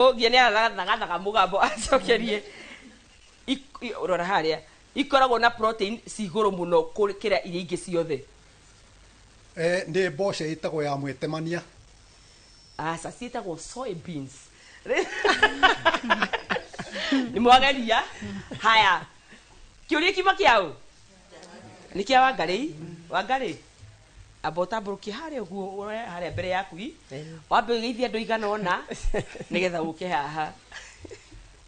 Ogie ne gathaga mugambo acokerie urora haria ikoragwo na protein ciguru muno kira iria ingi ciothe. Ndi mboco itagwo ya mwetemania. Asa ciitagwo soybeans. Ni mwageria haya kiuria kima kiao ni kia Wangari abota buruki haria guo haria mbere yaku wambe geithia andu igana ona nigetha uke haha.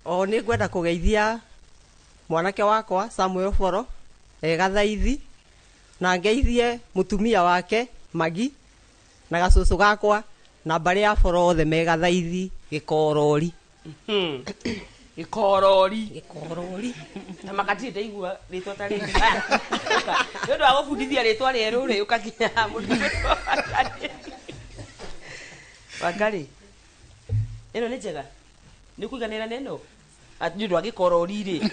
O ni ngwenda kugeithia mwanake wakwa Samuel Foro gathaithi na ngeithie mutumia wake Magi na gacucu gakwa na bari ya Foro othe me gathaithi Gikorori. Gikorori na makati ndaigua ritwa ta ringi ndio agufundithia ritwa rieru ri ukakinya mundu Wangari ino ni njega ni kuiganira neno ati ndu Gikorori ri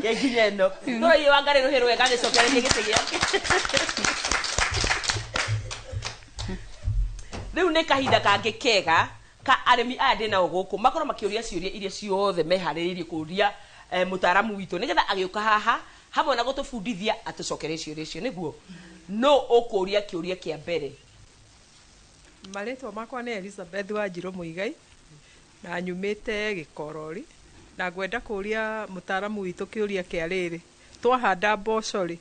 yeginya no no yi Wangari ruhiru wega ni cokere ni gitigia riu ni kahinda kangi kega ka aremi aya ndina guku makoro makiuria ciuria iria ciothe mehariririe kuria mutaramu witu nigetha agiuka haha hamwe na gutubundithia atucokere ciuria icio niguo no ukuria kiuria kia mbere. Maretwa makwa ni Elizabeth Wanjiru Muigai na nyumite Gikorori na ngwenda kuria mutaramu witu kiuria kia riri twahanda mboco ri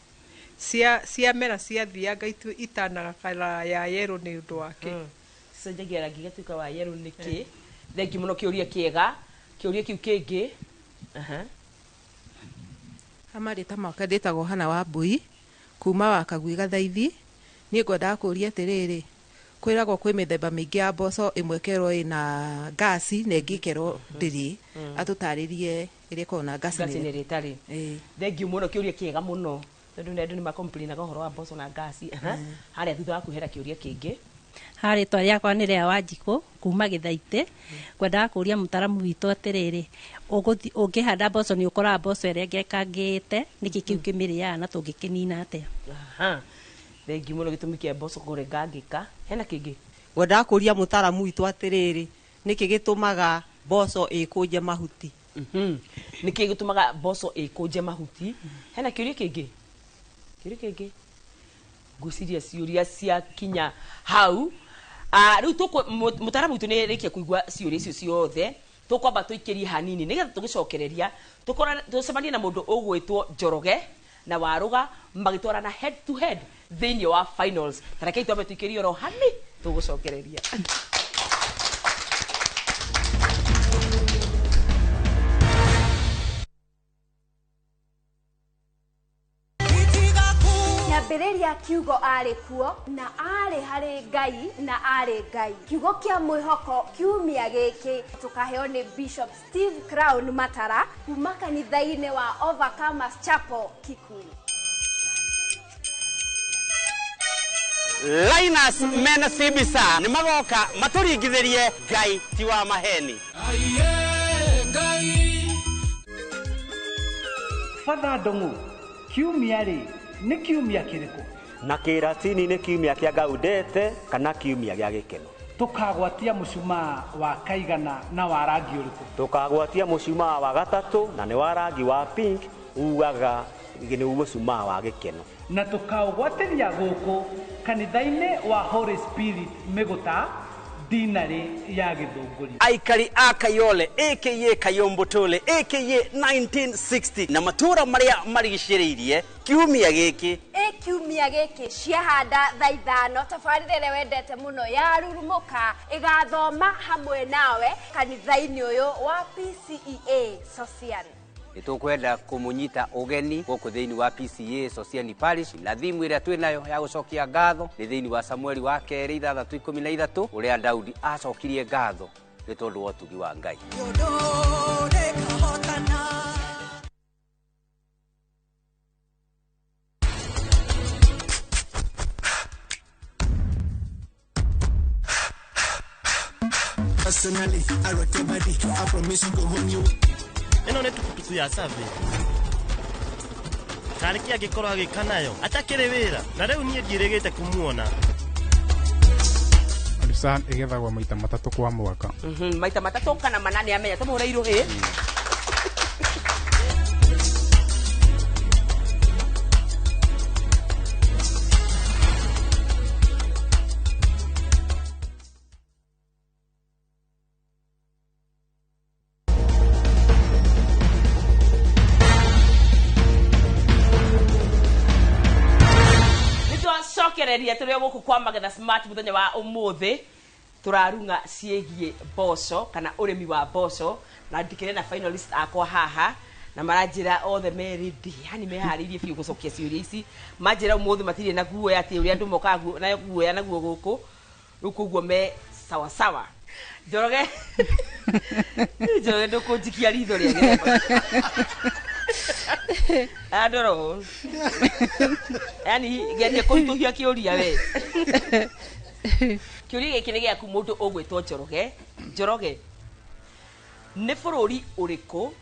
cia mera cia thianga itanaga kala ya yero ni undu wake senjagia rangi gatuika wa yero niki thengi muno kiuria kiega kiuria kiu kingi Amarita makwa nditagwo Hana wa Mbui kuma wa Kagui Gathaithi ni ngwenda kuria atiriri kwiragwo kwi mithemba mingi ya mboco imwe kerwo ina gasi na ingi kerwo ndiri atutaririe iria kona gasi ni ritari thengi muno kiuria kiega muno tondu ndu ni makomplaina ga horo wa mboco na gasi haria thutha wa kuhera kiuria kingi hari twa yakwa ni ria Wanjiku kuma Githaite kwenda kuria mutaramu witu atiriri ungihanda mboco ni ukora mboco iria ngekangite niki kiu kimiria na tungikinina atia thengi muno gitumi kia mboco kurengangika hena kingi ngwenda kuria mutaramu witu atiriri niki gitumaga mboco ikunje mahuti niki gitumaga mboco ikunje mahuti hena kiuria kingi guciria ciuria cia kinya hau riu tuko mutaramu witu ni rikia kuigua ciuria icio ciothe tukwamba tuikirie hanini nigetha tugicokereria tucemanie na mundu ugwitwo Njoroge na Waruga magitwarana head to head thiini wa finals tareke twambe tuikirie ro hani tugucokereria. Nyambĩrĩria kiugo arĩ kuo na arĩ harĩ Ngai na arĩ Ngai. Kiugo kia mwĩhoko kiumia gĩkĩ tukaheo nĩ Bishop Steve Crown Matara kuma kanitha-inĩ wa Overcomers Chapel Kikuyu. Linus Mena Sibisa ni magoka maturingithirie Ngai ti wa maheni. Father Ndongu kiumia ri ni kiumia kiriko na kiratini ni kiumia kia Gaudete kana kiumia gia gikeno tukagwatia mucuma wa kaigana na wa rangi uriku tukagwatia mucuma wa gatatu na ni wa rangi wa pink ugaga gine mucuma wa gikeno na tukaugwatiria guku kanitha-ini wa Holy Spirit Miguta dinari ya Githunguri aikari akayole aka Kayombotole aka 1960 na matura maria marigiciriirie kiumia giki kiumia giki ciahanda thaa 5 tabarire wendete muno ya rurumuka igathoma hamwe nawe kanitha-ini uyu wa PCEA Socian. Nitukwenda kumunyita ugeni guku thiini wa PCEA Socian Parish na thimu iria twinayo ya gucokia ngatho ni thiini wa Samueli wa 2:13 uria Daudi acokirie ngatho ni tondu wa utugi wa Ngai. Personally, I rock your body. I promise you go home you. Eno ne tukutuku ya save. Tariki agikoro agikanayo atakire wira na riu nie ndiregete kumuona. Kabisan igethagwo maita matatu kwa mwaka. Maita matatu kana manane amenya tumuhura iruhi. Cokereria turi guku kwa Magetha Smart muthenya wa umuthi turarunga ciegie boco kana urimi wa boco na ndikire na finalist akwa haha na maranjira othe meridi yani meharirie biu gucokia ciuria ici manjira umuthi matire na guo ati uria andu mokagu na guo ya naguo guku rukuguo me sawa sawa Njoroge ndukunjikia ritho ria githemba Adoro. Yani geria kuhituhia kiuria we. Kiuria giki ni giaku mundu ugwitwo Njoroge. Njoroge. Ni bururi uriku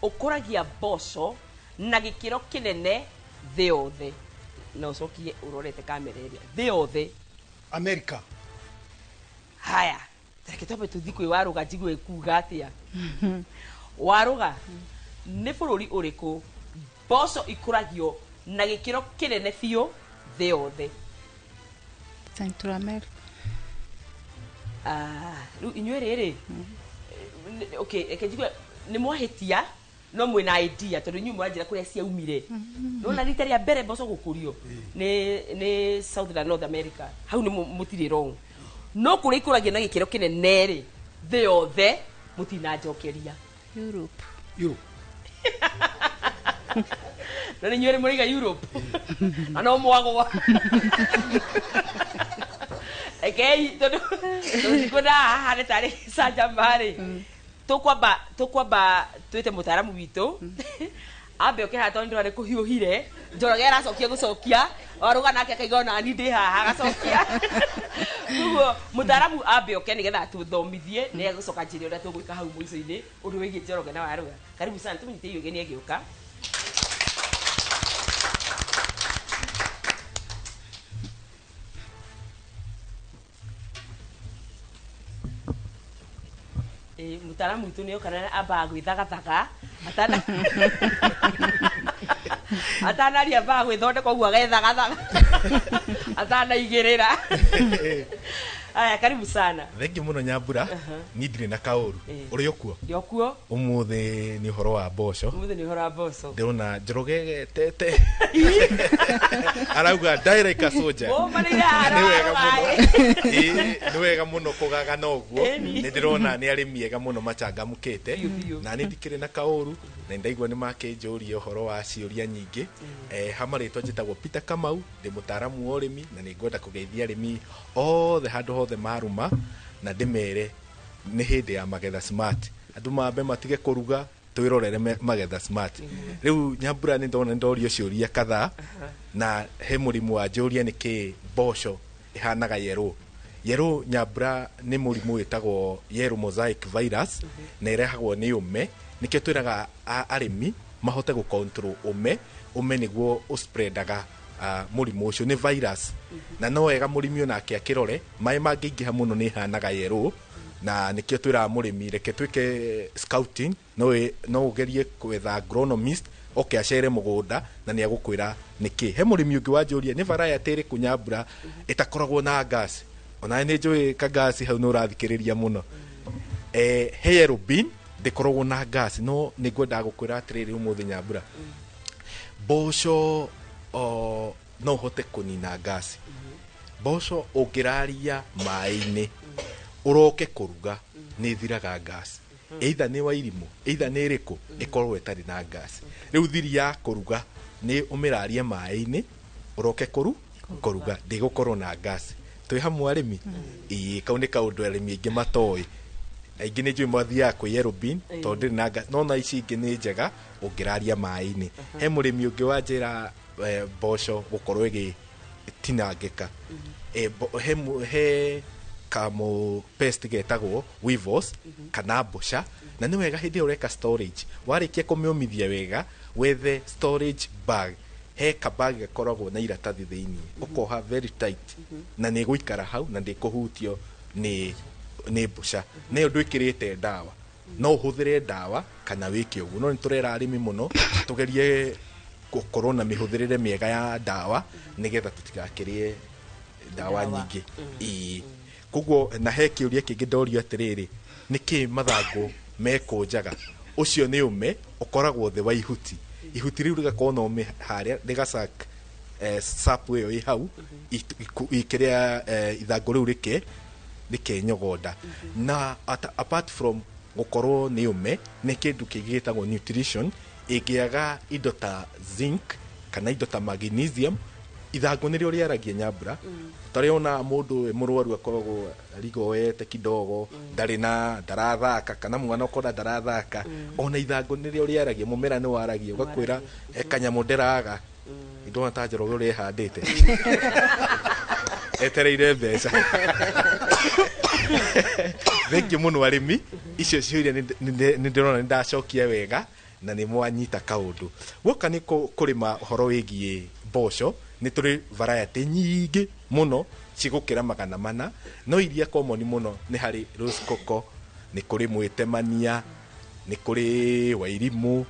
ukuragia boco na gikiro kinene thi yothe. Na ucokie urorete kamera iria. Thi yothe. America. Haya. Takitobe tuthi kwi waruga njigwe kuga atia. Waruga. Ni bururi uriku boco ikuragio na gikiro kinene biu thi yothe. Central America. Ru inywe riri. Okay, ekejigwe ni mwahitia no mwina idea tondu nyu mwanjira kuria ciaumire. No na rita ria mbere boco gukurio ni South and North America. Hau ni mutiri wrong. No kuria ikuragio na gikiro kinene ri thi yothe mutina njokeria. Europe. Na ni nyere muriga Europe. Ano mwagwa. Okay, todo koda hane tare saja mari. Tukwamba twite mutaramu witu. Ambe okiha tondu ari kuhiuhire. Njoroge aracokia gucokia. Waruga nake akaigona ni ndi haha agacokia. Kugo mutaramu ambe okia nigetha tuthomithie ni gucoka njiri uria tugwika hau muico-ini undu wigi Njoroge na Waruga. Karibu sana tunyite iyo geni agiuka. Mutaramu itu niyo kana aba gwithagathaga atana ria ba gwithonde kwa gua gethagathaga atana igirira. Aya karibu sana. Thengi muno Nyambura. Ni ndire na kauru. Uri okuo? Ndi okuo. Umuthi ni horo wa boco. Umuthi ni horo wa boco. Ndirona Njoroge tete. Arauga direct soldier. O marira. Ni wega muno kugaga noguo. Ni ndirona ni ari miega muno machangamukite. Na ni ndikire na kauru na ndaigua ni makenjuria horo wa ciuria nyingi. Hamaritwo njitagwo Peter Kamau, ndi mutaramu wa urimi na ni ngwenda kugeithia arimi othe handu hothe maruma na ndimere ni hindi ya Magetha Smart. Andu mambe matige kuruga twirorere Magetha Smart. Riu Nyambura ni ndona ndorio ciuria kadhaa na he murimu wa njuria niki boco ihanaga yero Nyambura ni murimu witagwo yellow mosaic virus na irehagwo ni ume nikio twiraga arimi mahote gu control ume niguo uspreadaga murimu ucio ni virus na no wega murimi onake akirore mai mangiingiha muno ni hanaga yero na nikio twira murimi reke twike scouting no ugerie kwetha agronomist oke acere mugunda na ni agukwira niki he murimi ungi wanjuria ni variety iri Nyambura itakoragwo na gas ona ni njui ka gas hau no rathikiriria muno he yellow bean ndikoragwo na gas no ni ngwenda gukwira atiriri umuthi Nyambura boco no hote kunina gas boco ungiraria mai-ini uroke kuruga ni thiraga gas either ni wairimu either ni iriku ikorwo etari na gas riu thiri ya kuruga ni umirarie mai-ini uroke kuruga ndigukorwo na gas twi hamwe arimi kau ni kaundu arimi ingi matoi aingi ni njui mathia kwi yellow bean tondu na gas no na ici ingi ni njega ungiraria mai-ini he murimi ungi wanjira boco gukorwo igi tinangika he kamo pest getagwo weevils kana mbũca na nĩ wega hĩndĩ ũreka storage warĩkia kũmĩũmithia wega wethe storage bag he kabag gakoragwo na iratathi thĩinĩ ũkoha very tight na nĩ gũikara hau na ndĩkũhutio nĩ mbũca nayo ndwĩkĩrĩte ndawa no ũhũthĩre ndawa kana wĩke ũguo no nĩ tũrera arĩmi mũno tũgerie gũkorwo na mĩhũthĩrĩre mĩega ya ndawa nĩgetha tũtigakĩrĩe ndawa nyingĩ koguo na he kĩũria kĩngĩ ndorio atĩrĩrĩ nĩkĩ mathangũ mekũnjaga ũcio nĩ ũme ũkoragwo thĩ wa ihuti rĩu rĩgakorwo na ũme harĩa rĩgacac sapu ĩyo ĩ hau ikĩrĩa ithangũ rĩu rĩkenyogonda na apart from gũkorwo nĩ ũme nĩ kĩndũ kĩngĩ gĩtagwo nutrition ĩngĩaga indo ta zinc kana indo ta magnesium ithangũ nĩrĩo rĩaragia Nyambura tarĩona mũndũ mũrwaru akoragwo rigoete kidogo ndarathaka kana mwana ũkona ndarathaka ona ithangũ nĩrĩo rĩaragia mũmera nĩ waragia ũgakwĩra kanyamũ ndĩraga ndona ta Njoroge ũrĩa ehandĩte etereire mbeca thengio mũno arĩmi icio ciũria nĩ ndĩrona nĩ ndacokia wega na nĩ mwanyita kaũndũ gũka nĩ kũrĩma ũhoro wĩgiĩ mboco nĩ tũrĩ variety nyingĩ mũno cigũkĩra 400 no iria common mũno nĩ harĩ Rose Coco nĩ kũrĩ Mwĩtemania nĩ kũrĩ Wairimũ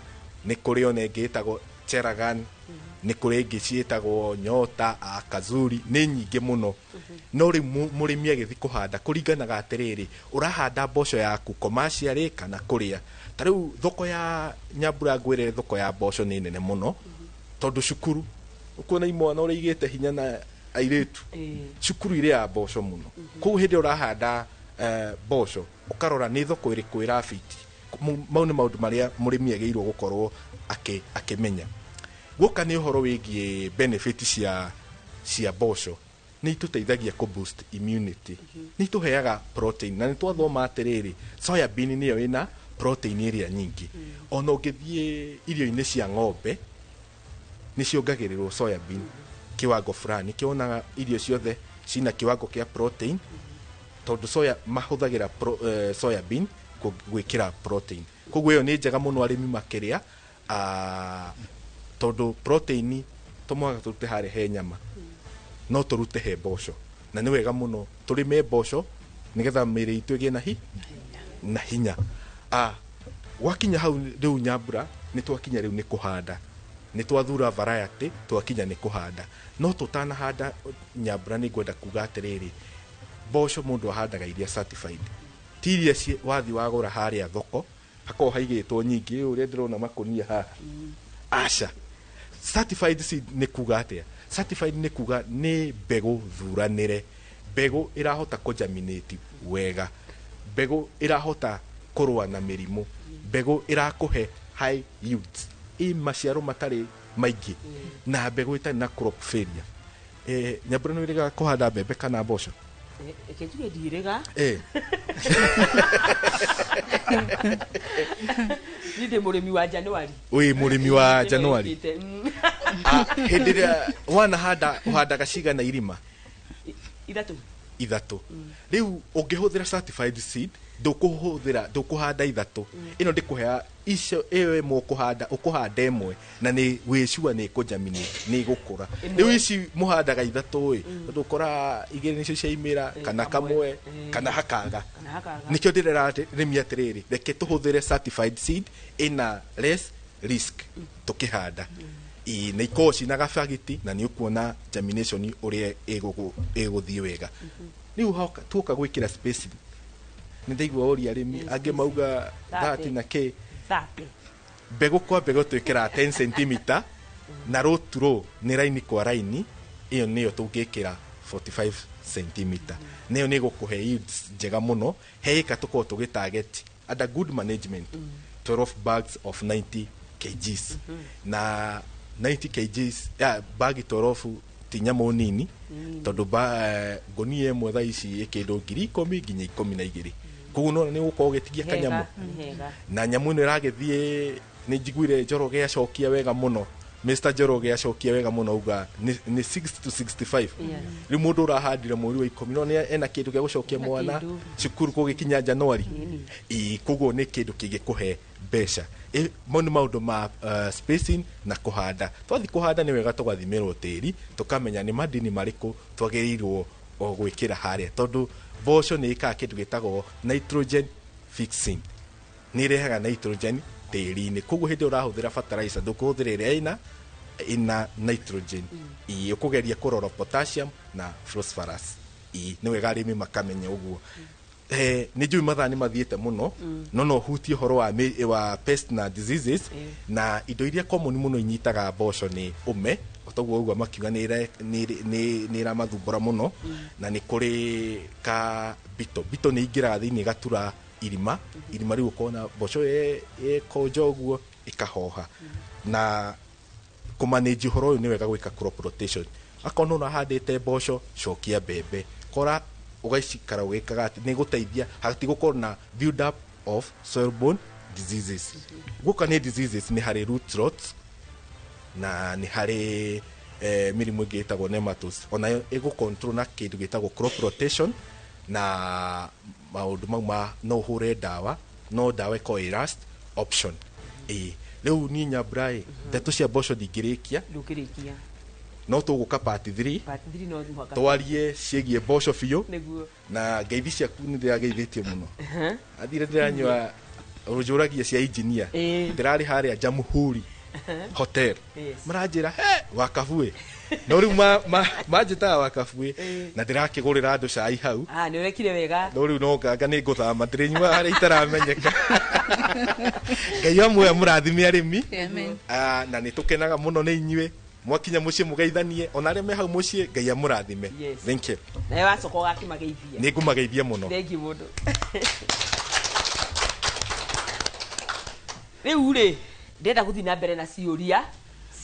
nĩ kũrĩ ona ĩngĩ ĩtagwo Cheragan nĩ kũrĩ ĩngĩ ciĩtagwo Nyota Kazuri nĩ nyingĩ mũno no rĩu mũrĩmi agĩthiĩ kũhanda kũringanaga atĩrĩrĩ ũrahanda mboco yaku commercial kana kũrĩa ta rĩu thoko ya Nyambura ngwĩre thoko ya mboco nĩ nene mũno tondũ cukuru ũkuona imwana ũrĩa igĩte hinya na airĩtu cukuru irĩ ya mboco mũno koguo hĩndĩ ũrahanda mboco ũkarora nĩ thoko ĩrĩkũ ĩrafiti mau nĩ maũndũ marĩa mũrĩmi agĩrĩirwo gũkorwo akĩmenya gũka nĩ ũhoro wĩgiĩ benefit cia mboco nĩ itũteithagia kũ boost immunity nĩ itũheaga protein na nĩ twathoma atĩrĩrĩ soya bean nĩyo ĩna protein ĩrĩa nyingĩ ona ũngĩthiĩ irio-inĩ cia ng'ombe nĩ ciongagĩrĩrwo soya bean kiwango fulani kĩonaga irio ciothe cina kiwango kĩa protein tondũ soya mahũthagĩra soya bean gwĩkĩra protein koguo ĩyo nĩ njega mũno arĩmi makĩrĩa tondũ protein tũmwaga tũrute harĩa he nyama no tũrute he mboco na nĩ wega mũno tũrĩme mboco nĩgetha mĩĩrĩ itũ ĩgĩe na hinya gwakinya hau rĩu Nyambura nĩ twakinya rĩu nĩ kũhanda nĩ twathura variety twakinya nĩ kũhanda no tũtanahanda Nyambura nĩ ngwenda kuga atĩrĩrĩ mboco mũndũ ahandaga iria certified ti iria wathi wagũra harĩa thoko hakorwo haigĩtwo nyingĩ ũrĩa ndĩrona makũnia haha aca certified seed nĩ kuga atĩa certified nĩ kuga nĩ mbegũ thuranĩre mbegũ ĩrahota kũjaminate wega mbegũ ĩrahota kũrũa na mĩrimũ mbegũ ĩrakũhe high yields maciaro matarĩ maingĩ na mbegũ itarĩ na crop failure Nyambura nĩ wĩrĩga kũhanda mbembe kana mboco Ketuge ndirega ninde mũrĩmi wa January mũrĩmi wa January hĩndĩ ĩrĩa uhandaga cigana irima ithatũ rĩu ũngĩhũthĩra certified seed ndũkũhanda ithatũ ĩno ndĩkũhea icio ĩyo ĩmwe ũkũhanda ĩmwe na nĩ wĩcua nĩ kũjaminate nĩ gũkũra rĩu ici mũhandaga ithatũ ndũkora igĩrĩ nĩcio ciaimĩra kana kamwe kana hakaga nĩkĩo ndĩrera rĩmi atĩrĩrĩ reke tũhũthĩre certified seed ĩna less risk tũkĩhanda nĩ ikorwo cina gabagiti na nĩ ũkuona germination ũrĩa ĩgũthiĩ wega rĩu tuoka gwĩkĩra spacing nĩ ndaigua ũria arĩmi angĩ mauga 30 na k mbegũ kwa mbegũ twĩkĩra 10 cm na row to row nĩ raini kwa raini ĩyo nĩyo tũngĩkĩra 45 cm nĩyo nĩ gũkũhe yields njega mũno he ĩka tũkorwo tũgĩtarget under good management 12 bags of 90 kgs na 90 kgs bagi 12 ti nyamũ nini tondũ ngonia ĩmwe thaa ici ĩkĩndwo 10,000 nginya 12,000 koguo no nĩ gũkorwo ũgĩtigia kanyamũ na nyamũ ĩno ĩragĩthiĩ nĩ njiguire Njoroge acokia wega mũno Mr. Njoroge acokia wega mũno auga nĩ 60 to 65 rĩu mũndũ ũrahandire mweri wa 10 no nĩ ena kĩndũ gĩa gũcokia mwana cukuru kũgĩkinya January koguo nĩ kĩndũ kĩngĩkũhe mbeca mau nĩ maũndũ ma spacing na kũhanda twathi kũhanda nĩ wega tũgathimĩrwo tĩri tũkamenya nĩ madini marĩkũ twagĩrĩirwo gwĩkĩra harĩa tondũ mboco nä ikaga kä ndå gä tagwo nitrogen fixing nä irehaga nitrogen tĩri-inĩ koguo hĩndĩ ĩrĩa ũrahũthĩra fertilizer ndũkũhũthĩra ĩrĩa ĩna nitrogen ũkũgeria kũrora potassium na phosphorus nĩ wega arĩmi makamenya ũguo nĩ njũĩ mathaa nĩ mathiĩte mũno no hutie ũhoro wa pest na diseases na indo iria common mũno inyitaga mboco nĩ ũme otoguo ũguo makiuga nĩ ĩramathumbũra mũno na nĩ kũrĩ ka bito nĩ ingĩraga thĩinĩ gatura irima rĩu ũkona mboco ĩkonja ũguo ĩkahoha na kũmanĩnji ũhoro ũyũ nĩ wega gwĩka crop rotation akorwo no ũrahandĩte mboco cokia mbembe kora ũgacikara ũgĩkaga atĩ nĩ gũteithia hatigũkorwo na build up of soil-borne diseases gũka nĩ diseases nĩ harĩ root rot na nĩ harĩ mĩrimũ ĩngĩ ĩtagwo nematodes onayo ĩgũcontrol na kĩndũ gĩtagwo crop rotation na maũndũ mau no ũhũre ndawa no ndawa ĩkorwo ĩ last option rĩu niĩ Nyambura ndeto cia mboco ndingĩrĩkia no tũgũka part 3 twarie ciĩgiĩ mboco biũ na ngeithi ciaku nĩ ndĩrageithĩtie mũno athire ndĩranyua rũnjũragia cia engineer ndĩrarĩ harĩa Jamhuri hotel maranjĩra Wakabuĩ no rĩu manjĩtaga Wakabuĩ na ndĩrakĩgũrĩra andũ cai hau nĩ wekire wega no rĩu no nganga nĩ ngũthama ndĩrĩnyua harĩa itaramenyeka Ngai amwe mũrathime arĩmi na nĩ tũkenaga mũno nĩ inyuĩ mwakinya muciĩ mũgeithanie ona arĩa me hau muciĩ Ngai amũrathime thank you nawe wacoka ũgakĩmageithia nĩ ngũmageithia mũno thank you mũndũ rĩu rĩ ndĩrenda gũthiĩ na mbere na ciũria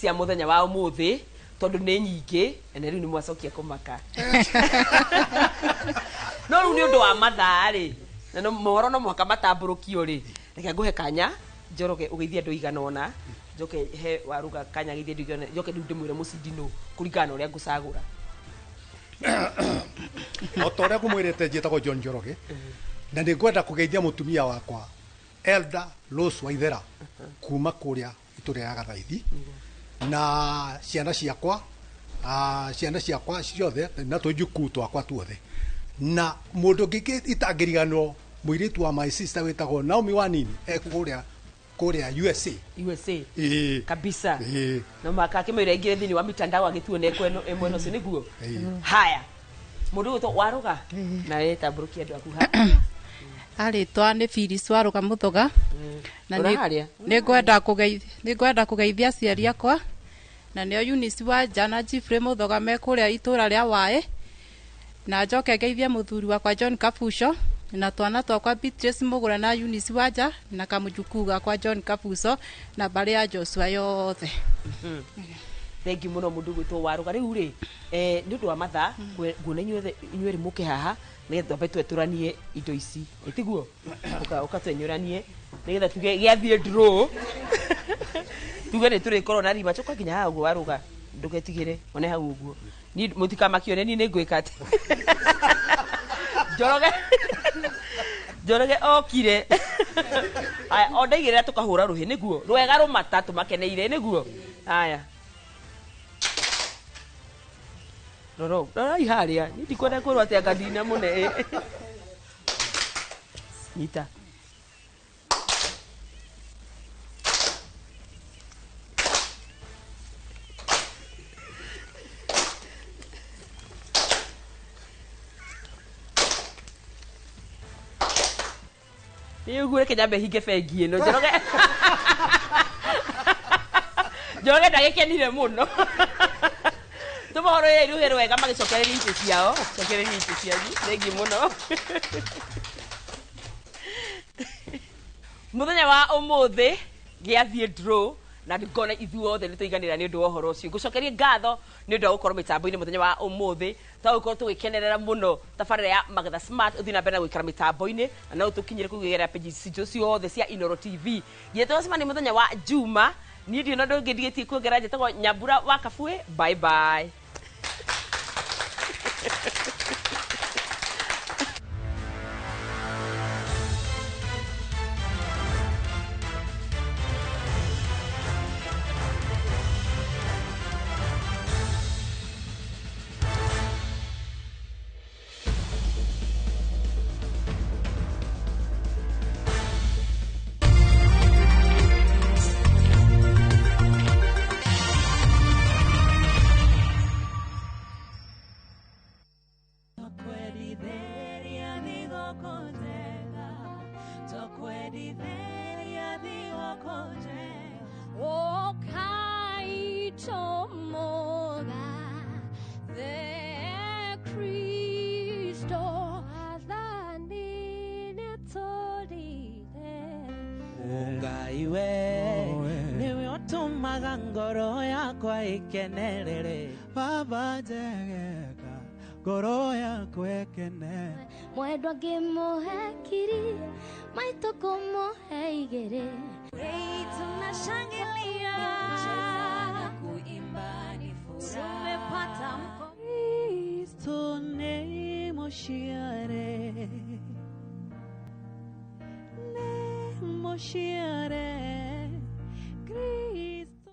cia mũthenya wa ũmũthĩ tondũ nĩ nyingĩ na rĩu nĩ mwacokia kũmaka no rĩu nĩ ũndũ wa mathaa rĩ na mohoro no mũhaka matambũrũkio rĩ reke ngũhe kanya Njoroge ũgeithie andũ igana ũna njoke he Waruga kanya geithie andũ igana njoke rĩu ndĩmwĩre mũcindi nũ kũringana na ũrĩa ngũcagũra o ta ũrĩa ngũmwĩrĩte njĩtagwo John Njoroge na nĩ ngwenda kũgeithia mũtumia wakwa Elda Rose Waithera kuma kũrĩa itũra ya Gathaithi na ciana ciakwa ciothe na tũjukuu twakwa tuothe na mũndũ ũngĩ itangĩriganwo mũirĩtu wa my sister wĩtagwo Naomi Wanini kũrĩa USA kabisa no makakĩmwĩra ingĩre thĩinĩ wa mitandao agĩtuone mwena ũcio nĩguo haya mũndũ wĩtwo Waruga na tambũrũkia andũ aku arĩtwa nĩ Phyllis Waruga Mũthoga na nĩ ngwenda kũgeithia aciari akwa na nĩo Eunice Wanja na Jeffrey Mũthoga me kũrĩa itũra rĩa Waĩ na njoke ngeithie mũthuri wakwa John Kabuco na twana twakwa Beatrice Mũgũra na Eunice Wanja na kamũjukuu gakwa John Kabuco na mbarĩ ya Joshua yothe thengi mũno mũndũ gwĩtwo Waruga rĩu rĩ nĩ ũndũ wa mathaa nguona inyuĩ rĩ mũke haha nĩgetha twambe twetũranie indo ici tiguo ũkatwenyũranie nĩgetha tuge gĩathiĩ draw tuge nĩ tũrĩkorwo na rima coka nginya haha ũguo Waruga ndũgetigĩre one hau ũguo mũtikamakione niĩ nĩ ngwĩka atĩ Njoroge okire aya ondaigĩrĩra tũkahũra rũhĩ nĩguo rwega rũmata tũmakeneire nĩguo aya rorai harĩa niĩ ndikwenda kwĩrwo atĩ anga ndina mũne nyita nĩ ũguo reke nyambe hinge bengi ĩno Njoroge ndagĩkenire mũno tũmohoro rĩu wega magĩcokereria itĩ ciao cokereria itĩ cianyu thengi mũno mũthenya wa ũmũthĩ gĩathiĩ draw na ngona ithuothe nĩ tũiganĩra nĩ ũndũ wa ũhoro ũcio ngũcokerie ngatho nĩ ũndũ wa gũkorwo mĩtambo-inĩ mũthenya wa ũmũthĩ tũgũkorwo tũgĩkenerera mũno tabarĩra ya Magetha Smart ũthiĩ na mbere na gwĩkara mĩtambo-inĩ na no tũkinyĩre kũgerera page ciothe cia Inooro TV gĩtagwo cema nĩ mũthenya wa Juma niĩ ndio ũndũ ũngĩ ndigĩtie kuongerera njĩtagwo Nyambura Wakabuĩ bye bye O kaito moga the Cristo adhani netorire Ungaiwe niwe otumaga ngoro yakwa ikenerere Baba njegeka ngoro yakwa ikene Mwendwa ngimuhe kiri maito kumuhe igere tunashangilia kuimba ni furaha tumepata Kristo nemoshiare Kristo.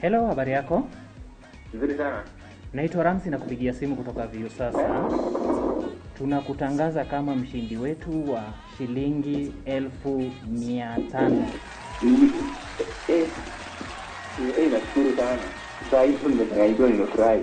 Hello, habari yako? Nzuri sana. Naitwa Ramsi na kupigia simu kutoka Viu sasa. Tunakutangaza kama mshindi wetu wa shilingi 1500. Nashukuru sana. Sasa hivi nimefurahi.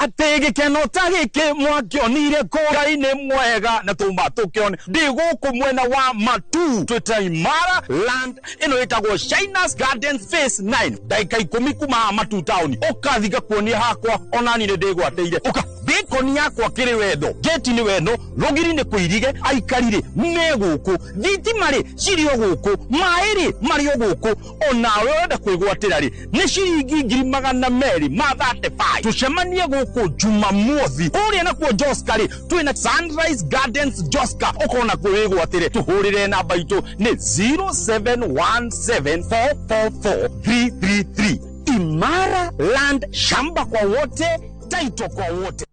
Atege kenota gike mwakionire kura-ini mwega na tumba tukione ndi guku mwena wa Matu twita Imara land ino itagwo Shinas Gardens Phase 9 daika 10 kuma Matu town ukathiga kuonia hakwa onani ni ndigwateire uka bikoni yakwa kiri wendo geti ni weno rugiri ni kuirige aikarire meguku thitimari cirio guku mairi mario guku onawe wenda kwigwatira ri ni ciringi 235 tucemanie guku Jumamothi uria na kwa Joska ri twina Sunrise Gardens Joska ukona kwigwatire tuhurire namba itu ni 0717444333 Imara land shamba kwa wote taito kwa wote.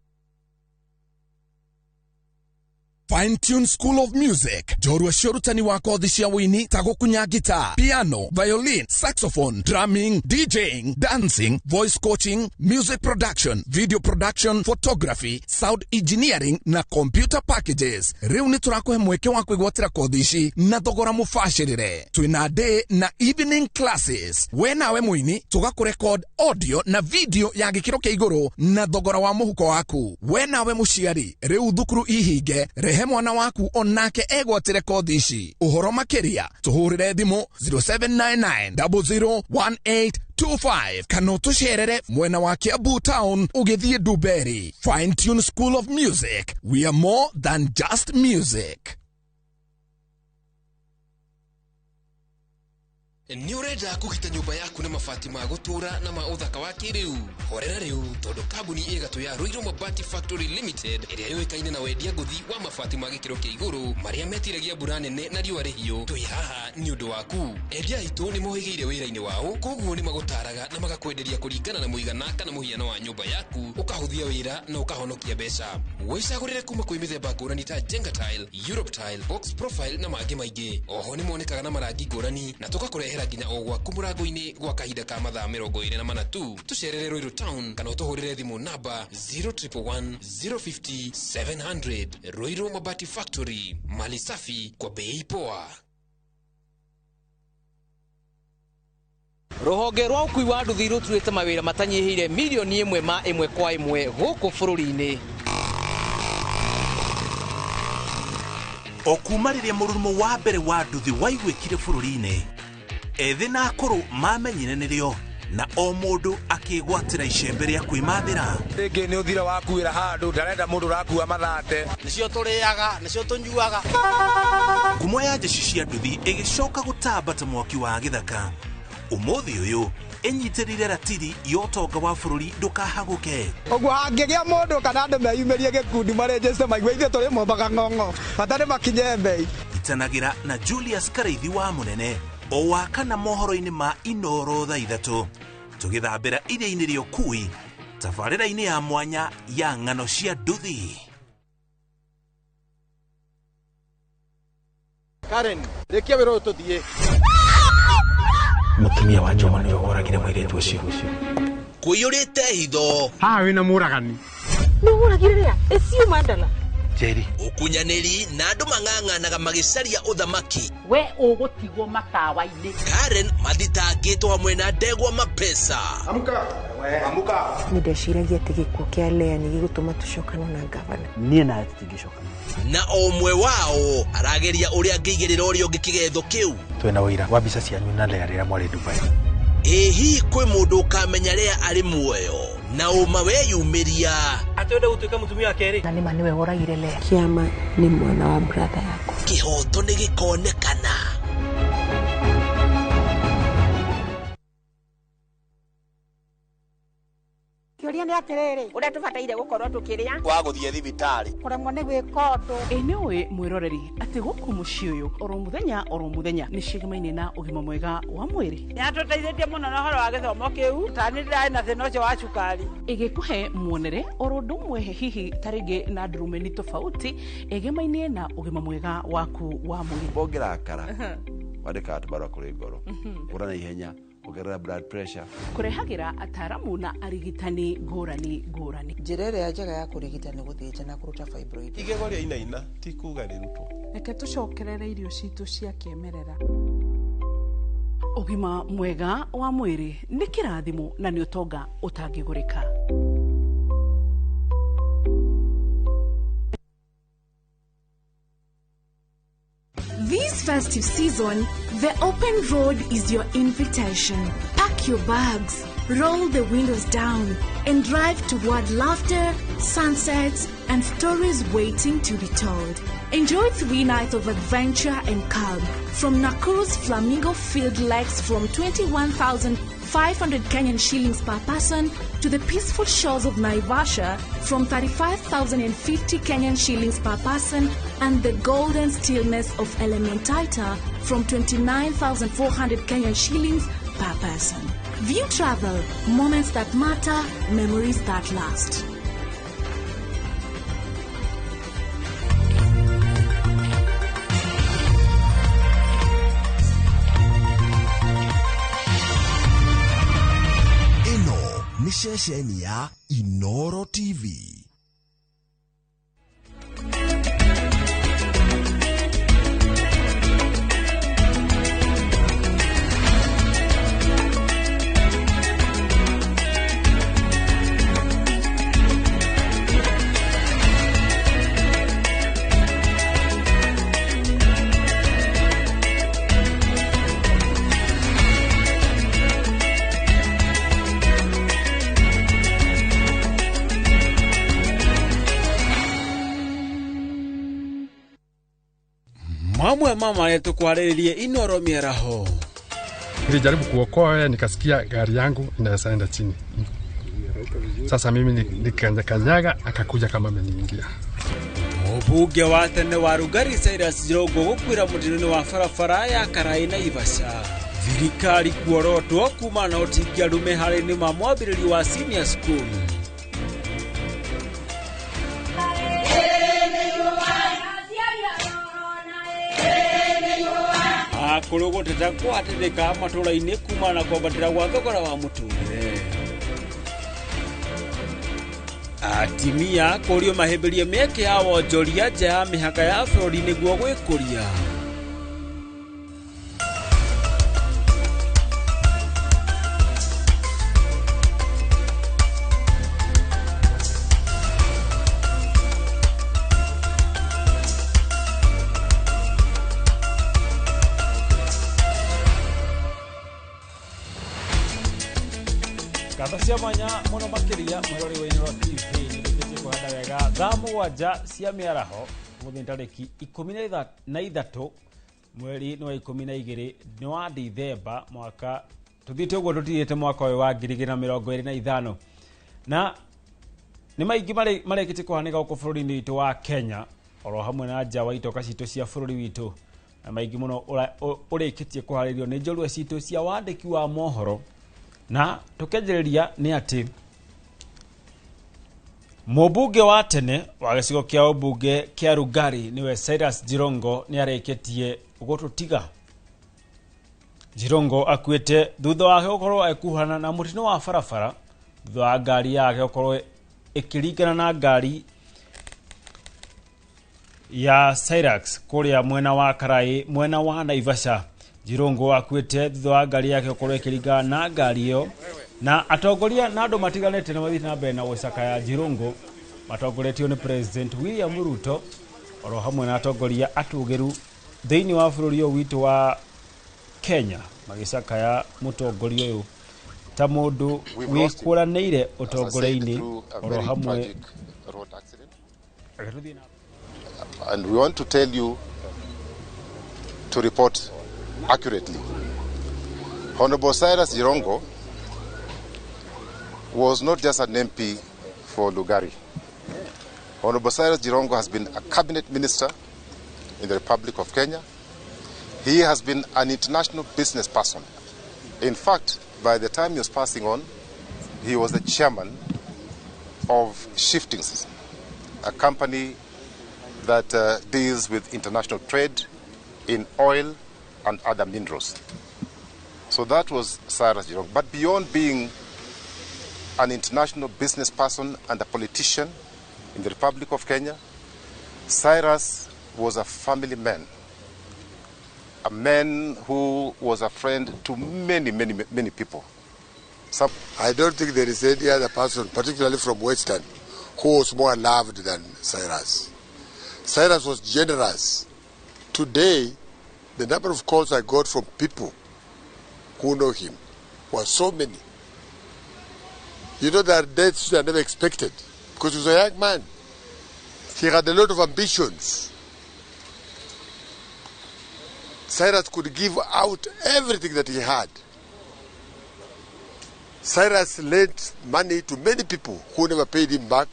Fine Tune School of Music. Jorua shorutani wako audition wini tago kunya guitar, piano, violin, saxophone, drumming, DJing, dancing, voice coaching, music production, video production, photography, sound engineering na computer packages. Riu ni turakuhe mweke wa kwigwatira kothici na thogora mufashirire. Twina day na evening classes. We nawe mwini tugakurecord audio na video ya gikiro kia iguru na thogora wa muhuko waku. We nawe muciari riu thukuru ihinge rehe mwana waku onake egwatire kothi ici. Uhoro makiria tuhurire thimu 0799001825 kana tucerere mwena wa Kiambu town ugithie Duberi. Fine Tune School of Music, we are more than just music. Ni urenda kugita nyumba yaku na mabati ma gutura na ma uthaka wa kiriu horera riu tondu kambuni igatu ya Ruiru Mabati Factory Limited iria yoikaine na wendia nguthi wa mabati ma gikiro kia iguru maria metiragia mbura nene na riua rihio twi haha ni undu waku. Endia itu ni mohigeire wira-ini wao koguo ni magutaraga na magakwenderia kuringana na muigana kana muhiano wa nyumba yaku ukahuthia wira na ukahonokia mbeca. Wicagurire kuma kwi mithemba ngurani ta Jenga Tile, Europe Tile, Box Profile na mangi maingi. Oho ni monekaga na marangi ngurani na tugakurehera nginya o gwaku murango-ini gwa kahinda ka mathaa 24 tu. Tucerere Ruiru Town kana utuhurire thimu namba 0111050700. Ruiru Mabati Factory, mali safi kwa bei poa. Ruhonge rwa ukui wa nduthi ruturite mawira matanyihire milioni 1 ma 1 kwa 1 guku bururi-ini. Okumariria murumo wa mbere wa nduthi waigwikire bururi-ini ethi na akuru mamenyire nirio na o mundu akigwatira icembe ria kwimathira. Ringi ni uthira wakuira handu ndarenda mundu rakua mathate nicio turiaga nicio tunyuaga. Ngumo ya jeshi cia nduthi igicoka gutambata mwaki wa githaka. Umuthi uyu enyitirire ratiri yotonga wa bururi ndukahaguke. Oguo hangigia mundu kana andu meyumirie gikundi marejeste maigua ithe turi mombaga ng'ong'o batari makinye mbei. Itanagira na Julius Kareithi wa munene o wakana mohoro-ini ma Inoro thaa 3 tugithambira iria-ini ria ukui tabarĩra-ini ya mwanya ya ng'ano cia nduthi. Karen, rekia wĩra ũyũ tũthiĩ. Mutumia wa Joma nĩwe woragire mũirĩtu ũcio. Kũiyũrĩte hitho. Haha wĩna mũragani. Magiriria, esiu mandala. Jerry. Ukunyaniri na andu mang'ang'anaga magicaria uthamaki. We ugutigwo matawa-ini. Karen mathitangitwo hamwe na Ndegwa Mapesa. Amuka. Amuka. Nindeciragia ati gikuo kia Lea ni gigutuma tucokana na gavana. Nie na tutingicokana. Na omwe wao arageria uria ngigirira urio ngikigetho kiu. Twena wira wa mbica cianyu na Lea rira mwari Dubai. Ehi kwe mundu kamenya Lea ari muoyo na uma weyumiria atwende gutuika mutumia akeri na nima niwe woragire Lea. Kiama ni mwana wa brother yako. Kihoto ni gikonekana. Kioria ni atiriri uria tubataire gukorwo tukiria wa guthie thibitari kuremwo ni gwikondo. Enewe mwiroreri ati guku mucii uyu oro muthenya ni cigemaine na ugima mwega wa mwiri. Yatuteithetie muno na horo wa githomo kiu tani ndai na thina ucio wa cukari igikuhe muonere oro ndumwe hihi taringi na ndurumeni tofauti egemaine na ugima mwega waku wa mwiri. Bongerakara wadeka atubara kuri ngoro urana ihenya ugerera blood pressure kurehagira ataramu na arigitani ngurani. Njira ĩrĩa njega ya kurigita ni guthinja na kuruta fibroid. igego ria inaina ti kuga rirutwo. Reke tucokerere irio citu cia kiemerera. Ugima mwega wa mwiri ni kirathimo na ni utonga utangigurika. This festive season, the open road is your invitation. Pack your bags, roll the windows down, and drive toward laughter, sunsets, and stories waiting to be told. Enjoy 3 nights of adventure and calm from Nakuru's Flamingo Field Lakes from 21,500 Kenyan shillings per person to the peaceful shores of Naivasha from 35,050 Kenyan shillings per person and the golden stillness of Elementaita from 29,400 Kenyan shillings per person. View travel, moments that matter, memories that last. Ni ceceni ya Inoro TV. Mamwe mama yetu kuhariririe Inoro mieraho. Nilijaribu kuokoa, nikasikia gari yangu inaweza enda chini. Sasa mimi nikanyaga, akakuja kama ameniingia. Mubuge wa tene wa Rugari Cyrus Jirongo gukwira mutino-ini wa barabara ya Karai na Ivasha. Thirikari kuorotwo kuma na utingia rume harĩ-ini ma mwambĩrĩri wa senior school. Kuruguteta kwatirika matũra-inĩ kuma na kwambatĩra gwa thogora wa mũtũrĩre. Atimia kũrio mahĩmbĩrie mĩeke ya wonjoria nja ya mĩhaka ya bũrũri nĩguo gwĩkũria. Cia mwanya muno makiria mwirori wa Inoro TV nĩgĩkĩtie kũhanda wega thaa mũgwanja cia mĩaraho mũthenya tarĩki 13 mweri wa 12 nĩ wa Dithemba mwaka tuthiĩte ũguo tũtirĩte mwaka ũyũ wa 2025 na nĩ maingĩ marĩkĩtie kũhanĩka gũkũ bũrũri-inĩ witũ wa Kenya oro hamwe na nja wa itoka citũ cia bũrũri witũ na maingĩ mũno ũrĩkĩtie kũharĩrio nĩ njorua citũ cia wandĩki wa mohoro. Na tukenjereria ni ati mubunge wa tene wa gĩcigo kĩa ubunge kĩa Rugari niwe Cyrus Jirongo ni areketie gũtũtiga. Jirongo akuĩte thutha wake gũkorwo ekuhana na mũtino wa barabara thutha wa ngari yake gũkorwo ikiringana na ngari ya Cyrax kuria mwena wa Karai mwena wa Naivasha. Jirongo akuite thutha wa ngari yake gukorwo ikiringana na ngari iyo, na atongoria na andu matiganite na mathii na mbere na gucaka ya Jirongo matongoretio ni President William Ruto oro hamwe na atongoria atugiru thiini wa bururi uyu witu wa Kenya magicaka ya mutongoria uyu ta mundu wikuranire utongoria-ini oro hamwe. And we want to tell you to report accurately. Honorable Cyrus Jirongo was not just an MP for Lugari. Honorable Cyrus Jirongo has been a cabinet minister in the Republic of Kenya. He has been an international business person. In fact, by the time he was passing on, he was the chairman of Shiftings, a company that deals with international trade in oil and other minerals. So that was Cyrus Jirongo. But beyond being an international business person and a politician in the Republic of Kenya, Cyrus was a family man, a man who was a friend to many people. I don't think there is any other person, particularly from Western, who was more loved than Cyrus. Cyrus was generous. Today, the number of calls I got from people who know him were so many. You know, there are deaths that I never expected because he was a young man. He had a lot of ambitions. Cyrus could give out everything that he had. Cyrus lent money to many people who never paid him back,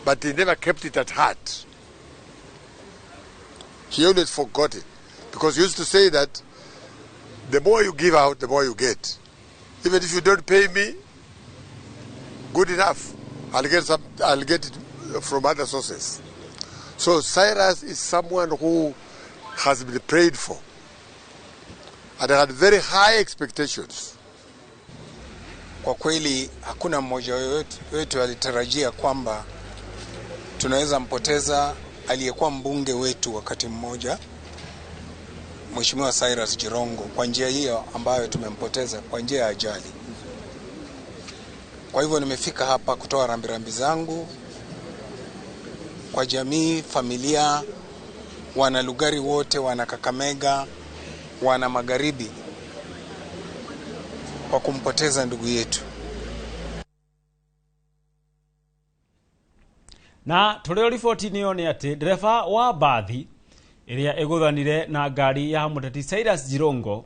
but he never kept it at heart. He always forgot it, because he used to say that the more you give out, the more you get. Even if you don't pay me, good enough. I'll get it from other sources. So Cyrus is someone who has been prayed for, and I had very high expectations. Kwa kweli hakuna mmoja wetu alitarajia kwamba tunaweza mpoteza aliyekuwa mbunge wetu wakati mmoja, Mheshimiwa Cyrus Jirongo, kwa njia hiyo ambayo tumempoteza kwa njia ya ajali. Kwa hivyo nimefika hapa kutoa rambirambi zangu kwa jamii, familia, wana Lugari wote, wana Kakamega, wana Magharibi, kwa kumpoteza ndugu yetu. Na tulio ripoti niyo ni ati dereva wa bathi iria eguthanire na ngari ya muteti Cyrus Jirongo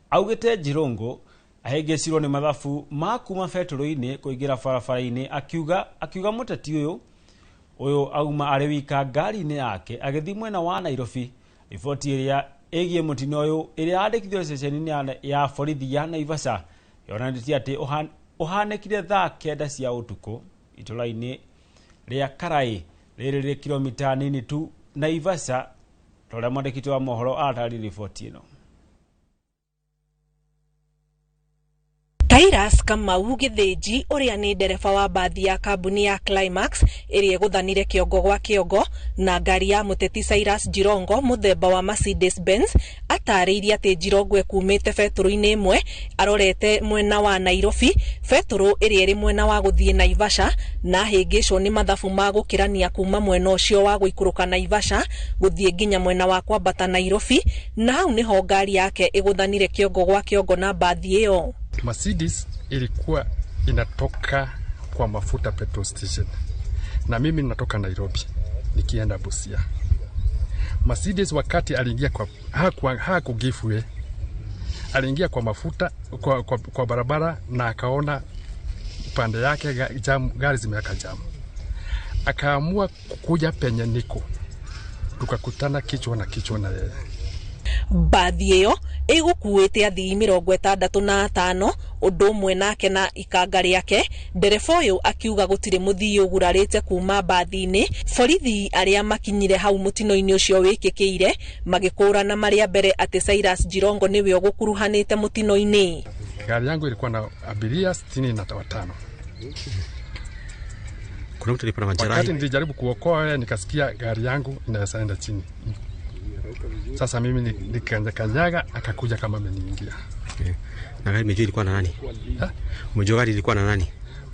augite Jirongo ahengecirwo ni mathabu ma kuma betũrũ-inĩ kuingira barabara-inĩ, akiuga muteti uyu auma ari wika ngari-inĩ yake agithii mwena wa Nairobi. Riboti iria egie mutino uyu iria yandĩkithio ceceni-inĩ ya borithi ya Naivasha yonanitie ati uhanekire thaa 9 cia utuku itũra-inĩ ria Karai riri kilomita nini tu Naivasha. Toria mwandĩkĩti wa mohoro atari riboti ĩno. Cyrus Kamau Githĩnji uria ni ndereba wa bathi ya kambuni ya Climax iria guthanire kiongo gwa kiongo na ngari ya muteti Cyrus Jirongo muthemba wa Mercedes Benz atariirie ati Jirongo ekumite betũrũ-inĩ imwe arorete mwena wa Nairobi, betũrũ iria iri mwena wa guthie Naivasha, na hĩngĩcwo ni mathabu ma gukirania kuma mwena ucio wa guikuruka Naivasha guthie nginya mwena wa kwambata Nairobi, na hau niho ngari yake iguthanire kiongo gwa kiongo na bathi iyo. Mercedes ilikuwa inatoka kwa mafuta petrol station na mimi ninatoka Nairobi nikienda Busia. Mercedes wakati aliingia kwa hakugifwe, aliingia kwa mafuta kwa barabara na akaona pande yake gari zimeweka jam, akaamua kuja penye niko, tukakutana kichwa na yeye. Bathi iyo igukuite athii 65 undu umwe nake na ikanga riake. Ndereba uyu akiuga gutire muthii ugurarite kuma bathi-ini. Borithi aria makinyire hau mutino-ini ucio wikikire magikũrana maria mbere ati Cyrus Jirongo niwe ugukuruhanite mutino-ini. Gari yangu ilikuwa na abiria 65. Kuna mtu alipata majeraha. Wakati nilijaribu kuokoa nikasikia gari yangu inaenda chini. Sasa mimi nikanyaga akakuja kama ameniingia. Okay. Na gari mjui ilikuwa na nani? Mjui gari ilikuwa na nani?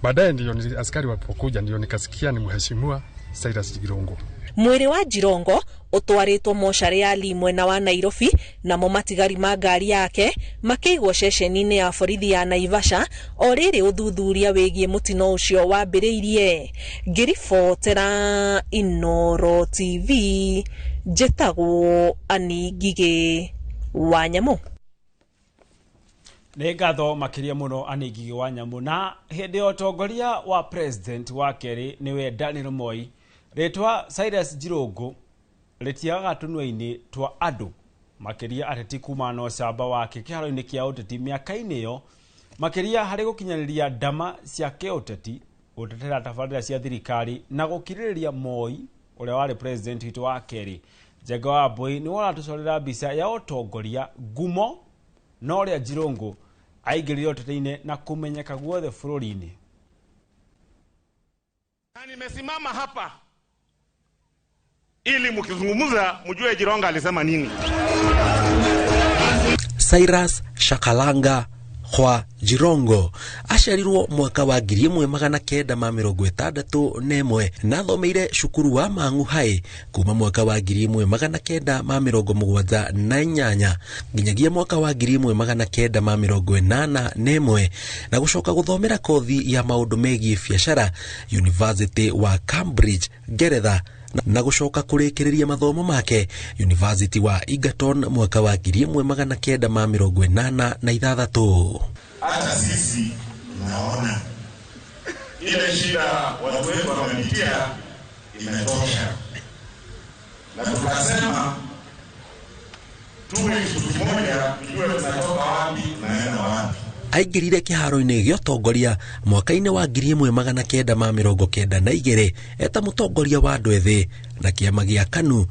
Baadaye ndio askari walipokuja ndio nikasikia ni mheshimiwa Cyrus Jirongo. Mwiri wa Jirongo utwaritwo mocarĩ ya mwena wa Nairobi na matigari ma ngari yake makĩigwo ceceni-inĩ ya borithi ya Naivasha o rĩrĩ ũthuthuria wĩgiĩ mũtino ũcio wambĩrĩirie. Ngĩribotera Inooro TV njĩtagwo Ani Ngigĩ wa Nyamũ. Nĩ ngatho makĩria mũno Ani Ngigĩ wa Nyamũ. Na hĩndĩ ya ũtongoria wa president wa kerĩ nĩwe Daniel Moi, rĩtwa Cyrus Jirongo rĩtiaga tunua-inĩ twa andũ makĩria ateti kuma na ũcamba wake kĩharo-inĩ kĩa ũteti mĩaka-inĩ ĩyo makĩria harĩ gũkinyanĩria ndama cia kĩũteti, gũtetera tabarĩra cia thirikari na gũkirĩrĩria Moi ũrĩa warĩ president witũ wa kerĩ. Njenga wa Mbũi nĩ waratũcorera mbica ya ũtongoria ngumo na ũrĩa Jirongo aingĩrire ũteti-inĩ na kũmenyeka guothe bũrũri-inĩ. Nimesimama hapa ili mkizungumza mjue Jirongo alisema nini. Cyrus Shakalanga kwa Jirongo aciarirwo mwaka wa 1961 na thomeire cukuru wa Mang'u High kuma mwaka wa 1978 nginyagia mwaka wa 1981 na gucoka guthomera kothi ya maundu megie biacara University wa Cambridge Ngeretha na gucoka kurikiriria mathomo make University wa Egerton mwaka wa 1986. Hata sisi tunaona ile shida watu wetu wamepitia imetosha, na tukasema tuwe kitu kimoja, tujue tunatoka wapi tunaenda wapi. Aingĩrire kĩharo-inĩ gĩa ũtongoria mwaka-inĩ wa 1992 eta mũtongoria wa andũ ethĩ na kĩama gĩa KANU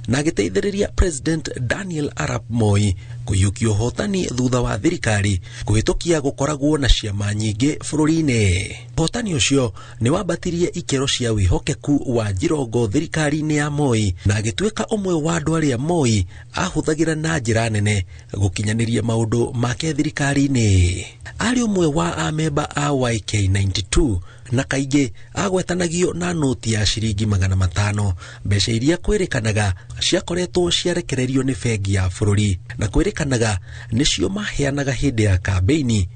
na agĩteithĩrĩria President Daniel Arap Moi kũiyũkia ũhotani thutha wa thirikari kũhĩtũkia gũkoragwo na ciama nyingĩ bũrũri-inĩ. Ũhotani ũcio nĩ wambatirie ikero cia wĩhokeku wa Jirongo thirikari-inĩ ya Moi na agĩtuĩka ũmwe wa andũ arĩa Moi ahũthagĩra na njĩra nene gũkinyanĩria maũndũ make thirikari-inĩ. Arĩ ũmwe wa amemba a YK92 na kaingĩ agwetanagio na noti ya ciringi 500, mbeca iria kwĩrĩkanaga ciakoretwo ciarekererio nĩ bengi ya bũrũri na kwĩrĩkanaga nĩcio maheanaga hĩndĩ ya kambeini,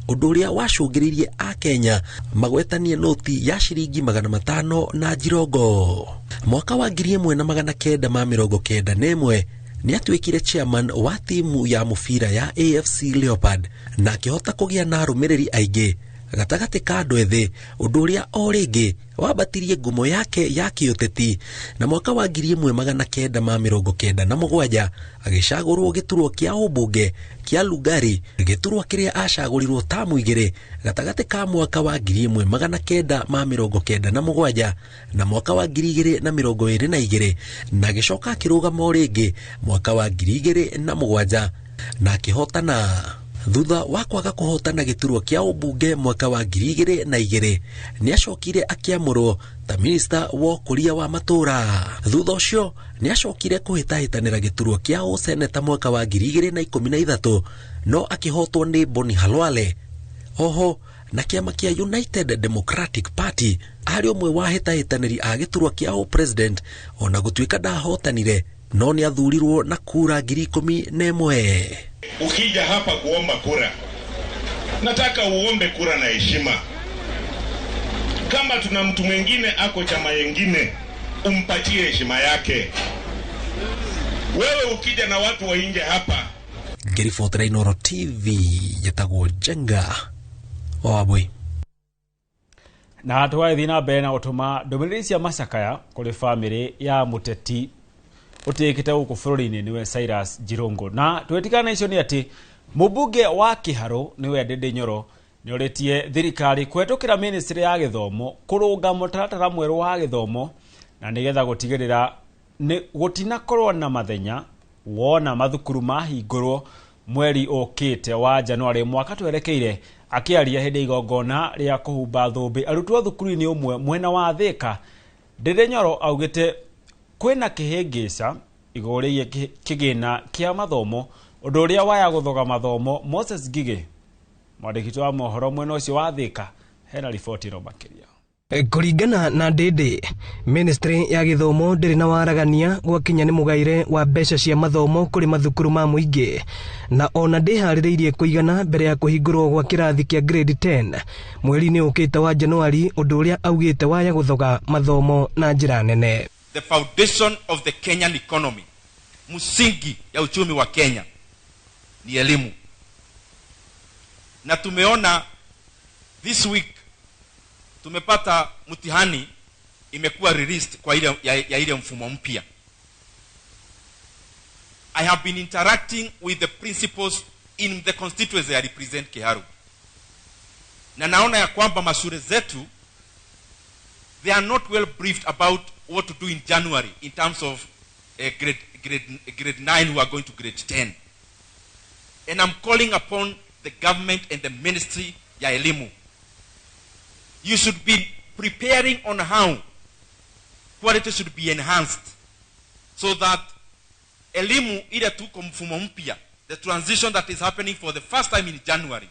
ũndũ ũrĩa wacũngĩrĩirie a Kenya magwetanie noti ya ciringi 500 na Jirongo. Mwaka wa 1991 nĩ atuĩkire chairman wa timu ya mũbira ya AFC Leopard na akĩhota kũgĩa na arũmĩrĩri aingĩ gatagatĩ ka andũ ethĩ, ũndũ ũrĩa o rĩngĩ wambatirie ngumo yake ya kĩũteti, na mwaka wa 1997 agĩcagũrwo gĩturwa kĩa ũmbunge kĩa Lugari, gĩturwa kĩrĩa acagũrirwo tamu 2 gatagatĩ ka mwaka wa 1997 na mwaka wa 2022 na agĩcoka akĩrũgama rĩngĩ mwaka wa 2007 na akĩhotana. Thutha wa kwaga kũhotana gĩturwa kĩa ũmbunge mwaka wa 2002 nĩacokire akĩamũrwo ta minista wa ũkũria wa matũra. Thutha ũcio nĩacokire kũhĩtahĩtanĩra gĩturwa kĩa ũseneta mwaka wa 2013 no akĩhotwo nĩ Boni Halwale. Oho na kĩama kĩa United Democratic Party arĩ ũmwe wa hĩtahĩtanĩri a gĩturwa kĩa ũpresident ona gũtuĩka ndahotanire no nĩathurirwo na kura 11,000. Ukija hapa kuomba kura, nataka uombe kura na heshima. Kama tuna mtu mwingine ako chama yengine, umpatie heshima yake. Wewe ukija na watu wa nje hapa. Ngĩribotera Inooro TV yetagwo Njenga wa Mbũi. Na twathi na mbere na gũtũma ndũmĩrĩri cia macakaya kũrĩ bamĩrĩ ya mũteti ũtĩkĩte gũkũ bũrũri-inĩ nĩwe Cyrus Jirongo. Na twetikana icio nĩ atĩ mũmbunge wa Kĩharũ nĩwe Ndindi Nyoro nĩorĩtie thirikari kũhetũkĩra ministry ya gĩthomo kũrũnga mũtaratara mwerũ wa gĩthomo na nĩgetha gũtigĩrĩra gũtinakorwo na mathenya wona mathukuru mahingũrwo mweri ũkĩte wa Januari mwaka twerekeire akiaria hindi igongona ria kuhumba thumbi arutwo thukuru-ini umwe mwena wa Thika. Ndindi Nyoro augite kwina kihingica igore kigina kia mathomo undu uria waya guthoga mathomo. Moses Gige mwandiki wa mohoro mwena ucio wa Thika hena riboti ro makiria. Kuringana na Ndindi, Ministry ya Githomo ndiri na waragania gwakinya ni mugaire wa mbeca cia mathomo kuri mathukuru ma muingi, na ona ndihaririirie kuigana mbere ya kuhingurwo gwa kirathi kia grade 10 mweri-ini ukite wa Januari, undu uria augite waya guthoga mathomo na njira nene. The foundation of the Kenyan economy, msingi ya uchumi wa Kenya ni elimu, na tumeona this week tumepata mtihani imekuwa released kwa ile mfumo mpya. I have been interacting with the principals in the constituency I represent Kiharu, na naona ya kwamba mashule zetu they are not well briefed about what to do in January in terms of grade 9 who are going to grade 10. And I'm calling upon the government and the ministry ya elimu, you should be preparing on how quality should be enhanced so that elimu ile tuko mfumo mpya, the transition that is happening for the first time in January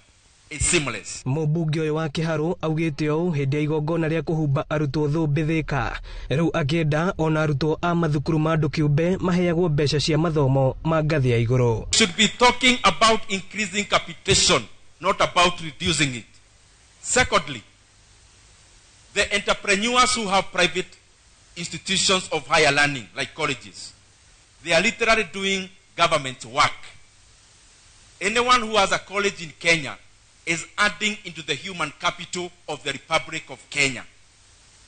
is seamless. Mubunge uyu wa Kiharu augite o hindi ya igongona ria kuhumba arutwo thumbi Thika, riu akienda ona arutwo a mathukuru ma andu kiumbe maheagwo mbeca cia mathomo ma ngathi ya iguru. Should be talking about increasing capitation, not about reducing it. Secondly, the entrepreneurs who have private institutions of higher learning, like colleges, they are literally doing government work. Anyone who has a college in Kenya is adding into the human capital of the Republic of Kenya.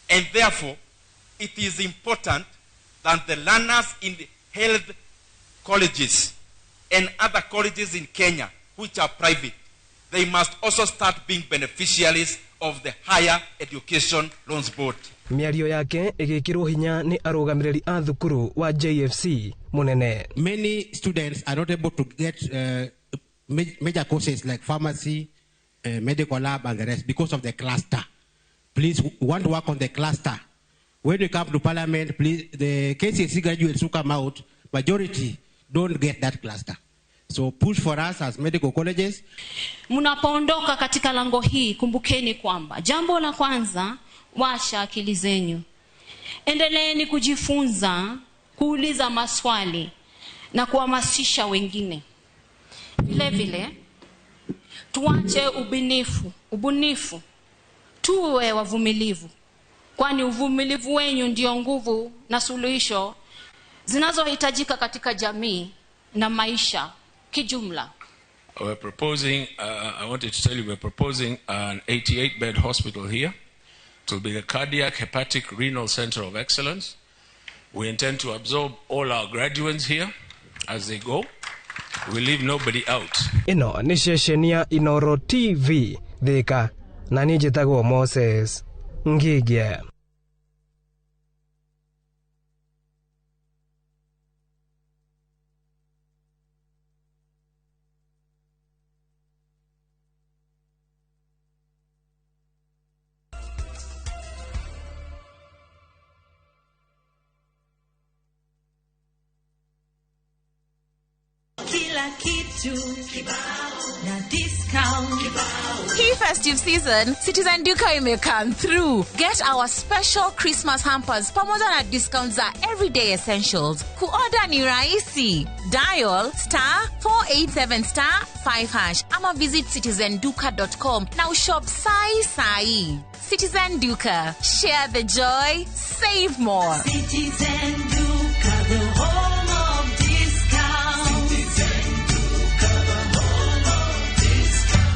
And therefore, it is important that the learners in the health colleges and other colleges in Kenya, which are private, they must also start being beneficiaries of the Higher Education Loans Board. Miario yake igikirwo hinya ni arugamiriri a thukuru wa JFC munene. Many students are not able to get major courses like pharmacy, medical lab and the rest because of the cluster. Please, we want to work on the cluster. When we come to parliament, please, the KCSE graduates who come out, majority don't get that cluster. So push for us as medical colleges. Mnapoondoka katika lango hii, kumbukeni kwamba jambo la kwanza, washa akili zenyu. Endeleeni kujifunza, kuuliza maswali na kuhamasisha wengine. Vile vile tuache ubunifu. Tuwe wavumilivu. Kwani uvumilivu wenyu ndio nguvu na suluhisho zinazohitajika katika jamii na maisha kijumla. We're proposing, I wanted to tell you, we're proposing an 88-bed hospital here to be the cardiac, hepatic, renal center of excellence. We intend to absorb all our graduates here as they go. We leave nobody out. Ino ni sesheni ya Inoro TV Thika, na ni njitagwo Moses Ngige. Kila kitu kibao na discount kibao. Hii festive season, Citizen Duka may come through. Get our special Christmas hampers pamoja na discounts za everyday essentials. Kuorder ni rahisi. Dial *487*5# ama visit citizenduka.com na ushop sai. Citizen Duka. Share the joy, save more. Citizen Duka, the home of discount. Citizen Duka, the home of discount.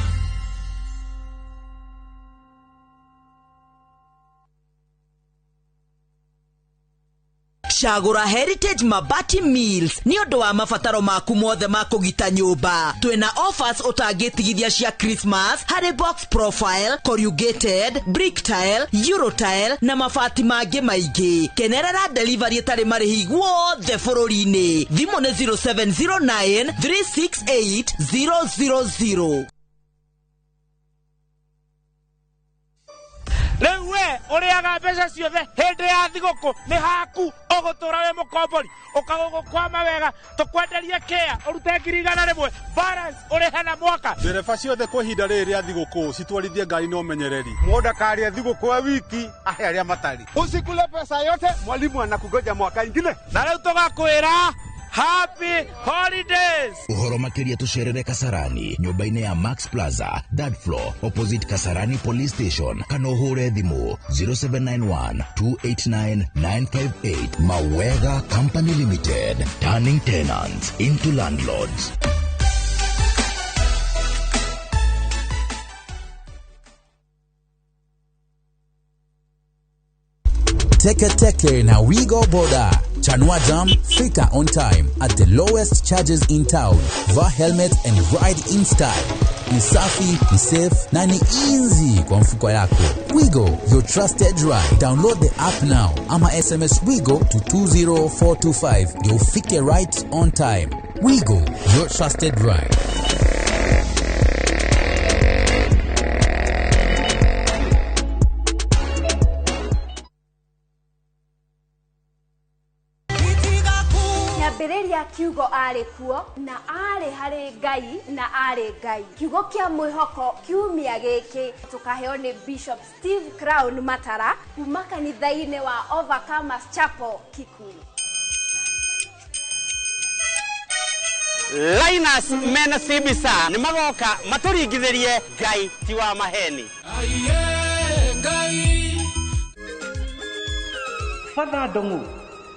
Chagura Heritage Mabati Mills ni undu wa mabataro maku mothe ma kugita nyumba. Twina offers utagitigithia cia Christmas, harry box profile, corrugated, brick tile, euro tile na mabati mangi maingi. Kenerera delivery etari marihi guothe bururi-ini. Thimu ni 0709 368 000. we uriaga mbeca ciothe hindi ya thigũkũ nĩ haku ũgũtũra we mũkombori ũkagũkwama wega tũkwenderie kea ũrute 100 balance ũrĩhe na mwaka. Ndereba ciothe kwa ihinda rĩrĩ rĩa thigũkũ citwarithie ngari na ũmenyereri. Mũndũ akaria thigũkũ wa wiki arĩa matari. Usikule pesa yote, mwalimu anakungoja mwaka ingine. Na rĩu tũgakwĩra Happy Holidays! Uhoro makiria tucerere Kasarani, nyumba-inĩ ya Max Plaza, third floor, opposite Kasarani Police Station. Kana uhure thimu 0791 289 958. Mawega Company Limited, turning tenants into landlords. Teke na Wigo Boda. Chanua Jam, fika on time at the lowest charges in town. Vaa helmet and ride in style. Ni safi, ni safe, na ni easy kwa mfuko yako. Wigo, your trusted ride. Download the app now. Ama SMS Wigo to 20425. You'll fike right on time. Wigo, your trusted ride. Nyambĩrĩria kiugo arĩ kuo na arĩ harĩ Ngai na arĩ Ngai. Kiugo kia mwĩhoko kiumia gĩkĩ tukaheo nĩ Bishop Steve Crown Matara kuma kanitha-inĩ wa Overcomers Chapel Kikuyu. Linus Mena Sibisa nĩ magoka matũringithĩrie Ngai ti wa maheni. Ngai Father Ndung'u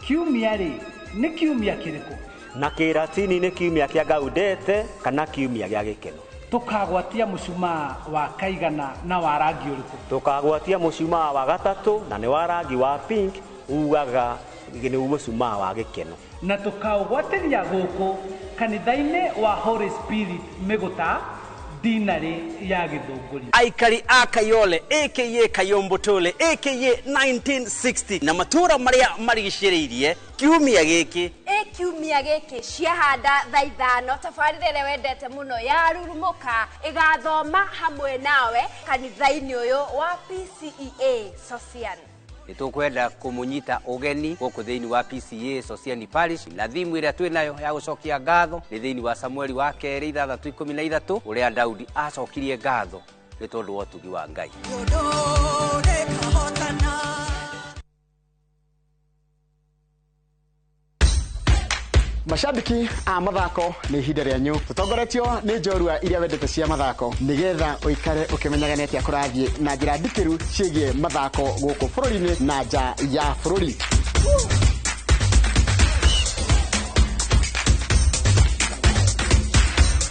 kiumia rĩ nĩ kiumia kĩrĩkũ? Na kĩratini nĩ kiumia kĩa Gaudete kana kiumia gĩa gĩkeno. Tukagwatia mũcumaa wa kaigana na wa rangi ũrĩkũ? Tukagwatia mũcumaa wa gatatũ na nĩ wa rangi wa pink ugaga nĩ mũcumaa wa gĩkeno. Na tukaugwatĩria gũkũ kanitha-inĩ wa Holy Spirit Mĩgũta dinarĩ ya Gĩthũngũri. Aikari a Kayole aka Kayombotole aka 1960 na matura maria marigicĩrĩirie kiumia gĩkĩ. Kiumia gĩkĩ ciahanda thaa 5 tabarĩra ĩrĩa wendete mũno ya Rurumuka ĩgathoma hamwe nawe kanitha-inĩ ũyũ wa PCEA Socian. Nĩtũkwenda kũmũnyita ũgeni gũkũ thĩinĩ wa PCEA Socian Parish na thimu ĩrĩa twĩ nayo ya gũcokia ngatho nĩ thĩinĩ wa Samueli wa 2:13 ũrĩa Daudi acokirie ngatho nĩ tondũ wa ũtugi wa Ngai. Mashabiki a mathako nĩ ihinda rĩanyu tũtongoretio nĩ njorua iria wendete cia mathako nĩgetha ũikare ũkĩmenyaga nĩ atĩa kũrathiĩ na njĩra ndikĩru ciĩgiĩ mathako gũkũ bũrũri-inĩ na nja ya bũrũri.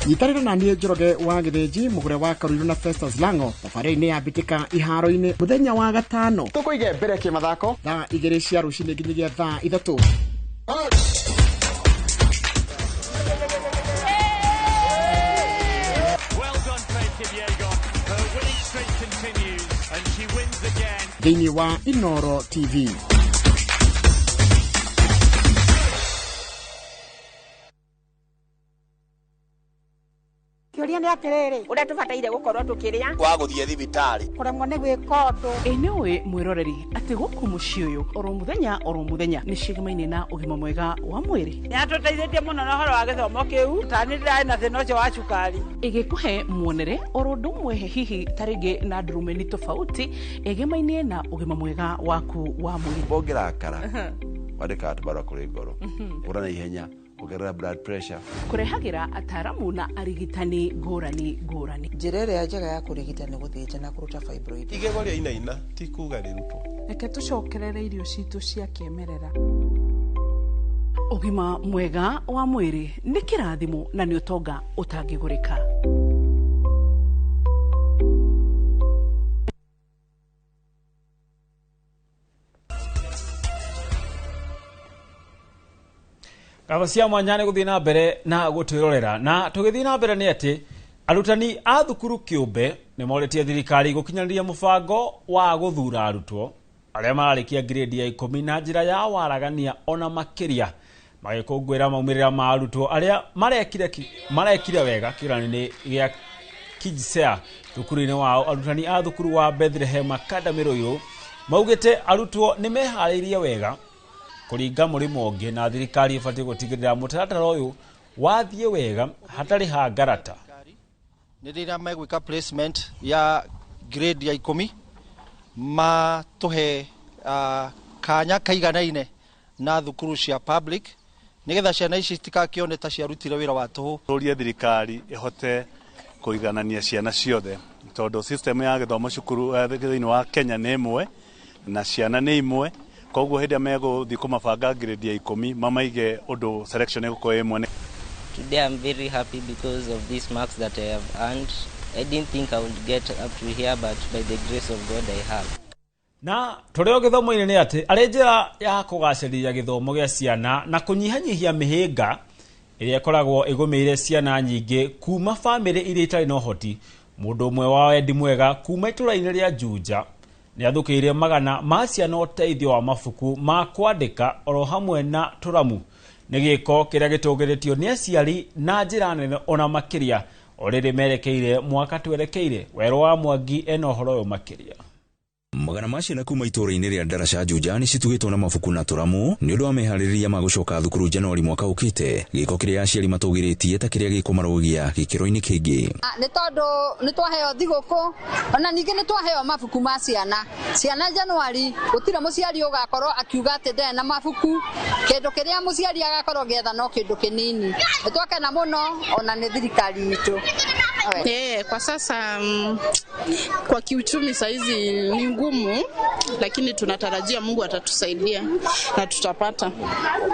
Nyitanĩra na niĩ Njoroge wa Gĩthĩnji mũgũre wa Karũirũ na Festus Lango thabarĩ-inĩ ya mbĩtĩka iharo-inĩ mũthenya wa gatano tũkũige mbere kĩmathako thaa 2 cia rũcinĩ nginyagia thaa 3. Thĩinĩ wa Inoro TV. Kĩũria nĩ atĩrĩrĩ, ũrĩa tũbataire gũkorwo tũkĩrĩa kwa gũthiĩ thibitarĩ kũremwo nĩ gwĩka ũndũ. Nĩũĩ mwĩroreri atĩ gũkũ mũciĩ ũyũ oro mũthenya nĩ cigĩmaine na ũgima mwega wa mwĩrĩ. Nĩatũteithĩtie mũno na ũhoro wa gĩthomo kĩu tani ndĩrarĩ na thĩna ũcio wa cukari. Ĩgĩkũhe muonere oro ũndũ ũmwe hihi tarĩngĩ na ndurumeni tofauti ĩgĩmaine na ũgima mwega waku wa mwĩrĩ. Ũngĩrakara wandĩka atĩ bara kũrĩ ngoro ũra na ihenya kugerera blood pressure kurehagira ataramu na arigitani ngũrani. Njĩra ĩrĩa njega ya kũrigita nĩ gũthĩnja na kũruta fibroid. Igego rĩa inaina ti kuga rĩrutwo. Reke tũcokerere irio citũ cia kĩmerera. Ũgima mwega wa mwĩrĩ nĩ kĩrathimo na nĩ ũtonga ũtangĩgũrĩka. Kaba cia mwanya nĩ gũthiĩ na mbere na gũtwĩrorera na tũgĩthiĩ na mbere nĩ atĩ arutani a thukuru kĩũmbe nĩ moretie thirikari gũkinyanĩria mũbango wa gũthura arutwo arĩa mararĩkia grade ya 10 na njĩra ya waragania ona makĩria magĩkũngũĩra maumĩrĩra ma arutwo arĩa marekire wega kĩgeranio-inĩ gĩa KIJSEA thukuru-inĩ wao. Arutani a thukuru wa Bethlehem Academy Royal maugite arutwo nĩ meharĩirie wega kũringa mũrĩmo ũngĩ na thirikari ĩbatiĩ gũtigĩrĩra mũtaratara ũyũ wathiĩ wega hatarĩ hangarata. Nĩ rĩrĩa megwĩka placement ya grade ya 10 matuhe kanya kaiganaine na thukuru cia public nigetha ciana ici citikakione ta ciarutire wĩra wa tũhũ. Tũrie thirikari ĩhote kũiganania ciana ciothe tondũ system ya gĩthomo cukuru thĩinĩ wa Kenya nĩ ĩmwe na ciana nĩ imwe, koguo hĩndĩ megũthiĩ kũmabanga grade ya 10 mamaige ũndũ selection ĩgũkorwo ĩmwe. Today I'm very happy because of these marks that I have earned. I didn't think I would get up to here, but by the grace of God I have. Na tũrĩ o gĩthomo-inĩ nĩ atĩ arĩ njĩra ya kũgacĩrithia gĩthomo gĩa ciana na kũnyihanyihia mĩhĩnga ĩrĩa ĩkoragwo ĩgũmĩire ciana nyingĩ kuma bamĩrĩ iria itarĩ na ũhoti. Mũndũ ũmwe wa wendi mwega kuma itũra-inĩ rĩa Juja nĩ athũkĩire magana ma ciana ũteithio wa mabuku ma kwandĩka oro hamwe na tũramu. Nĩ gĩko kĩrĩa gĩtũgĩrĩtio nĩ aciari na njĩra nene ona makĩria o rĩrĩ merekeire mwaka twerekeire. Werũ wa Mwangi ena ũhoro ũyũ makĩria. Magana ma ciana kuma itũra-inĩ rĩa Ndaraca Juja nĩ citugĩtwo na mabuku na tũramu nĩ ũndũ wa meharĩrĩria ma gũcoka thukuru Januari mwaka ũkĩte. Gĩko kĩrĩa aciari matũgĩrĩtie ta kĩrĩa gĩkũmarũgia gĩkĩro-inĩ kĩngĩ. Nĩ tondũ nĩ twaheo thigũkũ ona ningĩ nĩ twaheo mabuku ma ciana. Ciana Januari gũtirĩ mũciari ũgakorwo akiuga atĩ ndarĩ na mabuku. Kĩndũ kĩrĩa mũciari agakorwo gĩetha no kĩndũ kĩnini. Nĩ twakena mũno ona nĩ thirikari itũ. Kwa sasa kwa kiuchumi saizi ni ngumu, lakini tunatarajia Mungu atatusaidia na tutapata.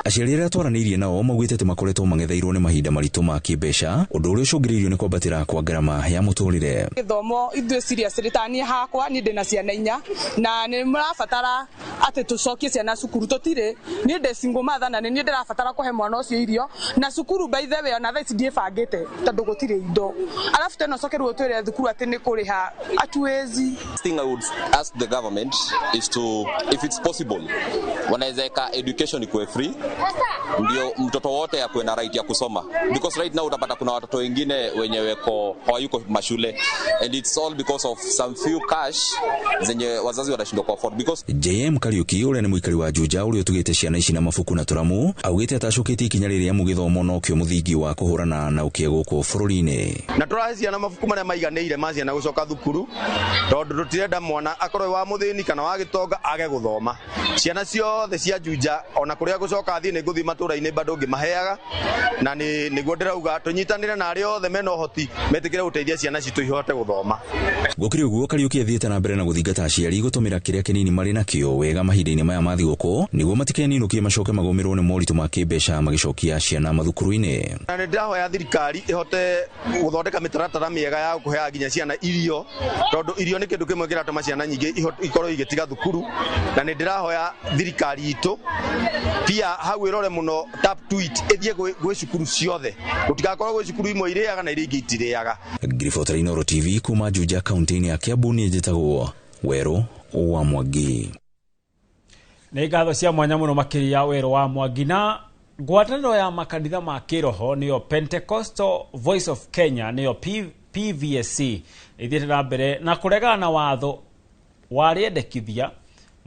Aciari arĩa twaranĩirie nao maugĩte atĩ makoretwo mang'etheirwo nĩ mahinda maritũ ma kĩmbeca, ũndũ ũrĩa ũcũngĩrĩirio nĩ kwambatĩra kwa ngarama ya mũtũrĩre. Gĩthomo ithuĩ serious ritania hakwa ni ndĩna ciana 4 na nĩ mũrabatara atĩ tũcokie ciana cukuru tũtirĩ. Niĩ ndĩ single mother na niĩ ndĩrabatara kũhe mwana ũcio irio na cukuru by the way ona thaa ici ndiĩbangĩte tondũ gũtirĩ indo. Alafu tena cokerwo twĩre thukuru atĩ nĩ kũrĩha atuwezi. Thing I would ask the government is to, if it's possible, wanaweza education ikuwe free ndio mtoto wote akuwe na right ya kusoma, because right now utapata kuna watoto wengine wenye weko hawayuko mashule and it's all because of some few cash zenye wazazi wanashindwa ku afford. Because JM Kariuki ũrĩa nĩ mũikari wa Juja ũrĩa ũtugĩte ciana ici na mabuku na tũramu augĩte atacũkĩtie ikinya rĩrĩa mũgĩthomo no kĩo mũthingi wa kũhũrana na ũkĩa gũkũ bũrũri-inĩ. Na tũrahe ciana mabuku marĩa maiganĩire ma ciana gũcoka thukuru tondũ tũtirenda mwana akorwo wa mũthĩni kana wa gĩtonga age gũthoma. Ciana ciothe cia Juja ona kũrĩa gũcoka thiĩ nĩ ngũthiĩ matũra-inĩ bado ngĩmaheaga na nĩguo ndĩrauga tũnyitanĩre na arĩa othe mena ũhoti metĩkĩre gũteithia ciana citũ ihote gũthoma. Gũkĩrĩ ũguo Kariuki athiĩte na mbere na gũthingata aciari gũtũmĩra kĩrĩa kĩnini marĩ nakĩo wega mahinda-inĩ maya ma thigũkũ nĩguo matikeninũkie macoke magũmĩrwo nĩ moritũ ma kĩmbeca magĩcokia ciana mathukuru-inĩ. Na nĩ ndĩrahoya thirikari ĩhote gũthondeka mĩtaratara mĩega ya kũheaga nginya ciana irio tondũ irio nĩ kĩndũ kĩmwe kĩratũma ciana nyingĩ ikorwo igĩtiga thukuru, na nĩ ndĩrahoya thirikari itũ pia hau ĩrore mũno tap to it ĩthiĩ gwĩ cukuru ciothe gũtigakorwo gwĩ cukuru imwe irĩaga na iria ingĩ itirĩaga. Ngiribota Inooro TV kuma Juja kaunti-inĩ ya Kiambu niĩ njĩtagwo Werũ wa Mwangi. Nĩ ngatho cia mwanya mũno makĩria Werũ wa Mwangi. Na ngwatanĩro ya makanitha ma kĩroho nĩyo Pentecostal Voice of Kenya nĩyo PVSC ĩthiĩte na mbere na kũregana na watho wa rĩendekithia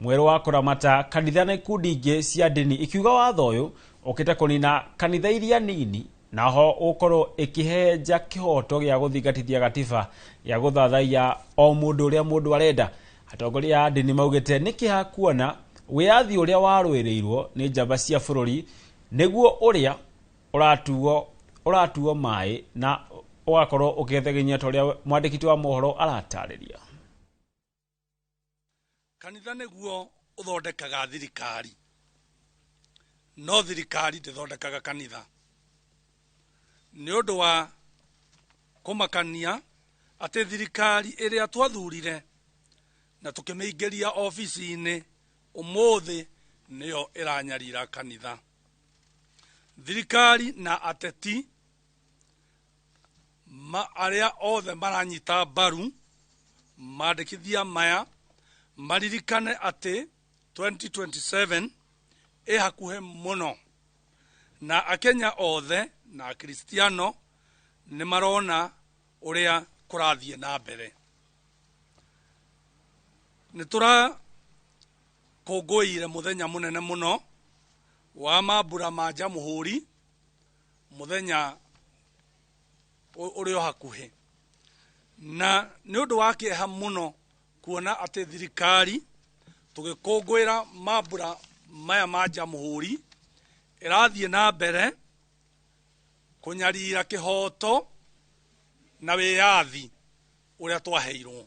mwerũ wa kũramata kanitha na ikundi ingĩ cia ndini, ikiuga watho ũyũ ũkĩte kũnina kanitha iria nini naho ũkorwo ĩkĩhenja kĩhoto gĩa gũthingatithia gatiba ya gũthathaiya o mũndũ ũrĩa mũndũ arenda. Atongoria a ndini maugĩte nĩ kĩha kuona wĩyathi ũrĩa warũĩrĩirwo nĩ njamba cia bũrũri nĩguo ũrĩa ũratuo maĩ na ũgakorwo ũkĩthegenyia ta ũrĩa mwandĩkĩti wa mohoro aratarĩria. Kanitha nĩguo ũthondekaga thirikari, no thirikari ndĩthondekaga kanitha. Nĩ ũndũ wa kũmakania atĩ thirikari ĩrĩa twathurire na tũkĩmĩingĩria ofici-inĩ ũmũthĩ nĩyo ĩranyarira kanitha. Thirikari na ateti arĩa othe maranyita mbaru mandĩkithia maya maririkane atĩ 2027 hakuhĩ mũno na Akenya othe na Akristiano nĩ marona ũrĩa kũrathiĩ na mbere. Nĩ kũngũĩire mũthenya mũnene mũno wa mambura ma Jamhuri, mũthenya ũrĩ o hakuhĩ. Na nĩ ũndũ wa kĩeha mũno kuona atĩ thirikari tũgĩkũngũĩra mambura maya ma Jamhuri ĩrathiĩ na mbere kunyarira kĩhoto na wĩyathi ũrĩa twaheirwo.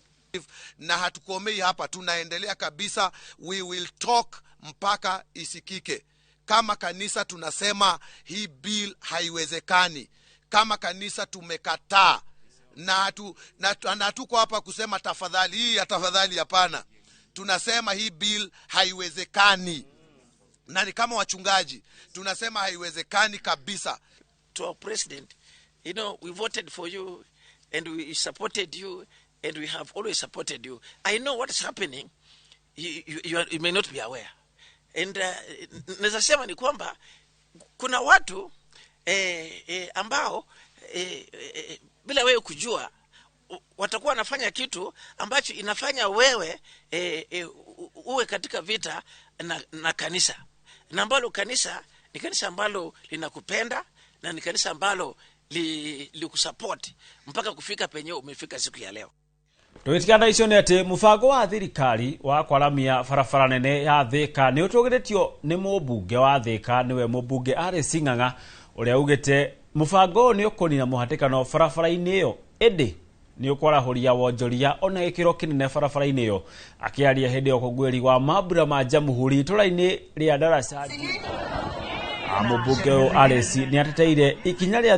Na hatukomei hapa, tunaendelea kabisa. We will talk mpaka isikike. Kama kanisa tunasema hii bill haiwezekani. Kama kanisa tumekataa. Na tuko hapa kusema tafadhali, hii ya tafadhali hapana. Tunasema hii bill haiwezekani. Na ni kama wachungaji tunasema haiwezekani kabisa. To our president, you know, we voted for you and we supported you and we have always supported you. I know what is happening. You may not be aware. And naweza sema ni kwamba kuna watu ambao bila wewe kujua watakuwa wanafanya kitu ambacho inafanya wewe uwe katika vita na kanisa. Na ambalo kanisa ni kanisa ambalo linakupenda na ni kanisa ambalo likusupport mpaka kufika penye umefika siku ya leo. Tũgĩtigana icio nĩ atĩ mũbango wa thirikari wa kwaramia barabara nene ya Thika nĩ ũtũgĩrĩtio nĩ mũmbunge wa Thika, nĩwe mũmbunge Alice Ng'ang'a, ũrĩa ugĩte mũbango nĩ ũkũnina mũhatĩkano barabara-inĩ ĩyo, ĩndĩ nĩ ũkwarahũria wonjoria ona gĩkĩro kĩnene barabara-inĩ ĩyo. Akĩaria hĩndĩ ya ũkũngũĩri wa mambura ma Jamhuri itũra-inĩ rĩa Darasani, mũmbunge Alice nĩ ateteire ikinya rĩa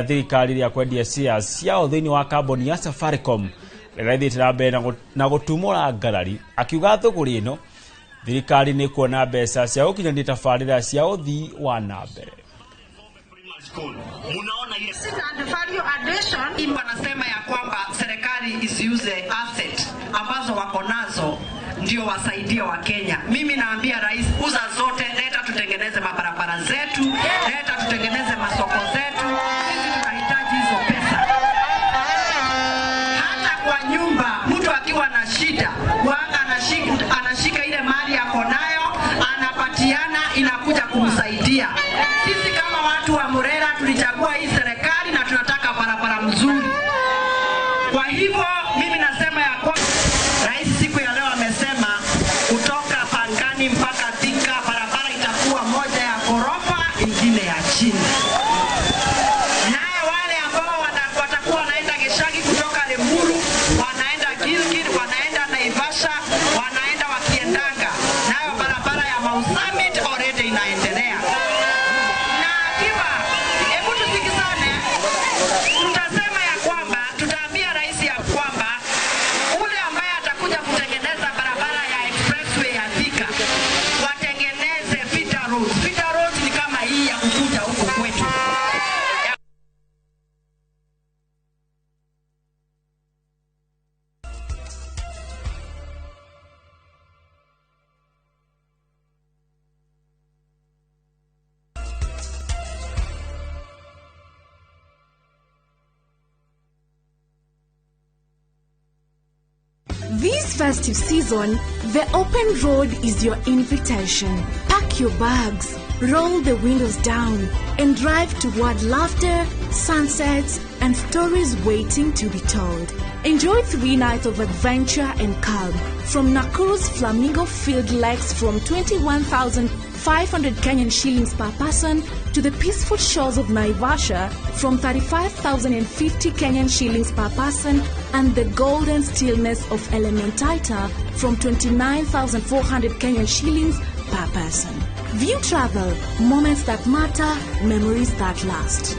thirikari rĩa kwendia shares ciao thĩinĩ wa kambuni ya Safaricom rĩrĩa ithiĩte na mbere na gũtumũra ngarari, akiuga thũgũrĩ ĩno thirikari nĩ kuona mbeca cia gũkinyania tabarĩra cia ũthii wa na mbere. Munaona ile value addition wanasema ya kwamba serikali isiuze asset ambazo wako nazo ndio wasaidie wa Kenya. Mimi naambia rais, uza zote, leta tutengeneze mabarabara zetu, leta tutengeneze masoko zetu. Sisi tunahitaji hizo pesa. Hata kwa nyumba mtu akiwa na shida, wanga anashika ile mali yako nayo, anapatiana, inakuja kumsaidia. Sisi kama watu wa Murera tulichagua hii serikali na tunataka barabara mzuri. Kwa hivyo mimi nasema ya kwamba rais siku ya leo amesema kutoka Pangani mpaka Thika barabara itakuwa moja ya ghorofa, ingine ya chini. Naye wale ambao watakuwa wanaenda Geshagi kutoka Lemuru, wanaenda Gilgil, wanaenda Naivasha, wanaenda wakiendanga, nayo barabara ya Mau Summit already inaendelea. Tutasema ya kwamba tutaambia rais ya kwamba ule ambaye atakuja kutengeneza barabara ya expressway ya Thika watengeneze feeder roads. Feeder roads ni kama hii ya kukuja huko kwetu. This festive season, the open road is your invitation. Pack your bags, roll the windows down, and drive toward laughter, sunsets, and stories waiting to be told. Enjoy 3 nights of adventure and calm from Nakuru's Flamingo Field Lakes from 21,500 Kenyan shillings per person to the peaceful shores of Naivasha from 35,050 Kenyan shillings per person and the golden stillness of Elementaita from 29,400 Kenyan shillings per person. View travel, moments that matter, memories that last.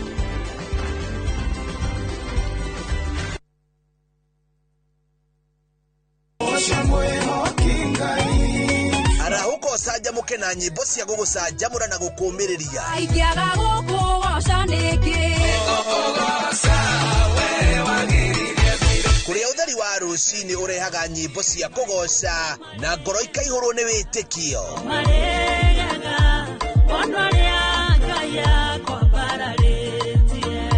Arahuko saja muke na nyimbo cia gugucanjamura na gukumiriria. Aikiaga gukugoca niki. Kuria utheri wa rucini urehaga nyimbo cia kugoca na ngoro ikaihurwo ni witikio.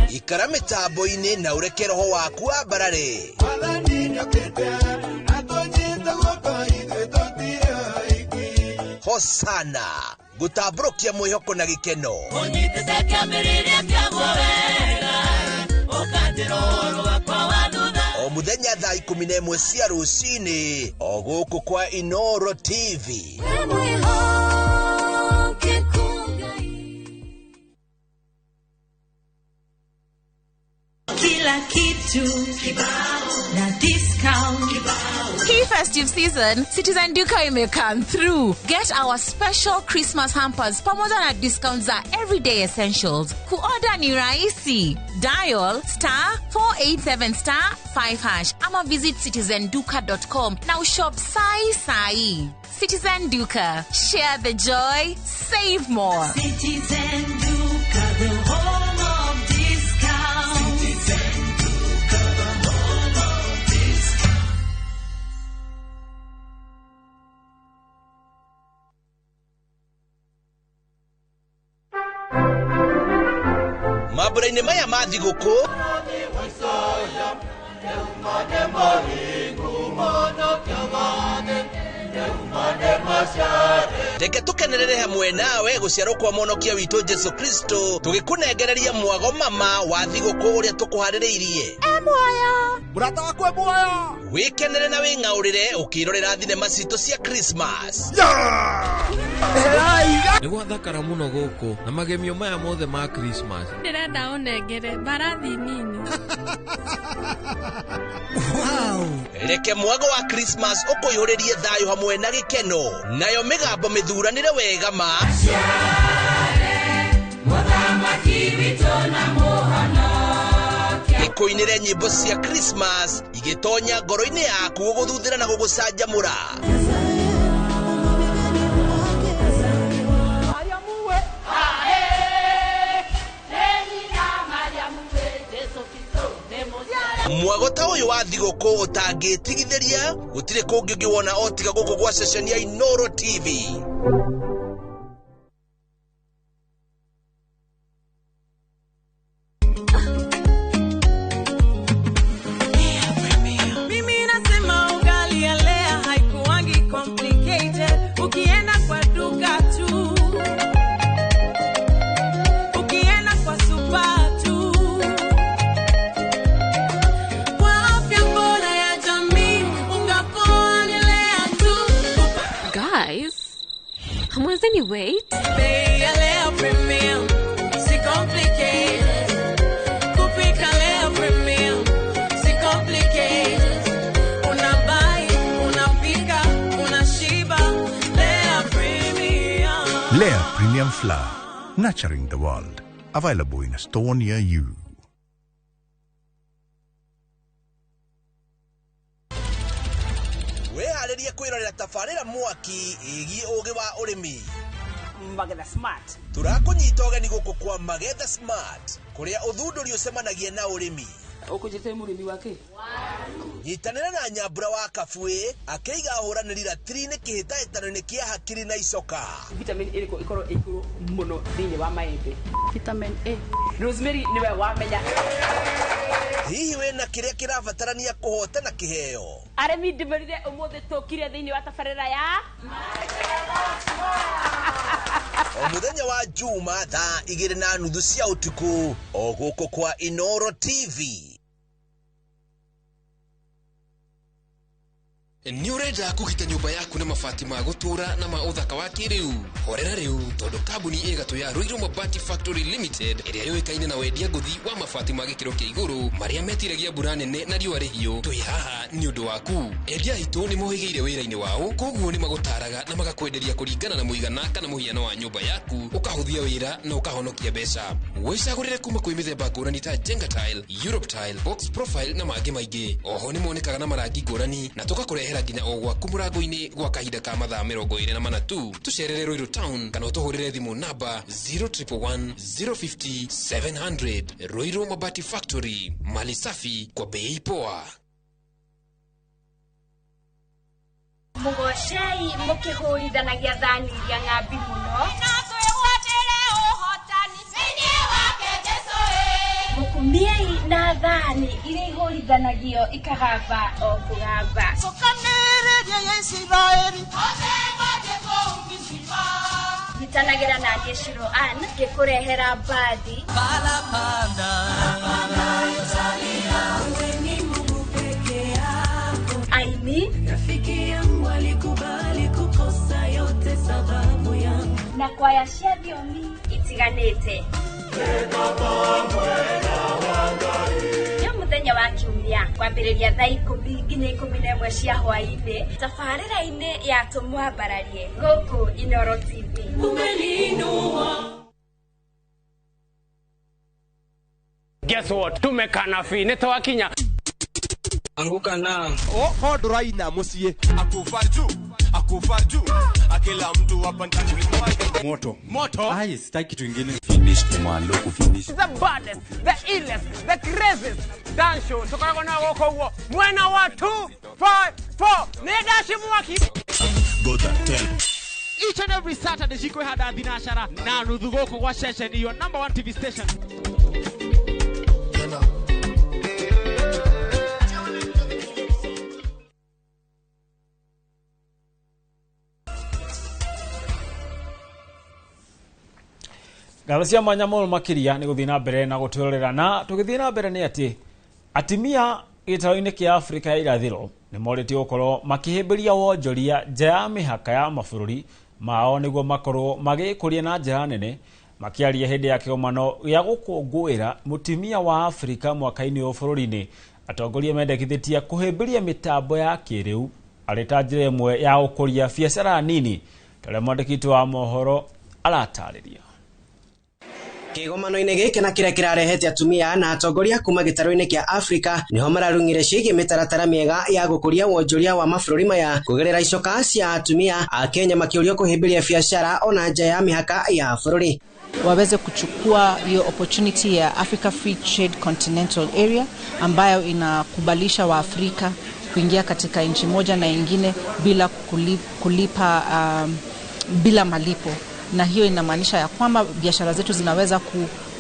Ikara mitambo-ini na ureke roho waku ambarare. Hosana gutabrokia mwihoko na gikeno Unyitete kiambiriria kia mwega Ukajiro wakwa wathutha o muthenya thaa 11 cia rucini o guku kwa Inoro TV. Kila kitu kibao na discount kibao. Key festive season, Citizen Duka may come through. Get our special Christmas hampers pamoja na discounts za everyday essentials. Kuorder ni rahisi. Dial *487*5# ama visit citizenduka.com now shop sai. Citizen Duka. Share the joy, save more. Citizen Duka, the home of discount. Citizen Duka, the home of discount. Maburaine maya mathiguku Reke tukenerere hamwe nawe guciarwo kwa Mwonokia witu Jesu Kristo tugikunengereria mwago mama wa thiguku uria tukuhaririirie Emwaya murata wakwe mwoya wikenere na wing'aurire ukirorera thinema citu cia Christmas Nigwa thakara muno guku na magemio maya mothe ma Christmas ndirenda unengere barathi nini Wow Reke mwago wa Christmas ukuyuririe thayo hamwe na gikeno nayo migambo mithuranire wega ma ikuinire nyimbo cia Christmas igitonya ngoro-ini yaku guguthuthira na gugucanjamura mwago ta uyu wa thiguku utangitigithiria gutire kungi ungiwona otiga guku gwa session ya Inoro TV. Mimi nasema ugali ya lea haikuwangi complicated ukienda kwa duka tu ukienda kwa super tu kwa afya bora ya jamii ungapoa ni lea tu. Guys, hamwezeni wait? Bei ya lea premium si complicated kupika lea premium si complicated unabai unapika unashiba lea premium. Lea Premium Flour, nurturing the world. Available in a store near you. Weharirie kwirorera tabarira mwaki igi ugi wa urimi Magetha Smart. turakunyita ugeni guku kwa Magetha Smart kuria uthunduri ucemanagia na urimi ukujite murimi wake nyitanira na Nyambura wa Kabwe akeiga huraniri ratiri-ini kihitaitano-ini kia hakiri na icoka vitamin iriko ikoro ikuru muno thini wa maembe vitamin A rosemary niwe wamenya hihi wina kiria kirabatarania kuhotana kiheo aremi ndimerire umuthe tukire thini wa tabarira ya o muthenya wa Juma thaa 2:30 cia utuku o guku kwa Inoro TV. Ni urenda kugita nyumba yaku na mabati ma gutura na ma uthaka wa kiriu horera riu tondu kambuni igatu ya Ruiru Mabati Factory Limited iria yoikaine na wendia nguthi wa mabati ma gikiro kia iguru maria metiragia mbura nene na riua rihio twi haha ni undu waku endia itu ni mohigeire wira-ini wao koguo ni magutaraga na magakwenderia kuringana na muigana kana muhiano wa nyumba yaku ukahuthia wira na ukahonokia mbeca wicagurire kuma kwi mithemba ngurani ta Jenga Tile, Europe Tile, Box Profile na mangi maingi oho ni monekaga na marangi ngurani na tugakurehera nginya o gwaku murango-ini gwa kahinda ka mathaa 24 tu tucerere Ruiru Town kana utuhurire thimu namba 0111 050 700. Ruiru Mabati Factory, mali safi kwa bei poa. Mugocei mukihurithanagia thani iria ng'ambi muno mukumiei na thani iria ihurithanagio ikagamba o kugamba Sokanere ya Israeli ũnyitanagĩra na niĩ Shiro Ann ngĩkũrehera mbathi aini rafiki yangu alikubali kukosa yote sababu yangu na kwaya cia thiomi itiganĩte muthenya wa kiumia kwambĩrĩria thaa 10 nginya 11 cia hwaĩ-inĩ tabarĩra-inĩ ya tũmwambararie gũkũ Inooro TV. Guess what? Tumekana fi nitawakinya anguka na hoduraina musie akufaju akila mtu hapa ndani moto ai sitaki kitu kingine finish kumalo kufinish the baddest the illest the craziest dance show tukako na woko huo mwena wa 254 nedashi mwaki go that tell each and every Saturday shikwe hada dinashara na nuthu goko kwa session your number 1 TV station. Galasia manyamolo makiria ni guthina mbere na gutwerera na tugithina mbere ni ati atimia gitaro-ini kia Afrika ya irathiro ni morite gukorwo makihimbiria wonjoria nja ya mihaka ya mabũrũri mao niguo makorwo magikuria na njĩra nene makiaria hindi ya kĩgomano gĩa gũkũngũĩra mutimia wa Afrika mwaka-ini ũyũ bũrũri-inĩ atongoria mendekithĩtie kuhimbiria mitambo ya kĩrĩu arĩ ta njĩra ĩmwe ya gũkũria biacara nini tũrĩa mwandĩki wa mohoro aratarĩria. Kĩgomano-inĩ gĩkĩ na kĩrĩa kĩrarehete atumia na atongoria kuma gĩtarũ-inĩ kĩa Afrika niho mararungire ciĩgiĩ mĩtaratara mĩega ya gũkũria wonjoria wa mabũrũri maya kũgerera icoka cia atumia a Kenya makĩũrio kũhĩmbĩria biacara ona nja ya mĩhaka ya bũrũri. Waweze kuchukua hiyo opportunity ya Africa Free Trade Continental Area ambayo inakubalisha wa Afrika kuingia katika nchi moja na nyingine bila kulipa bila malipo. Na hiyo inamaanisha ya kwamba biashara zetu zinaweza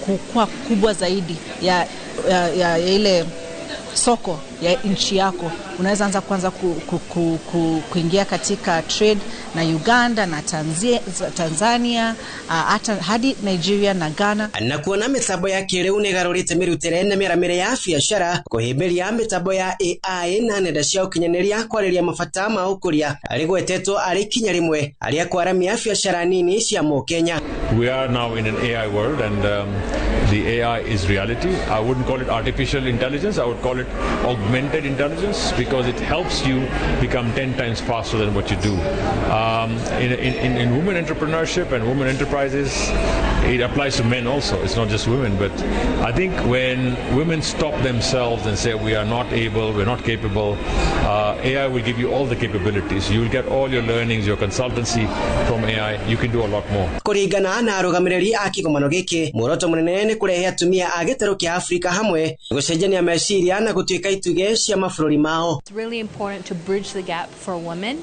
kukua kubwa zaidi ya ile soko ya nchi yako. Unaweza anza kwanza kuingia katika trade na Uganda na Tanzania hata hadi Nigeria na Ghana. Na kuona mitambo ya kĩrĩu nĩ garũrĩte mĩrutĩre na mĩramĩre ya biacara kũhĩmbĩria mitambo ya AI na nenda cia ũkinyanĩria kwarĩria mabata ma ũkũria arĩ gwetetwo arĩ ikinya rĩmwe arĩa kwaramia biacara nini cia Kenya. We are now in an AI world and the AI is reality. I wouldn't call it artificial intelligence, I would call it augmented intelligence because it helps you become 10 times faster than what you do. In women entrepreneurship and women enterprises, it applies to men also. It's not just women, but I think when women stop themselves and say we are not able, we're not capable, AI will give you all the capabilities. You will get all your learnings, your consultancy from AI. You can do a lot more. Kũringana na arũgamĩrĩri a kĩgomano gĩkĩ, muoroto mũnene nĩ kũrehe atumia a gĩtarũ kĩa Afrika hamwe gũcenjania meciria na gũtuĩka itugĩ cia mabũrũri mao. It's really important to bridge the gap for women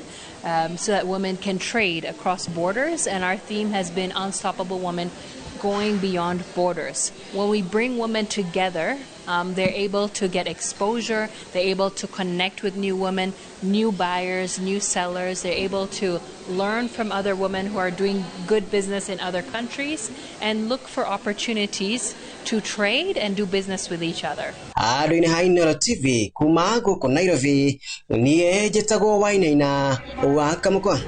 so that women can trade across borders, and our theme has been Unstoppable Women Going Beyond Borders. When we bring women together, they're able to get exposure, they're able to connect with new women, new buyers, new sellers, they're able to learn from other women who are doing good business in other countries and look for opportunities to trade and do business with each other. Adwini Inooro TV kuma gũkũ Nairobi niĩ njĩtagwo Wainaina wa Kamũkwa.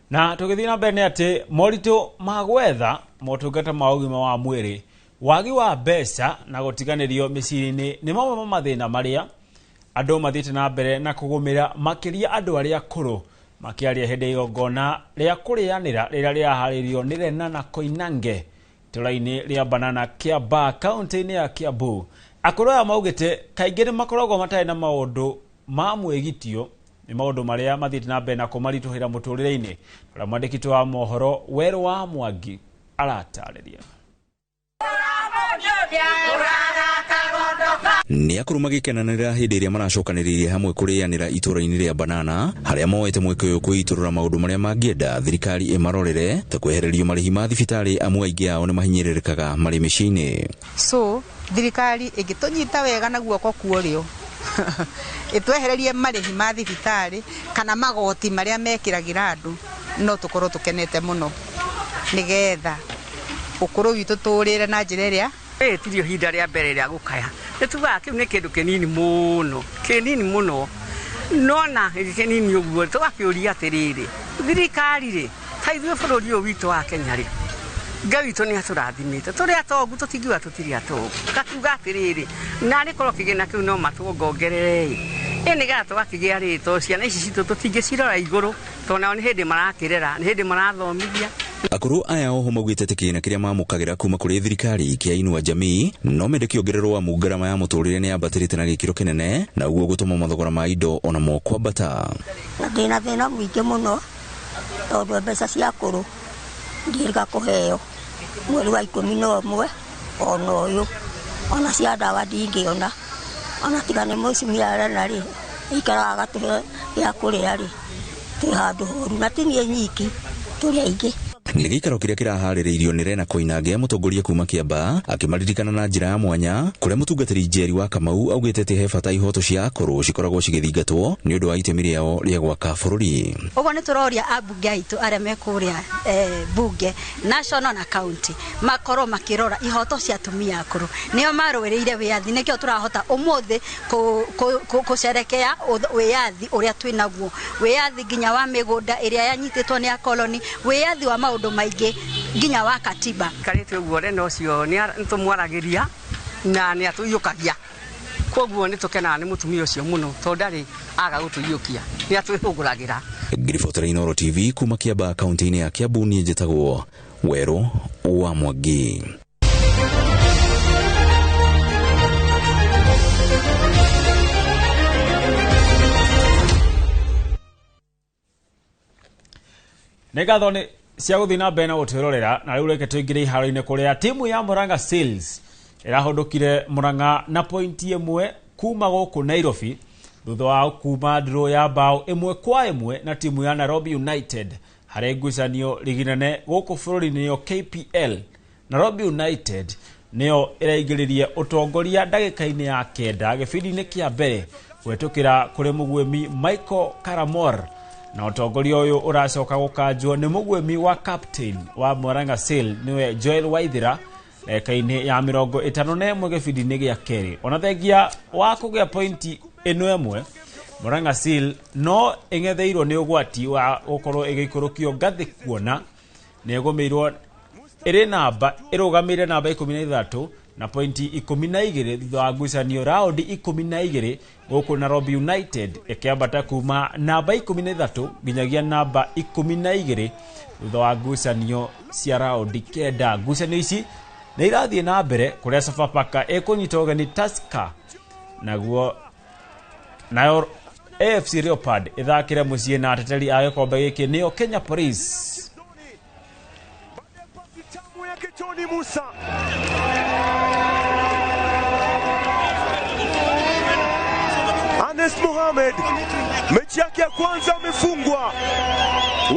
Na tũgĩthiĩ na mbere nĩ atĩ moritũ ma gwetha motungata ma ũgima wa mwĩrĩ wagi wa mbeca na gũtiganĩrio mĩciĩ-inĩ nĩ mamwe ma mathĩna marĩa andũ mathiĩte na mbere na kũgũmĩra makĩria andũ arĩa akũrũ makĩaria hĩndĩ ya igongona rĩa kũrĩanĩra rĩrĩa rĩraharĩrĩrio nĩ Lenana Koinange itũũra-inĩ rĩa Banana Kiambaa kaunti-inĩ ya Kiambu. Akũrũ aya maugĩte kaingĩ nĩ makoragwo matarĩ na maũndũ ma mwĩgitio ni maũndũ marĩa mathiĩte na mbere na kũmaritũhĩra mũtũrĩre-inĩ. Ũrĩa mwandĩki wa mohoro Werũ wa Mwangi aratarĩria. Nĩ akũrũ magĩkenanĩra hĩndĩ ĩrĩa maracokanĩrĩirie hamwe kũrĩanĩra itũũra-inĩ rĩa Banana harĩa moete mweke ũyũ kwĩitũrũra maũndũ marĩa mangĩenda thirikari ĩmarorere ta kwehererio marĩhi ma thibitarĩ amwe aingĩ ao nĩ mahinyĩrĩrĩkaga marĩ mĩciĩ-inĩ. So thirikari ĩngĩtũnyita wega na guoko kuorio itwehererie marihi ma thibitari kana magoti maria mekiragira andu no tukorwo tukenete muno nigetha ukuru witu turire na njira iria tirio hinda ria mbere ria gukaya nituga kiu ni kindu kinini muno nona kinini uguo tugakiuria atiriri thirikari ri taithio bururi uyu witu wa Kenya ri Ngai witu ni aturathimite turi atongu tutingiwa tutiri atongu gatuga atiriri na ni korwo kigina kiu no matuongongerere ene gato gakigia rito ciana ici citu tutingicirora iguru tona ni hindi marakirera ni hindi marathomithia. Akuru aya oho maugite tikina kiria mamukagira kuma kuri thirikari kia Inua Jamii no mende kiongererwo wa mugarama ya muturire ni ambatirite na gikiro kinene na uguo gutuma mathogora ma indo ona mo kwambata. Ndina thina mwingi muno tondu mbeca cia kuru ndirga kuheo mweri wa 11 ona uyu ona cia dawa ndingiona ona tigane mucimia na ri ikara gatuhe ya kuria ri ti handu horu na tinie nyiki turi aingi. Nĩ gĩikaro kĩrĩa kĩraharĩrĩirio nĩ Rena Koinange mũtongoria kuma Kiambaa akĩmaririkana na njĩra ya mwanya kũrĩa mũtungatĩri Njeri wa Kamau augĩte atĩ he bata ihoto cia akũrũ cikoragwo cigĩthingatwo nĩ ũndũ wa itemi rĩao rĩa gwaka bũrũri. Ũguo nĩ tũroria ambunge aitũ arĩa me kũrĩa bunge national na county makorwo makĩrora ihoto cia atumia akũrũ nĩo marũĩrĩire wĩyathi nĩkĩo tũrahota ũmũthĩ kũcerekea wĩyathi ũrĩa twĩnaguo wĩyathi nginya wa mĩgũnda ĩrĩa yanyitĩtwo nĩ akoloni wĩyathi wa maundu maingi nginya wa katiba karite uguo reno ucio ni tumwaragiria na ni atuyukagia koguo ni tukena ni mutumia ucio muno tondari aga gutuyukia ni atwihuguragira. Grifoto Inooro TV kuma Kiambaa kaunti-inĩ ya Kiambu ni njĩtagwo Werũ wa Mwangi. Negathoni cia guthii na mbere na gutwirorera na riu reke tuingire iharo-ini kuria timu ya Murang'a Seals irahondokire Murang'a na pointi imwe kuma guku Nairobi thutha wa kuma draw ya bao 1-1 na timu ya Nairobi United harĩ ngucanio riginene guku bũrũri-inĩ yo KPL. Nairobi United nĩyo ĩraingĩrĩrie ũtongoria ndagĩka-inĩ ya 9 gĩbindi-inĩ kĩa mbere kũhetũkĩra kũrĩ mũgwĩmi Michael Karamor na ũtongoria ũyũ ũracoka gũkanjwo nĩ mũgwĩmi wa captain wa Murang'a Seal niwe Joel Waithira ndagĩka-inĩ ya 51 gĩbindi-inĩ gĩa kerĩ. Ona thengia wa kũgĩa pointi ĩno ĩmwe Murang'a Seal no ĩng'etheirwo nĩ ũgwati wa gũkorwo ĩgĩikũrũkio ngathĩ kuona nĩ ĩgũmĩirwo ĩrĩ namba ĩrũgamĩire namba 13 na pointi 12 thutha wa ngucanio raundi 12 gũkũ Nairobi United ĩkĩambata kuma namba 13 nginyagia namba 12 thutha wa ngucanio cia raundi 9. Ngucanio ici nĩ irathiĩ na mbere kũrĩa Sofapaka ĩkũnyita ũgeni Tusker nayo AFC Leopard ĩthakĩre mũciĩ na ateteri a gĩkombe gĩkĩ nĩyo Kenya Police. Tony Musa Anes Mohamed mechi yake ya kwanza amefungwa,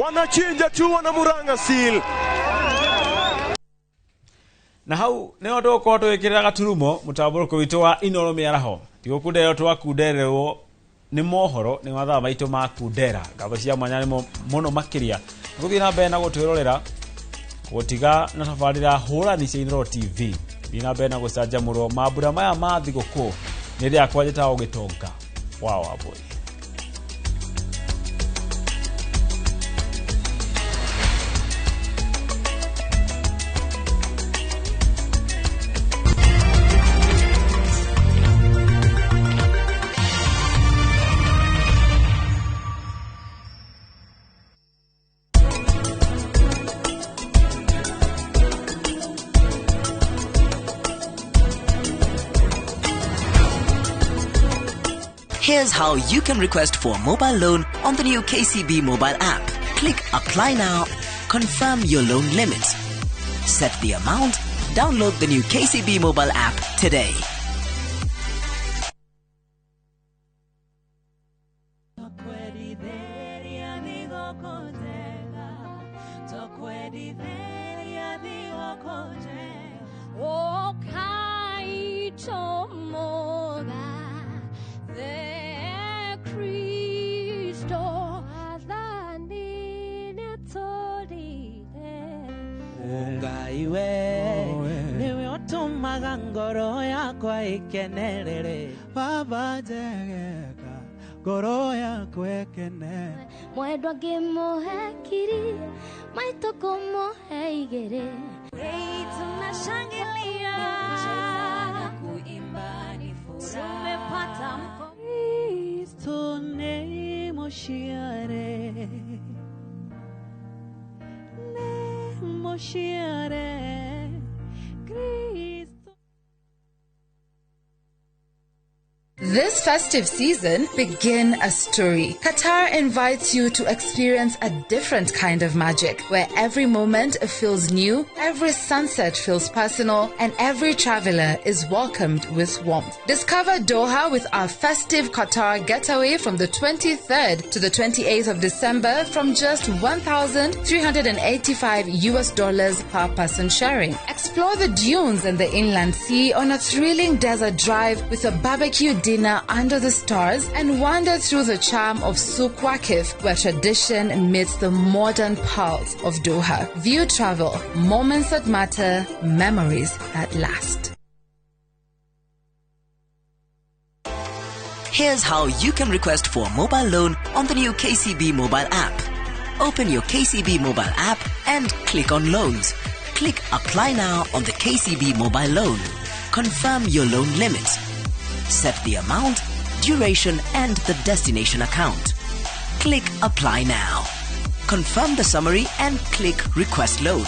wanachinja tu wana Murang'a Seal. Na hau nĩyo ndũkorwo twĩkĩrĩra gaturumo mũtambũrũko witũ wa Inooro Mĩaraho tigũkundera twakundererwo nĩ mohoro nĩ mathaa maitũ ma kundera ngabo cia mwanya nĩ mũno makĩria gũthiĩ na mbere na gũtwĩrorera gũtiga na tabarĩra hũrani cia Inooro TV thiĩ na mbere na gũcanjamũrwo mambura maya ma thigũkũ nĩ rĩakwa njĩtagwo Gĩtonga wa Wambũi. Here's how you can request for a mobile loan on the new KCB mobile app. Click Apply Now, confirm your loan limit, set the amount, download the new KCB mobile app today. Ngai we niwe otumaga ngoro yakwa ikenerere baba njegeka ngoro yakwa ikenere mwendwa ngimuhe kiri maito kumuhe igere tunashangilia kuimba ni furaha tumepata Kristo nemoshiare This festive season, begin a story. Qatar invites you to experience a different kind of magic, where every moment feels new, every sunset feels personal, and every traveler is welcomed with warmth. Discover Doha with our festive Qatar getaway from the 23rd to the 28th of December from just $1,385 per person sharing. Explore the dunes and the inland sea on a thrilling desert drive with a barbecue dinner under the stars and wander through the charm of Souk Waqif, where tradition meets the modern pearls of Doha. View travel, moments that matter, memories that last. Here's how you can request for a mobile loan on the new KCB mobile app. Open your KCB mobile app and click on loans. Click apply now on the KCB mobile loan. Confirm your loan limit. Set the amount, duration, and the destination account. Click apply now. Confirm the summary and click request loan.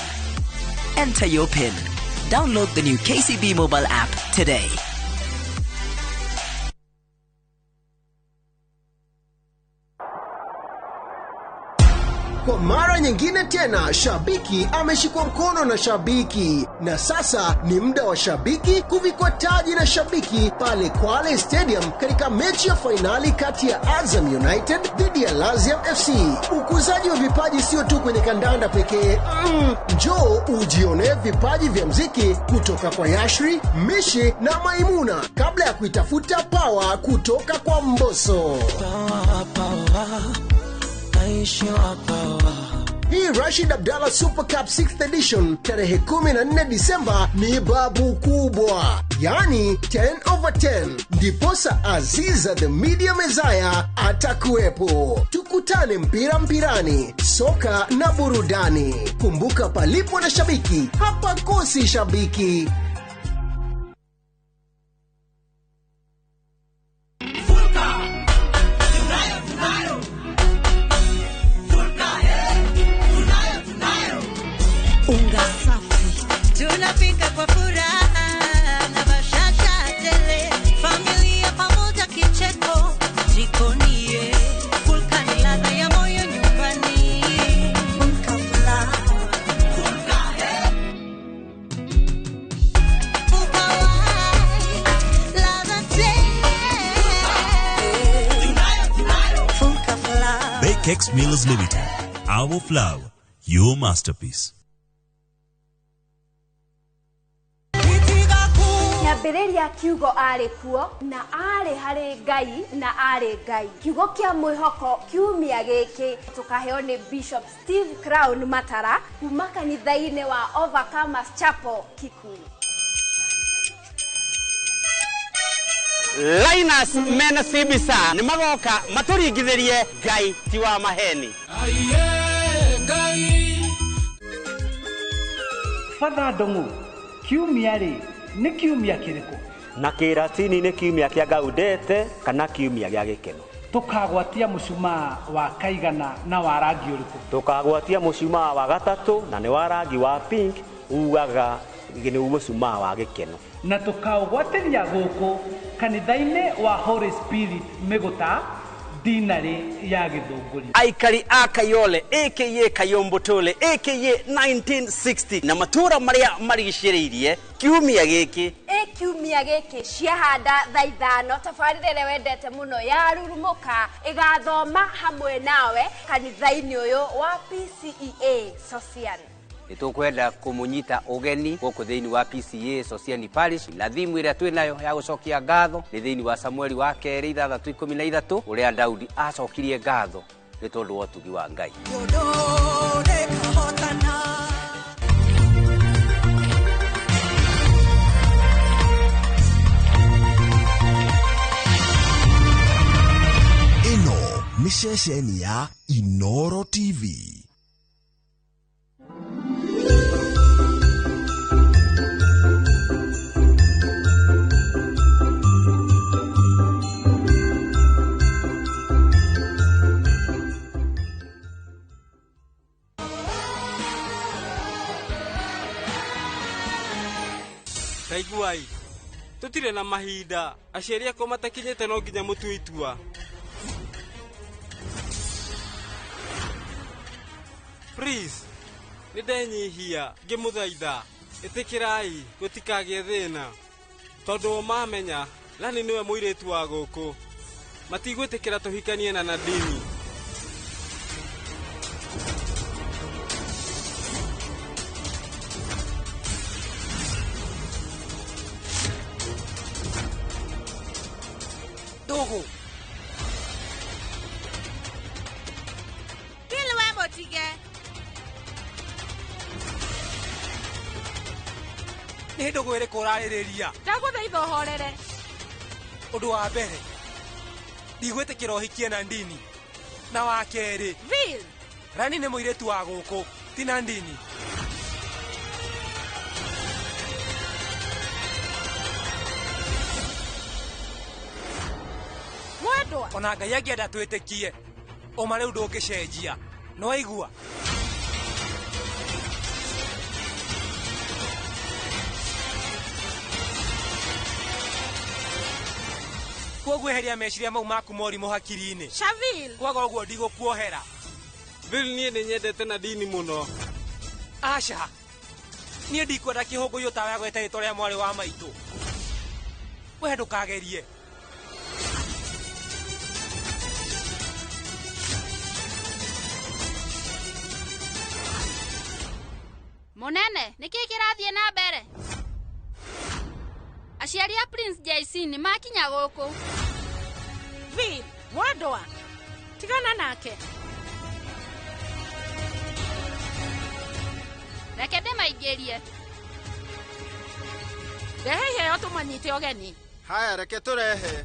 Enter your PIN. Download the new KCB mobile app today. Kwa mara nyingine tena, shabiki ameshikwa mkono na shabiki. Na sasa ni muda wa shabiki kuvikwa taji na shabiki pale Kwale Stadium katika mechi ya fainali kati ya Azam United dhidi ya Lazio FC. Ukuzaji wa vipaji sio tu kwenye kandanda pekee. Njoo ujione vipaji vya muziki kutoka kwa Yashri, Mishi na Maimuna kabla ya kuitafuta power kutoka kwa Mbosso. Hii Rashid Abdallah Super Cup 6th edition tarehe 14 Disemba ni babu kubwa, yani 10/10. Ndiposa Aziza the Media Messiah atakuwepo. Tukutane mpirani, soka na burudani. Kumbuka, palipo na shabiki hapa kosi shabiki. Unga safi tunapika kwa furaha na bashasha tele, familia pamoja kicheko jikonie, Fulka ni ladha ya moyo nyumbani. Fulka furaha, Fulka Fulka ladha tele, Fulka furaha. Bakex Mills Limited, our flour, your masterpiece. Nyambĩrĩria kiugo arĩ kuo na arĩ harĩ Ngai na arĩ Ngai. Kiugo kĩa mwĩhoko kiumia gĩkĩ tukaheo nĩ Bishop Steve Crown Matara kuma kanitha-inĩ wa Overcomers Chapel Kikuyu. Linus Mena Sibisa nĩ magoka matũringithĩrie Ngai ti wa maheni. Father Ndung'u, kiumia rĩ nĩ kiumia kĩrĩkũ? Na Kĩratini nĩ kiumia kĩa Gaudete kana kiumia gĩa gĩkeno. Tukagwatia mũcumaa wa kaigana na wa rangi ũrĩkũ? Tukagwatia mũcumaa wa gatatũ na nĩ wa rangi wa pink, ugaga nĩ mũcumaa wa gĩkeno. Na tukaugwatĩria gũkũ kanitha-inĩ wa Holy Spirit Mĩgũta dinarĩ ya Gĩthũngũri. Aikari a Kayole aka Kayombotole aka 1960 na matura maria marigicĩrĩirie kiumia gĩkĩ. Kiumia gĩkĩ ciahanda thaa 5 tabarĩra ĩrĩa wendete mũno ya Rurumuka ĩgathoma hamwe nawe kanitha-inĩ ũyũ wa PCEA Socian. Nitukwenda kumunyita ugeni gũkũ thĩinĩ wa PCEA Socian Parish, na thimu ĩrĩa twĩ nayo ya gũcokia ngatho nĩ thĩinĩ wa Samueli wa 2:13 ũrĩa Daudi acokirie ngatho nĩ tondũ wa ũtugi wa Ngai. nĩ ceceni ya Inooro TV. Taiguai, tutire na mahinda, aciari akwa matakinyĩte no nginya mũtue itua. Please, nĩndenyihia ngĩmũthaitha, ĩtĩkĩrai gũtikagĩe thĩna. Tondũ mamenya, Lani nĩwe mũirĩtu wa gũkũ. Matigwĩtĩkĩra tũhikanie na Nadini. Dogo. Kilwe motige. Nĩ ndogo ĩrĩkũ ũrarĩrĩria? Ndagũthaitha ũhorere. Ũndũ wa mbere, ndigwĩtĩkĩra ũhikie Nadini. Na wa kerĩ, Vil, Lani nĩ mũirĩtu wa gũkũ, ti Nadini. Mwendwa. Ona Ngai angĩenda twĩtĩkie, ũma rĩu ndũngĩcenjia. No waigua? Kwoguo eheria meciria mau maku morimũ hakiri-inĩ. Shavil. Kwaga ũguo ndigũkuohera. Vil, niĩ nĩnyendete Nadini mũno. Aca, niĩ ndikwenda kĩhũngũ tawe agwete rĩtwa rĩa mwarĩ wa maitũ. We ndũkagerie. Munene, niki kĩrathiĩ na mbere? Aciari a Prince JC nĩ makinya gũkũ. Vil, mwendwa, tigana nake. Reke ndĩmaingĩrie. Rehe iheo tũmanyite ũgeni. Haya, reke tũrehe.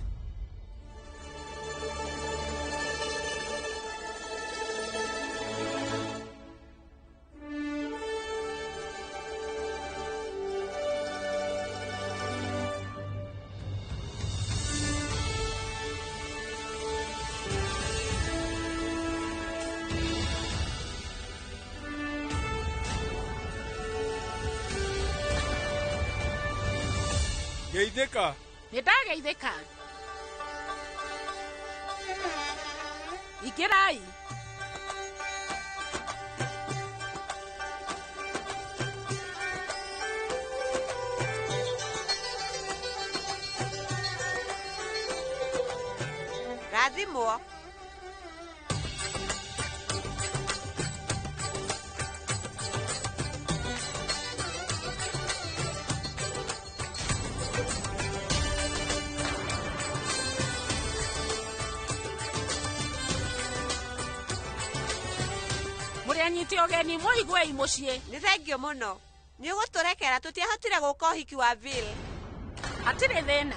Geithĩka. Nĩndageithĩka. Ingĩrai. Rathimwo. Anyite ũgeni mũiguei mũciĩ. Nĩ thengio mũno. Nĩ ũgũtũrekera tũtiahotire gũka ũhiki wa Vil. Hatirĩ thĩna.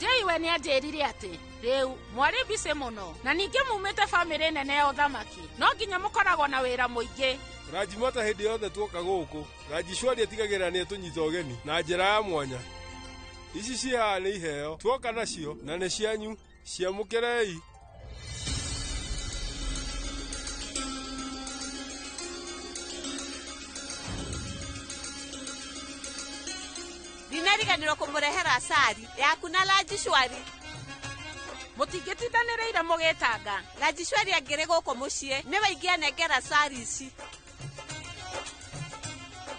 Jeiwe nĩ anjĩrire atĩ rĩu mwarĩ mbice mũno na ningĩ mumĩte bamĩrĩ nene ya ũthamaki. No nginya mũkoragwo na wĩra mũingĩ. Rajimota hĩndĩ yothe tuoka gũkũ. Rajishwari atigagĩrĩra nĩ atũnyita ũgeni na njĩra ya mwanya. Ici cihaha nĩ iheo. Tuoka nacio na nĩ cianyu. Ciamũkĩrei. Ndinariganĩrwo kũmũrehera acari yaku na Rajishwari. Mũtingĩtindanĩrĩire mũgĩtanga. Rajishwari angĩrĩ gũkũ mũciĩ nĩwe ingĩanengera acari ici.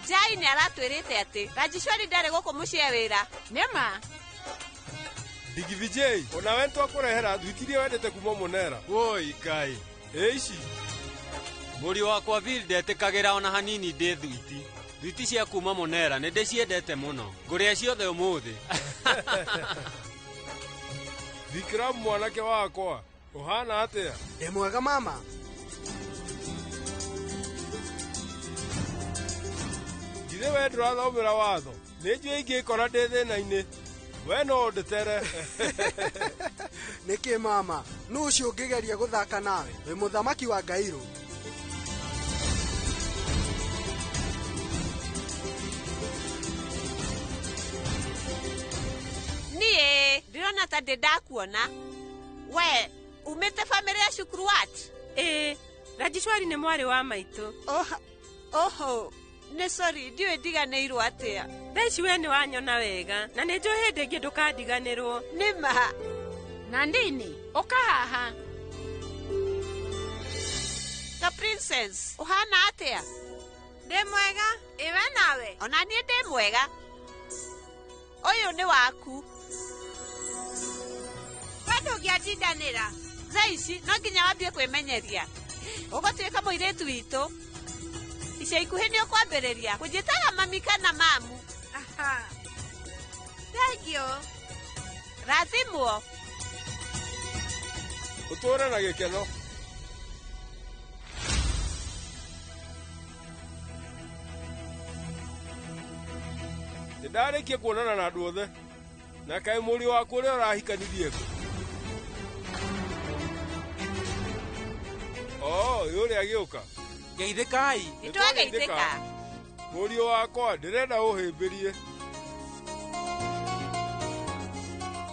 Jai nĩ aratwĩrĩte atĩ Rajishwari ndarĩ gũkũ mũciĩ wĩra. Nĩma? Digivijay, ona we twakũrehera thwitirie wendete kuma mũnera. Woi Ngai. Ici. Mũriũ wakwa Vil ndetĩkagĩra ona hanini ndĩ thwiti. Thwiti cia kuma mũnera nĩ ndĩciendete mũno. Ngũrĩa ciothe ũmũthĩ. Vikram mwanake wakwa, ũhana atĩa? Ndĩ mwega mama. Githĩ we ndũrathomera watho? Nĩ njũĩ ingĩkora ndĩ thĩna-inĩ. We no ũndũtere. Niki mama, nu ucio ungigeria guthaka nawe, we muthamaki wa Ngairu. Nie, ndirona ta ndakuona. We, umete family ya Shukrwat? Rajishwari ni mwari wa maitu. Oho, ne sorry, ndiwe ndiganĩirwo atia. Thaici we ni wanyona wega, na nĩ njũĩ hĩndĩ ĩngĩ ndũkandiganĩrwo. Nĩma. Nandini, ũka haha. Ta princess, ũhana atia? Ndĩ mwega, iwe nawe? Ona niĩ ndĩ mwega. Ũyũ nĩ waku. We ndũngĩatindanĩra. Thaici, no nginya wambie kwĩmenyeria. Ũgũtuĩka mũirĩtu witũ. Ica ikuhĩ nĩ ũkwambĩrĩria kũnjĩtaga mami kana mamu. Thengio. Rathimwo. Ũtũũre na gĩkeno. Nĩndarĩkia kuonana na andũ othe. Na kaĩ mũriũ waku ũrĩa ũrahikanithie kũ? Yũrĩa agĩũka. Geithĩkai. Nĩtwageithĩka. Mũriũ wakwa ndĩrenda ũhĩmbĩrie.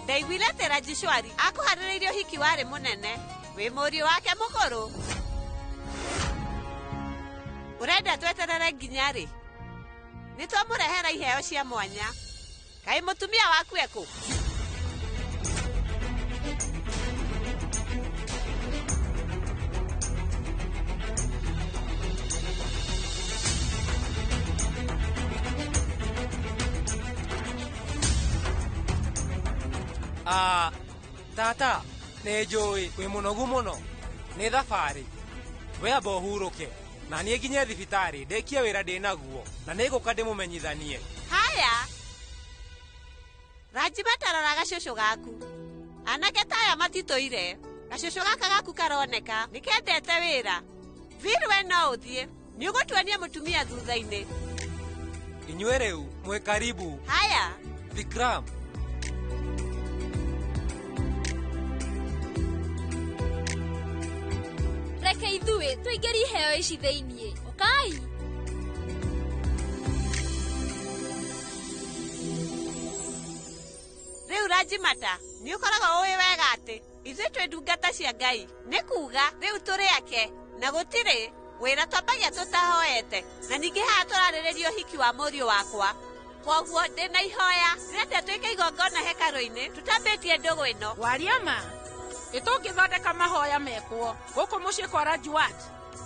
Ndaiguire atĩ Rajishwari akũharĩrĩirie ũhiki warĩ mũnene. Wĩ mũriũ wake mũkũrũ. Ũrenda tweterere nginya rĩ? Nĩtwamũrehera iheo cia mwanya. Kaĩ mũtumia waku ekũ? Tata, nĩ njũĩ wĩ mũnogu mũno. Nĩ thabarĩ. We amba ũhurũke. Na niĩ nginye thibitarĩ ndĩkie wĩra ndĩ naguo. Na nĩngũka ndĩmũmenyithanie. Haya. Raji matarora gacũcũ gaku. Anake ta aya matitũire. Gacũcũ gaka gaku karoneka nĩkendete wĩra. Viri we no ũthiĩ. Nĩũgũtuania mũtumia thutha-inĩ. Inyuĩ rĩu mwĩ karibu. Haya. Vikram. Reke ithuĩ tũingĩrie iheo ici thĩiniĩ. Ũkai. Rĩu Rajimata, nĩũkoragwo ũĩ wega atĩ ithuĩ twĩ ndungata cia Ngai. Nĩ kuuga rĩu tũrĩ ake na gũtirĩ wĩra twambagia tũtahoete. Na ningĩ haha tũrarĩrĩria ũhiki wa mũriũ wakwa. Koguo ndĩna ihoya rĩrenda twĩke igongona hekarũ-inĩ tutambĩtie ndũgũ ĩno. Wariama. Nĩtũngĩthondeka mahoya mekwo gũkũ mũciĩ kwa Rajwat.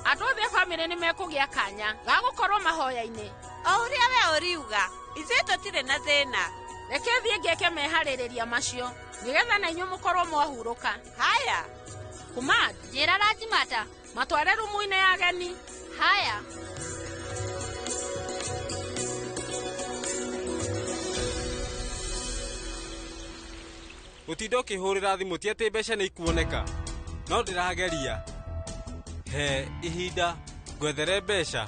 Andũ othe bamĩrĩ nĩ mekũgĩa kanya ga gũkorwo mahoya-inĩ. O ũrĩa we ũriuga, ithuĩ tũtirĩ na thĩna. Reke thiĩ ngĩke meharĩrĩria macio nĩgetha na inyuĩ mũkorwo mwahurũka. Haya. Kumad, njĩra Rajimata matware rumu-inĩ ya ageni. Haya. Gũtinda ũkĩhũrĩra thimũ ti atĩ mbeca nĩ ikuoneka. No ndĩrageria. He ihinda ngwethere mbeca.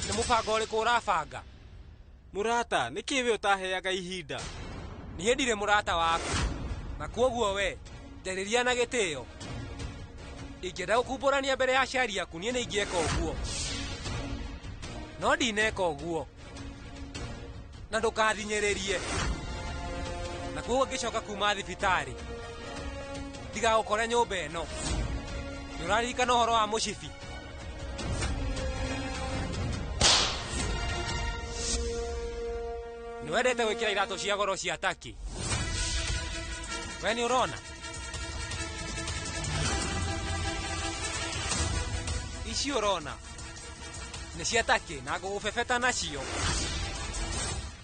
Nĩ mũbango ũrĩkũ ũrabanga? Mũrata, nĩkĩ we ũtaheaga ihinda? Niĩ ndirĩ mũrata waku. Na kuoguo we, njarĩria na gĩtĩo. Ingĩenda gũkumbũrania mbere ya aciari aku niĩ nĩ ingĩeka ũguo. No ndineka ũguo. Na ndũkathinyĩrĩrie. Na kuoguo ngĩcoka kuma thibitarĩ. Ndigagũkore nyũmba ĩno. Nĩũraririkana ũhoro wa mũcibi? Nĩwendete gwĩkĩra iratũ cia goro cia Turkey. We nĩ ũrona? Ici ũrona nĩ cia Turkey na ngũgũbebeta nacio.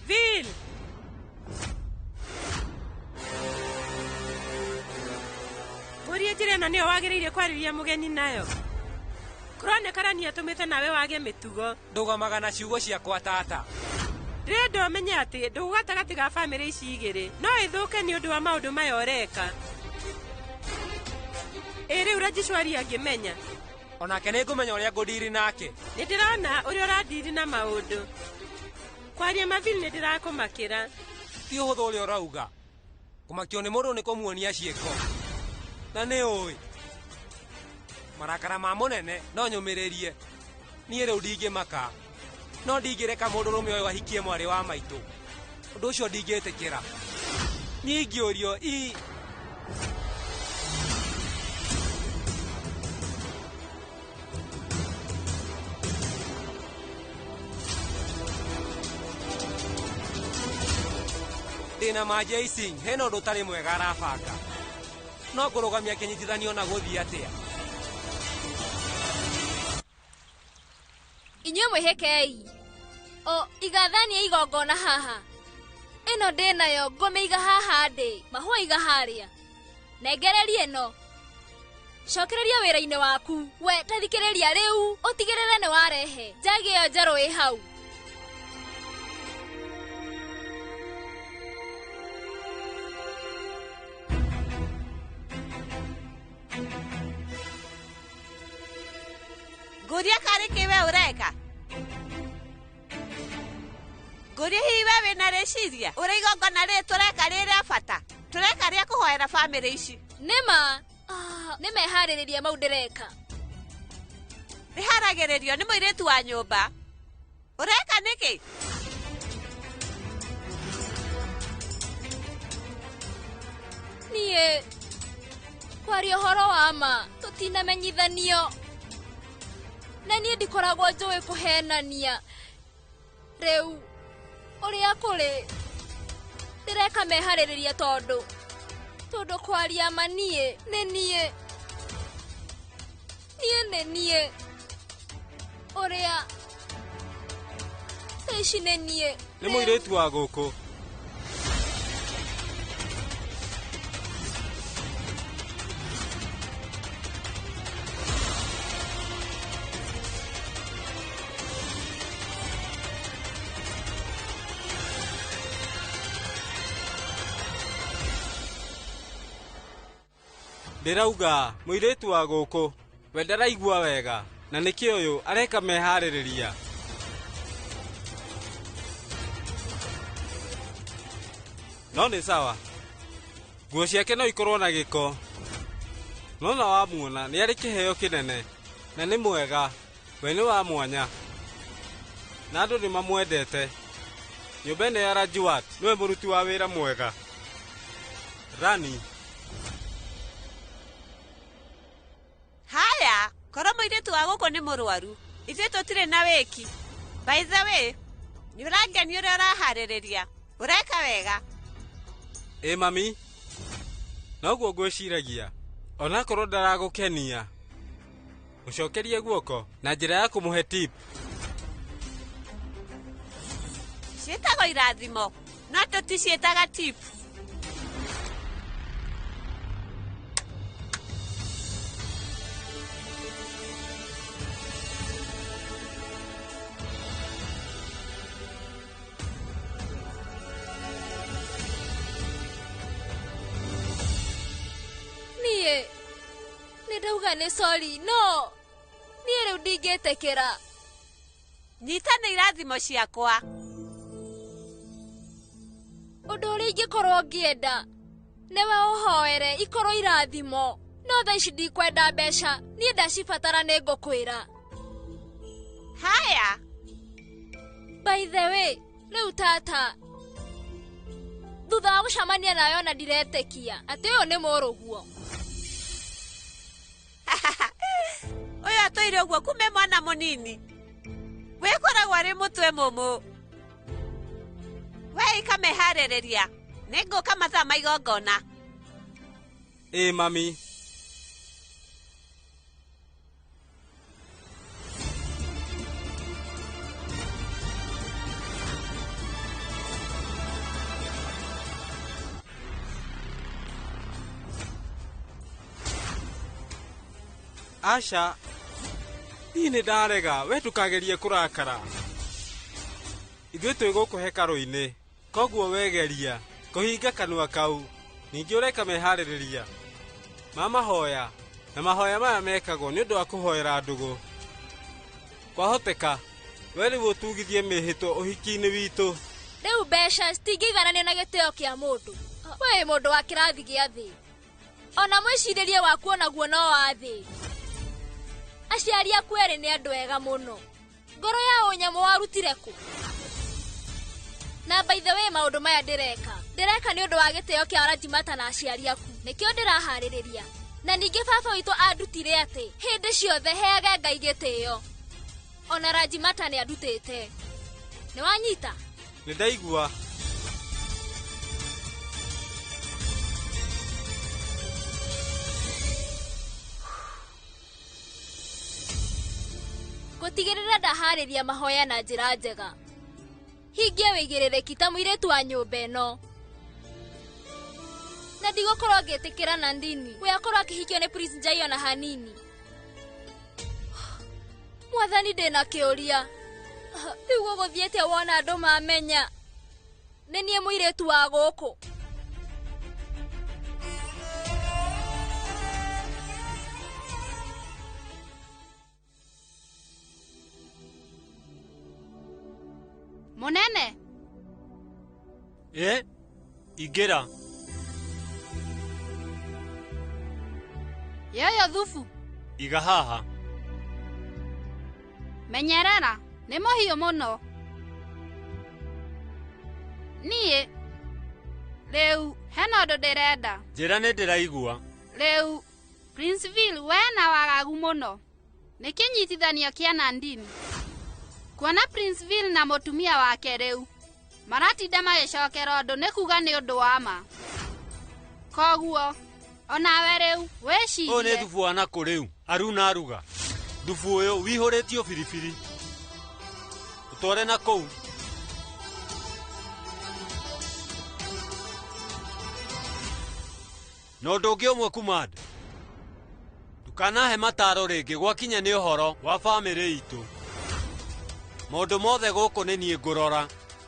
Vil! Mũriĩ njĩra ĩno nĩyo wagĩrĩire kwarĩria mũgeni nayo. Kũronekana nĩ atũmĩte nawe wage mĩtugo. Ndũgamaga na ciugo ciakwa tata. Ndĩrenda ũmenye atĩ ndũgũ gatagatĩ ga bamĩrĩ ici igĩrĩ no ĩthũke nĩ ũndũ wa maũndũ maya ũreka. Rĩu Rajishwari angĩmenya onake nĩ ngũmenya ũrĩa ngũndiri nake. Nĩ ndĩrona ũrĩa ũrandiri na maũndũ. Kwaria mavili nĩ ndĩrakũmakĩra. Ti ũhũthũ ũrĩa ũrauga. Kũmakio nĩ mũndũ nĩ kũmuonia ciĩko. Na nĩ ũĩ. Marakara ma mũnene no nyũmĩrĩrie. Niĩ rĩu ndingĩmaka. No ndingĩreka mũndũ rũme ũyũ ahikie mwarĩ wa maitũ. Ũndũ ũcio ndingĩtĩkĩra. Niĩ ingĩũrio ndĩna ma Jason, hena ũndũ ũtarĩ mwega arabanga. No ngũrũgamia kĩnyitithanio na gũthiĩ atĩa? Inyuĩ mwĩhĩkei. Igathania igongona haha. Ĩno ndĩnayo ngũmĩiga haha ndĩ. Mahũa iga harĩa. Nengereria ĩno. Cokereria wĩra-inĩ waku. We tathikĩrĩria rĩu. Ũtigĩrĩre nĩ warehe. Njagi ĩyo njerũ ĩ hau. Nguria karĩ kĩwe ũreka. Nguria hihi we wĩna rĩciria. Ũrĩa igongona rĩrĩ tũreka rĩrĩa bata. Tũreka rĩa kũhoera bamĩrĩ ici. Nĩma. Nĩ meharĩrĩria mau ndĩreka. Rĩharagĩrĩrio nĩ mũirĩtu wa nyũmba. Ũreka nĩkĩ? Niĩ kwaria ũhoro wa ma tũtinamenyithanio. Na niĩ ndikoragwo njũĩ kũhenania. Rĩu ũrĩa kũrĩ ndĩreka meharĩrĩria tondũ kwaria ma niĩ nĩ niĩ ũrĩa ici nĩ niĩ. Nĩ mũirĩtu wa gũkũ. Ndĩrauga mũirĩtu wa gũkũ we ndaraigua wega na nĩkĩ ũyũ areka meharĩrĩria. No nĩ sawa. Nguo ciake no ikorwo na gĩko. No na wamuona nĩ arĩ kĩheo kĩnene na nĩ mwega. We nĩ wa mwanya. Na andũ nĩ mamwendete. Nyũmba ĩno ya Rajwat nĩwe mũruti wa wĩra mwega. Rani. Haya, korwo mũirĩtu wa gũkũ nĩ mũrwaru. Ithuĩ tũtirĩ na wĩki. By the way, nĩ ũrangenia ũrĩa ũraharĩrĩria. Ũreka wega. Mami. Noguo ngwĩciragia. Onakorwo ndaragũkenia. Mũcokerie guoko na njĩra ya kũmũhe tip. Ciĩtagwo irathimo, no tũticiĩtaga tip. Ndauga nĩ sorry, no. Niĩ rĩu ndingĩtĩkĩra. Nyita nĩ irathimo ciakwa. Ũndũ ũrĩa ingĩkorwo ngĩenda nĩwe ũhoere ikorwo irathimo. No thaa ici ndikwenda mbeca. Niĩ ndacibatara nĩ ngũkwĩra. Haya. By the way, rĩu tata. Thutha wa gũcamania nayo na ndiretĩkia atĩ ũyũ nĩ mũrũguo. Ũyũ atũire ũguo kume mwana mũnini. Wĩkoragwo arĩ mũtwe mũmũ. We ikameharĩrĩria. Nĩ ngũka mathaa ma igongona. Mami. Asha, niĩ nĩ ndarega, we ndũkagerie kũrakara. Ithuĩ twĩ gũkũ hekarũ-inĩ, koguo wegeria, kũhinga kanua kau, ningĩ ũreka meharĩrĩria. Mamahoya, na mahoya maya mekagwo nĩ ũndũ wa kũhoera ndũgũ. Kwahoteka we nĩguo tugithie mĩhĩtwo ũhiki-inĩ witũ. Rĩu mbeca citingĩigananio na gĩtĩo kĩa mũndũ. We mũndũ wa kĩrathi gĩa thĩ, ona mwĩcirĩrie waku onaguo no wa thĩ. Aciari aku erĩ nĩ andũ ega mũno. Ngoro ya ũnyamũ warutire kũ? Na by the way, maũndũ maya ndĩreka nĩ ũndũ wa gĩtĩo kĩa Rajimata na aciari aku. Nĩkĩo ndĩraharĩrĩria. Na ningĩ baba witũ andutire atĩ hĩndĩ ciothe heage Ngai gĩtĩo. Ona Rajimata nĩ andutĩte. Nĩ wanyita? Nĩ ndaigua. Gũtigĩrĩra ndaharĩria mahoya na njĩra njega. Hingie wĩigĩrĩrĩki ta mũirĩtu wa nyũmba ĩno. Na ndigũkorwo ngĩtĩkĩra Nandini we akorwo akĩhikio nĩ Prince Njai ona hanini. Mwathani ndĩna kĩũria. Rĩu gũgũthiĩte wona andũ mamenya nĩ niĩ mũirĩtu wa gũkũ. Mũnene. Ingĩra. Yoyo thubu. Iga haha. Menyerera, nĩ mũhiũ mũno. Niĩ rĩu hena ũndũ ndĩrenda. Njĩra nĩ ndĩraigua. Rĩu Princeville we na wagagu mũno. Nĩ kĩnyitithanio kĩa Nandini. Kuona Princeville na mũtumia wake rĩu maratinda magĩcokera ũndũ nĩ kuga nĩ ũndũ wa ma. Koguo onawe rĩu wĩcirie. Ũyũ nĩ thubu wa nakũ rĩu? Aruna aruga. Thubu ũyũ wihũrĩtio biribiri. Ũtware na kũu. Na ũndũ ũngĩ ũmwe kumanda. Ndukanahe mataro rĩngĩ gwakinya nĩ ũhoro wa bamĩrĩ itũ. Maũndũ mothe gũkũ nĩ niĩ ngũrora.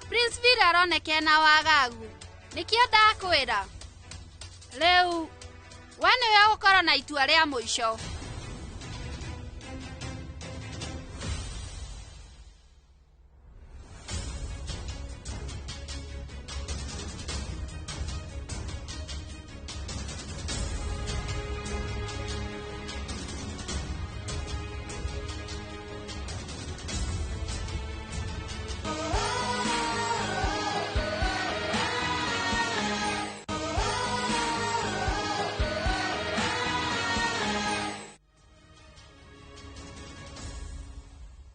Princeville aroneke na wagagu. Nĩkĩo ndakwĩra. Rĩu we nĩwe ũgũkorwo na itua rĩa mũico.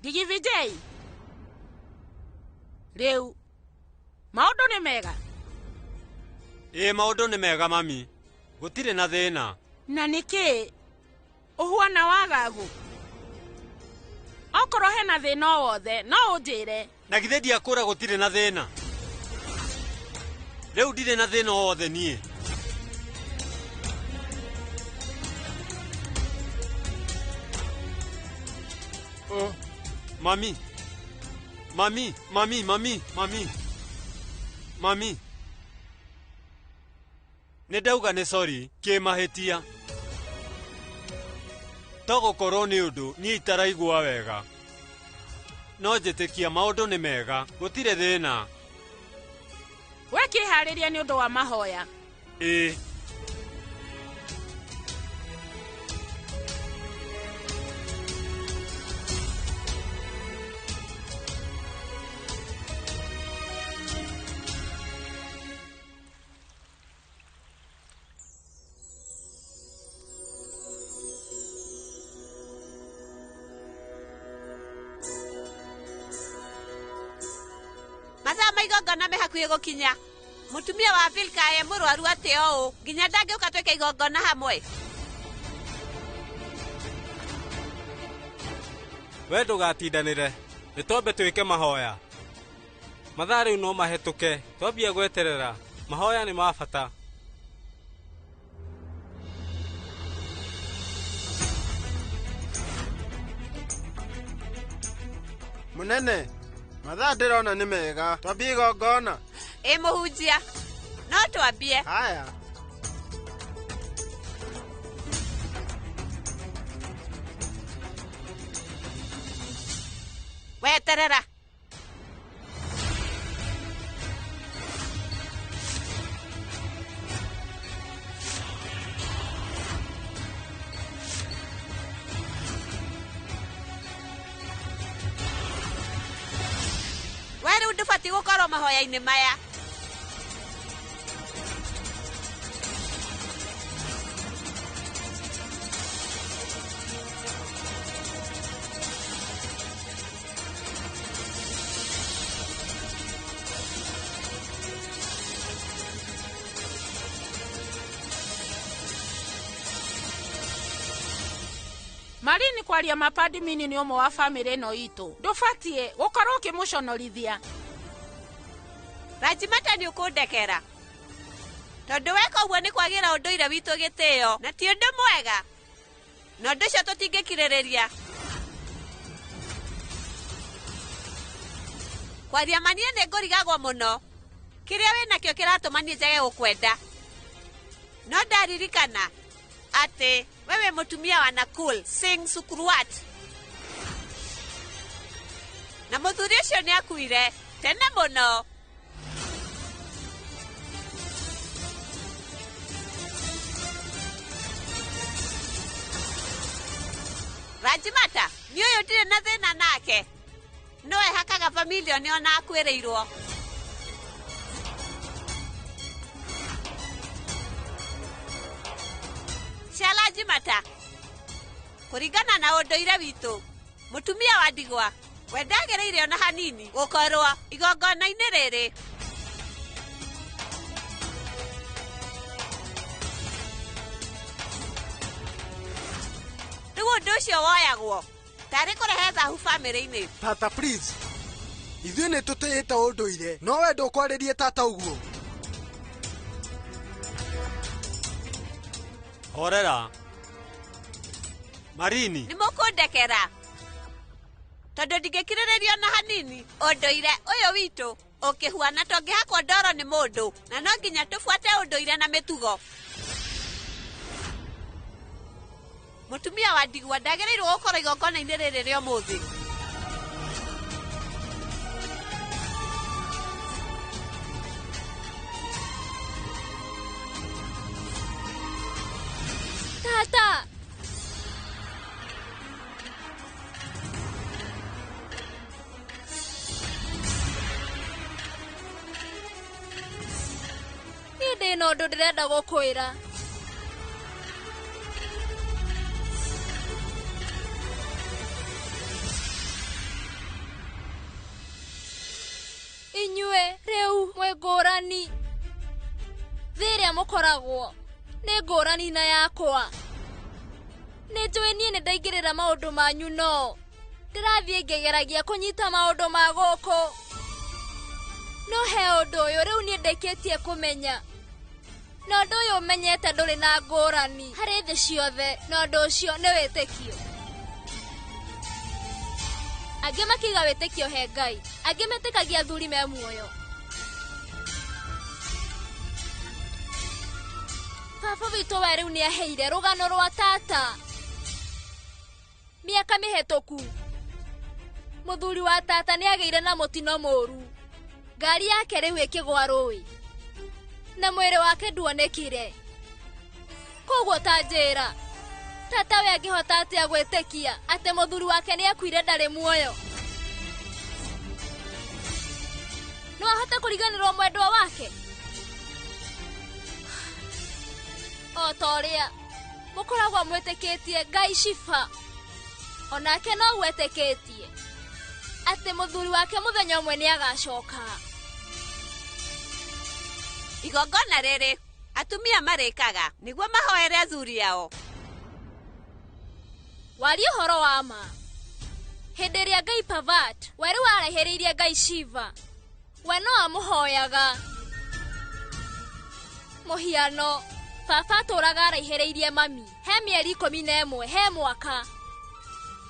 Digi Vijay. Rĩu maũndũ nĩ mega. Maũndũ nĩ mega mami. Gũtirĩ na thĩna. Na nĩkĩ ũhuana wagagu? Okorwo hena thĩna o wothe no ũnjĩre. Na githĩ ndiakũra gũtirĩ na thĩna. Rĩu ndirĩ na thĩna o wothe niĩ. Mami. Nĩ ndauga nĩ sorry kĩmahĩtia. To gũkorwo nĩ ũndũ niĩ itaraigua wega. No njĩtĩkia maũndũ nĩ mega, gũtirĩ thĩna. We kĩharĩria nĩ ũndũ wa mahoya. igongona me hakuhĩ gũkinya. Mũtumia wa Vilka e mũrwaru atĩ ũũ nginya ndangĩũka twĩke igongona hamwe. We ndũgatindanĩre, nĩ twambe twĩke mahoya. Mathaa rĩu no mahĩtũke, twambie gweterera. Mahoya nĩ ma bata. Mũnene, mathaa ndĩrona nĩ mega. Twambie igongona. Mũhunjia, no twambie. Haya. weterera. Were ndubati gukorwo mahoya-inĩ maya. Marini kwaria mapadi mini ni umwe wa family no itu. Ndubatie gukorwo kimuconorithia. Rajimata ni ukundekera. Tondu weka uguo ni kwagira unduire witu gitio na ti undu mwega. No ndu cio tutingikiriria. Kwaria manie ni ngurigagwo muno. Kiria winakio kiratuma nie njage gukwenda. No ndaririkana ati wewe mutumia wa Nakul Singh Sukurwat. Na muthuri ucio ni akuire tene muno. Rajimata, ni uyu ndire na thina nake. Noe hakaga familia ni ona akwireirwo. Rajimata, kuringana na unduire witu, mutumia wa ndigwa wendagereire ona hanini gukorwo igongona-inĩ rĩrĩ. Rĩu ũndũ ũcio woyagwo tarĩ kũrehe thahu family-inĩ. Tata please, ithuĩ nĩ tũtĩĩte ũndũire, no we ndũkwarĩrie tata ũguo. Horera. Marini. Ni mukundekera. Tondu ndingikirirerio na hanini unduire uyu witu ukihuana tongihakwo ndoro ni mundu na no nginya tufuate unduire na mitugo. Mutumia wa ndigwa ndagereirwo gukorwo igongona-inĩ rĩrĩ rĩa ũmũthĩ. Tata! Niĩ ndĩna ũndũ ndĩrenda gũkwĩra. Inyuĩ rĩu mwĩ ngũrani. Thĩ ĩrĩa mũkoragwo nĩ ngũrani na yakwa. Nĩ njũĩ niĩ nĩ ndaingĩrĩra maũndũ manyu no ndĩrathiĩ ngĩgeragia kũnyita maũndũ ma gũkũ. No he ũndũ ũyũ rĩu niĩ ndĩkĩtie kũmenya. Na ũndũ ũyũ ũmenyete ndũrĩ na ngũrani harĩ thĩ ciothe, na ũndũ ũcio nĩ wĩtĩkio. Angĩ makiga wĩtĩkio he Ngai, angĩ metĩkagia athuri me muoyo. Baba witũ we rĩu nĩ aheire rũgano rwa tata. Mĩaka mĩhetũku mũthuri wa tata nĩ agĩire na mũtino mũru. Ngari yake rĩu ĩkĩgwa rũĩ na mwĩrĩ wake nduonekire. Koguo ta njĩra tata we angĩhota atĩa gwĩtĩkia atĩ mũthuri wake nĩ akuire ndarĩ muoyo? No ahote kũriganĩrwo mwendwa wake? O ta ũrĩa mũkoragwo mwĩtĩkĩtie Ngai Shifa, onake no gwetĩkĩtie atĩ mũthuri wake mũthenya ũmwe nĩ agacoka. Igongona rĩrĩ atumia marĩkaga nĩguo mahoere athuri ao. Waria ũhoro wa ma. Hĩndĩ ĩrĩa Ngai Pavat weri warehĩrĩirie Ngai Shiva, we no amũhoyaga. Mũhiano, baba atũraga araihĩrĩirie mami he mĩeri 11 he mwaka.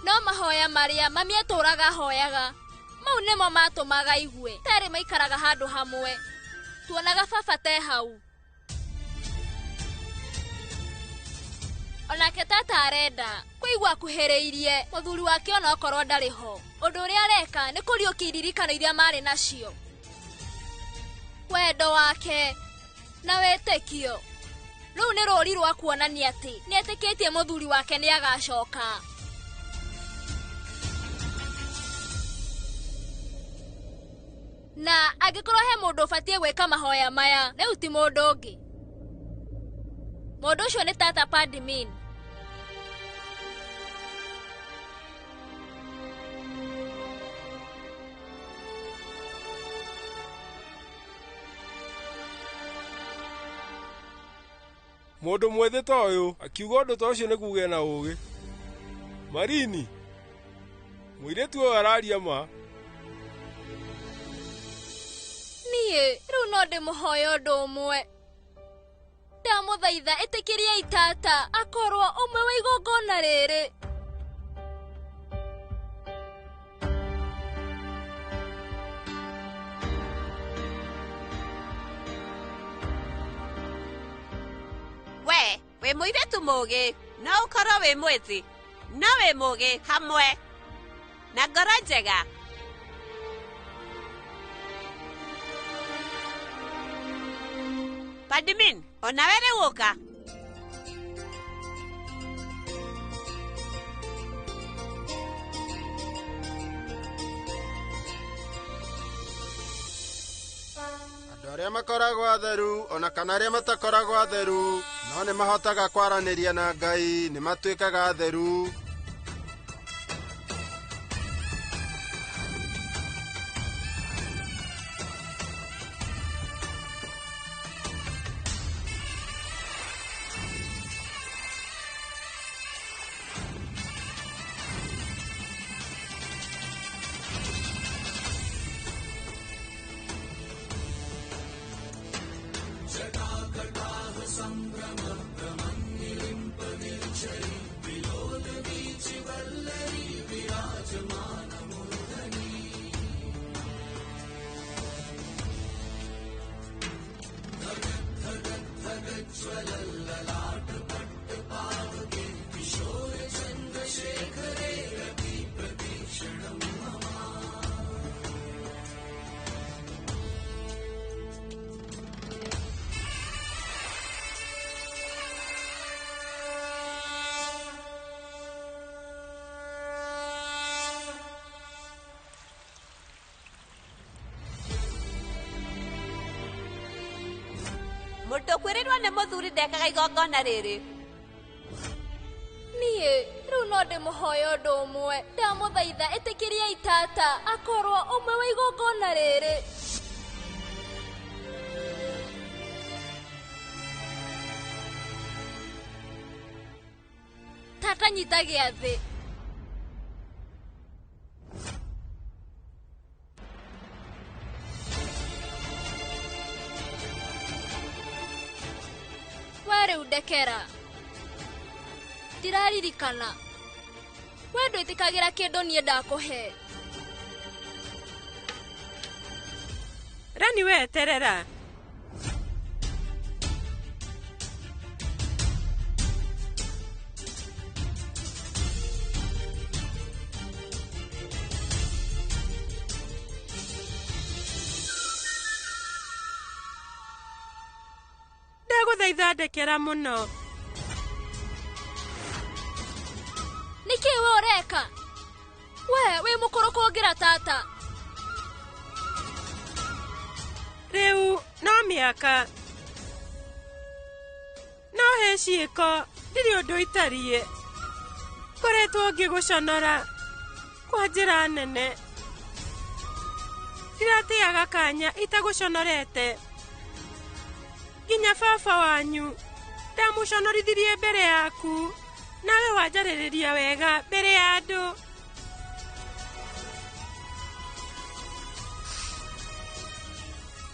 No mahoya marĩa mami atũraga ahoyaga, mau nĩmo matũmaga igue terĩ maikaraga handũ hamwe. Tuonaga baba te hau. onake tata arenda kuigua kuhereirie muthuri wake ona okorwo ndari ho. Undu uria areka ni kuriukia iririkano iria mari nacio, wendo wake na wetekio. Riu ni ruri rwa kuonania ati ni etikitie muthuri wake ni agacoka. Na agikorwo he mundu ubatie gwika mahoya maya, riu ti mundu ungi. Mundu ucio ni tata Padmin. Mundu mwethe ta uyu akiuga undu ta ucio niguo na ugi. Marini muiretu uyu araria ma. Nie riu no ndimuhoya undu umwe. Ndamuthaitha itikiria itata akorwo umwe wa igongona riri. We muiretu mugi, no ukorwo wi mwithi, no wi mugi hamwe na ngoro njega. Padmin, ona were woka. Andũ arĩa makoragwo atheru ona kana arĩa matakoragwo atheru no nĩ mahotaga kwaranĩria na Ngai, nĩ matuĩkaga atheru. Mundu kwirirwo ni muthuri ndekaga igongona riri. Nie riu no ndimuhoya undu umwe. Ndamuthaitha itikiria itata akorwo umwe wa igongona riri. Tata nyita giathi. Wari udekera. Ndiraririkana. We ndwitikagira kindu nie ndakuhe. Rani we terera. Ndaguthaitha ndekera muno. Niki we ureka? We mukuru kugira tata. Riu no miaka. No he ciiko ndiri undu itarie. Koretwo ngiguconora kwa njira nene. Ndiratiaga kanya itaguconorete. Ginya baba wanyu ndamuconorithirie mbere yaku, nawe wanjarĩrĩria wega mbere ya andũ.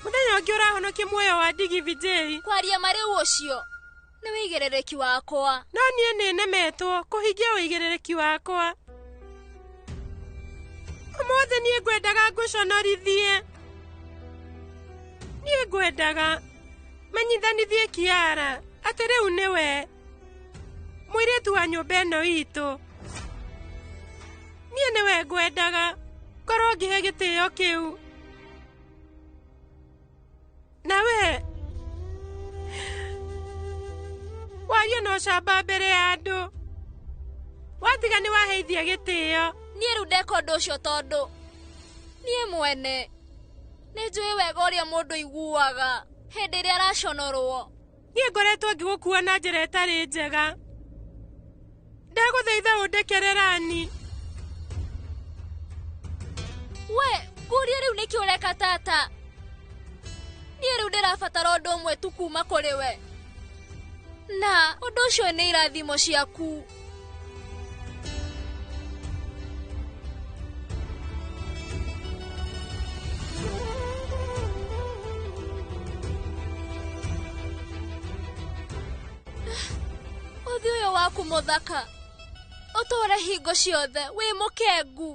Muthenya ũngĩ ũrahonokia muoyo wa Ndigi Vijay. Kwaria marĩ ucio nĩ wĩigĩrĩrĩki wakwa. No niĩ nĩ nemetwo kũhingia wĩigĩrĩrĩki wakwa. Ũmũthĩ niĩ ngwendaga ngũconorithie. Niĩ ngwendaga menyithanithie Kiara atĩ rĩu nĩwe Muiretu wa nyumba ĩno itũ. Niĩ nĩwe ngwendaga. Korwo ngĩhe gĩtĩo kĩu. Na we waria no camba mbere ya andũ. Watiga nĩ waheithia gĩtĩo. Niĩ rĩu ndeka ũndũ ũcio tondũ niĩ mwene nĩ njũĩ wega ũrĩa mũndũ aiguaga hĩndĩ ĩrĩa araconorwo. Niĩ ngoretwo ngĩgũkua na njĩra ĩtarĩ njega. Ndagũthaitha ũndekere Rani. We ngũrie rĩu nĩkĩ ũreka tata? Niĩ rĩu ndĩrabatara ũndũ ũmwe tu kuma kũrĩ we, na ũndũ ũcio nĩ irathimo ciaku. Ũthiũ ũyũ waku mũthaka ũtũũre hingo ciothe wĩ mũkengu.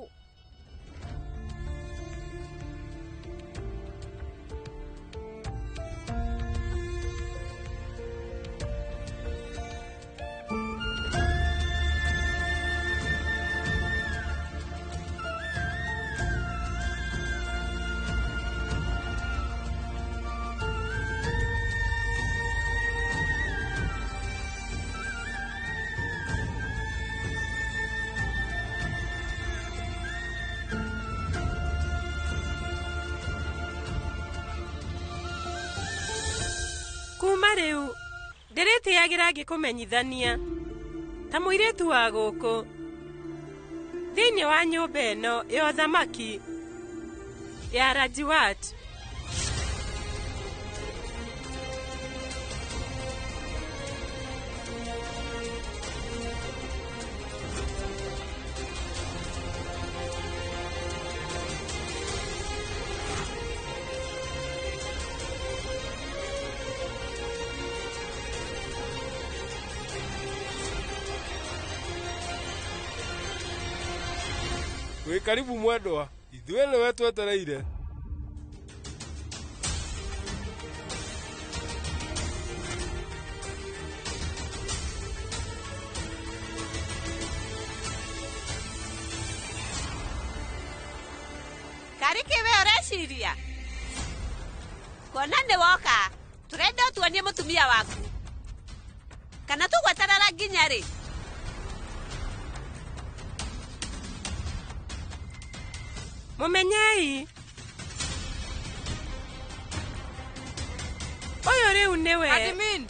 Kuma rĩu ndĩrĩtĩagĩra ngĩkũmenyithania ta mũirĩtu wa gũkũ thĩinĩ wa nyũmba ĩno ya ũthamaki ya Rajwat. Wĩ karibu mwendwa, ithuĩ nĩwe twetereire. Kariki we ũreciria? Kuona nĩ woka, tũrenda ũtuonie mũtumia waku. Kana tũgweterera nginya rĩ? Mũmenyei. Ũyũ rĩu nĩwe. Admin.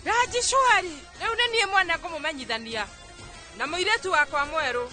Raji Shwari, rĩu nĩ niĩ mwene kũmũmenyithania na mũirĩtu wakwa mwerũ.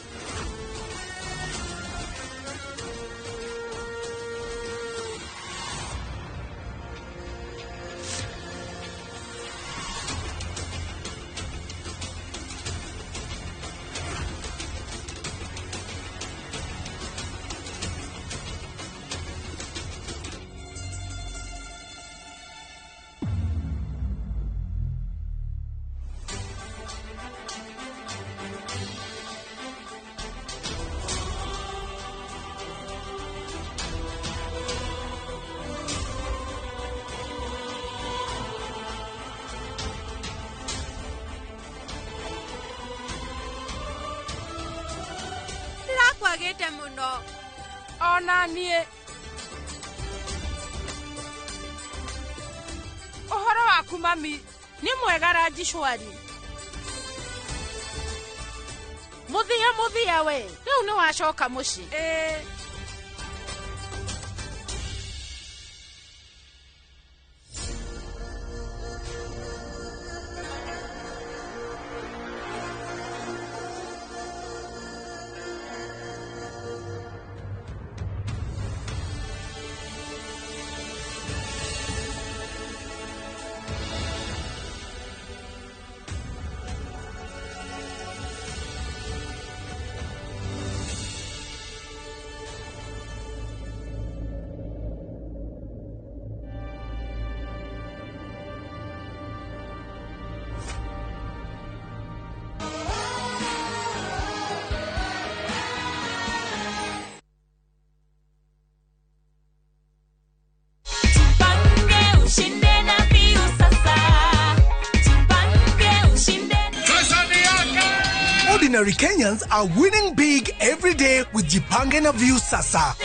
Ndĩrakwagĩte mũno. Ona niĩ. Ũhoro waku mami, nĩ mwega Raji Shwari. Mũthia we, rĩu nĩ wacoka mũciĩ. ordinary Kenyans are winning big every day with Jipange na View Sasa.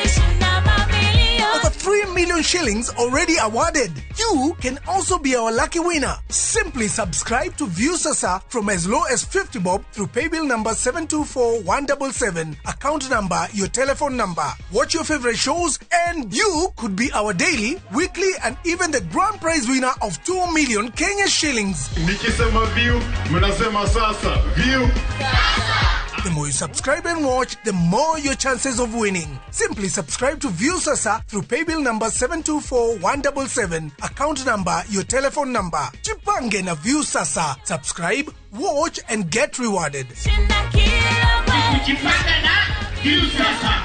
Over 3 million shillings already awarded. You can also be our lucky winner. Simply subscribe to View Sasa from as low as 50 bob through paybill number 724177, account number, your telephone number. Watch your favorite shows and you could be our daily, weekly and even the grand prize winner of 2 million Kenya shillings. Nikisema View, mnasema Sasa. View Sasa. The more you subscribe and watch, the more your chances of winning. Simply subscribe to View Sasa through paybill number 724177, account number, your telephone number. Jipange na View Sasa. Subscribe, watch and get rewarded. Jipange na View Sasa.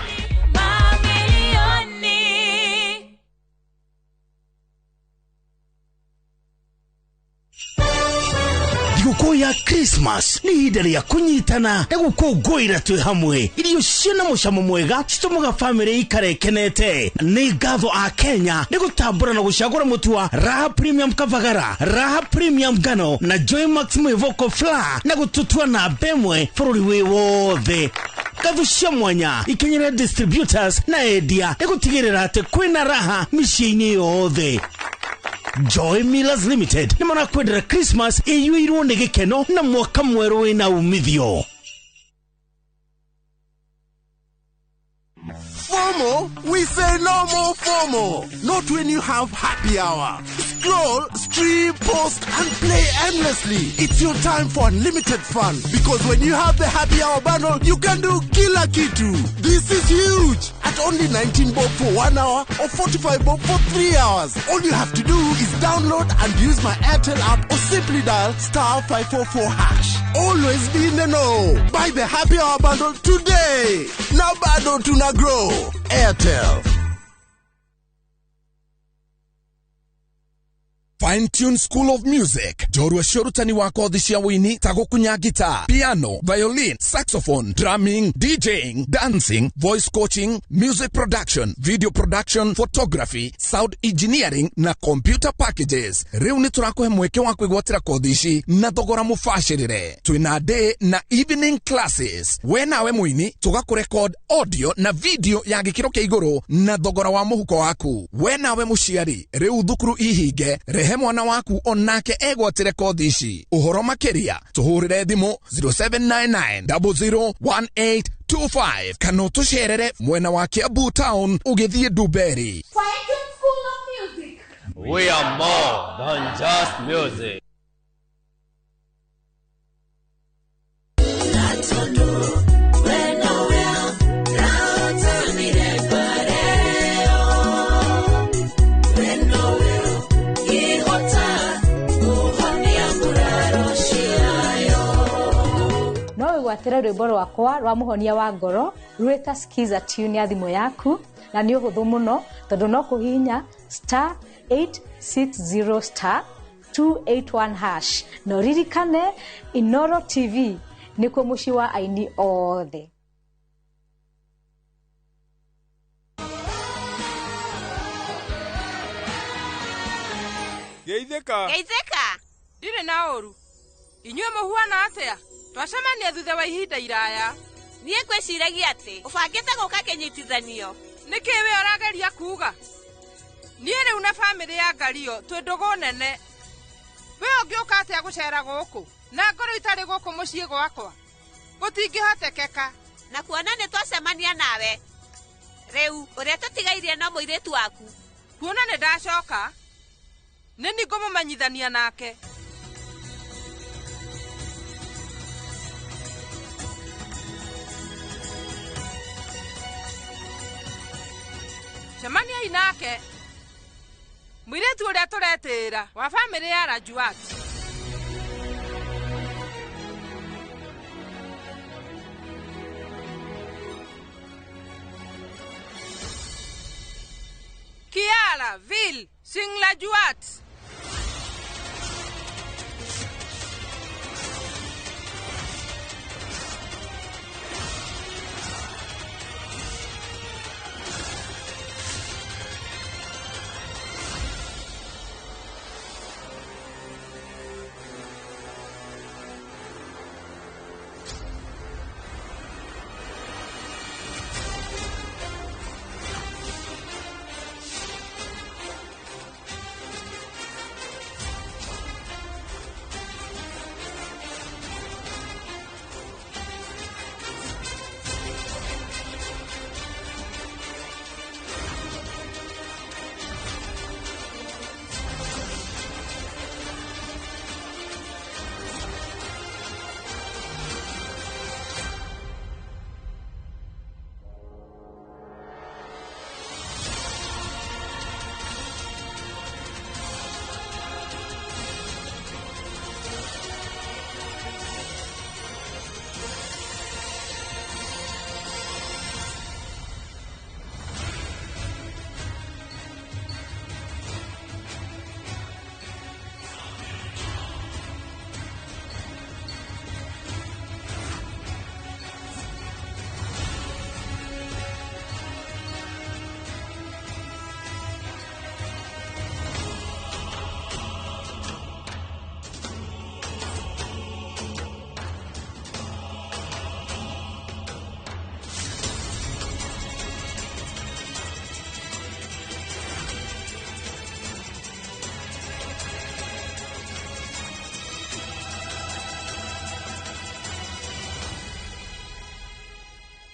Thigũkũ ya Christmas nĩ ihinda rĩa kũnyitana na gũkũngũĩra twĩ hamwe. Irio ciĩna mũcamo mwega citũmaga family ikare ikenete. Nĩ ngatho a Kenya nĩ gũtambũra na gũcagũra mũtu wa Raha Premium Kavagara, Raha Premium Ngano na Joy Maximo Vocal Flour na gũtũtua na bemwe bũrũri wĩ wothe. Ngatho cia mwanya ikenyera distributors na endia nĩ gũtigĩrĩra atĩ kwĩna raha mĩciĩ-inĩ yothe. Joy Millers Limited nĩ marakwendera Christmas ĩiyũirwo nĩ gĩkeno na mwaka mwerũ wĩna umithio. FOMO? We say no more FOMO. Not when you have happy hour. Scroll, stream, post, and play endlessly. It's your time for unlimited fun. Because when you have the happy hour bundle, you can do kila kitu. This is huge. At only 19 bob for 1 hour or 45 bob for 3 hours. All you have to do is download and use my Airtel app or simply dial *544#. Always be in the know. Buy the happy hour bundle today. Now bado tuna grow. Airtel. Fine Tune School of Music. Jorua shorutani wako thishia wini tago kunya guitar, piano, violin, saxophone, drumming, DJing, dancing, voice coaching, music production, video production, photography, sound engineering na computer packages. Riu ni turako he mweke wa kwigwatira kodhishi na thogora mufashirire. Twina day na evening classes. We nawe muini tugakurecord audio na video ya gikiro kia iguru na thogora wa muhuko waku. We nawe mushiari riu thukuru ihige mwana waku onake egwatire kodhishi. Uhoro makeria tuhurire thimu 0799001825 kana tusherere mwena wa Kiambu Town ugithie Duberi. Fine Tune School of Music. We are more than just music. Watera rwĩmbo rwakwa rwa muhonia wa ngoro rwĩta skiza tune ya thimũ yaku na nĩ ũhũthũ mũno tondũ no kũhihinya *860*281# na ũririkane Inoro TV nĩkuo mũciĩ wa aini othe. Geithĩka ndirĩ na ũru. Inyuĩ mũhuana atĩa? Twacemania thutha wa ihinda iraya. Niĩ ngwĩciragia atĩ ũbangĩte gũka kĩnyitithanio. Nĩkĩ we ũrageria kuuga? Niĩ rĩu na bamĩrĩ ya Ngario twĩ ndũgũ nene. We ũngĩũka atĩa gũcera gũkũ na ngoro itarĩ gũkũ mũciĩ gwakwa? Gũtingĩhotekeka. Na kuona nĩ twacemania nawe rĩu ũrĩa tũtigairie no mũirĩtu waku. Kuona nĩ ndacoka nĩ ni ngũmũmenyithania nake. Cemania inake mũirĩtu ũrĩa tũretĩra wa bamĩrĩ ya Rajuat. Kiara, Vil, Sing Rajuat.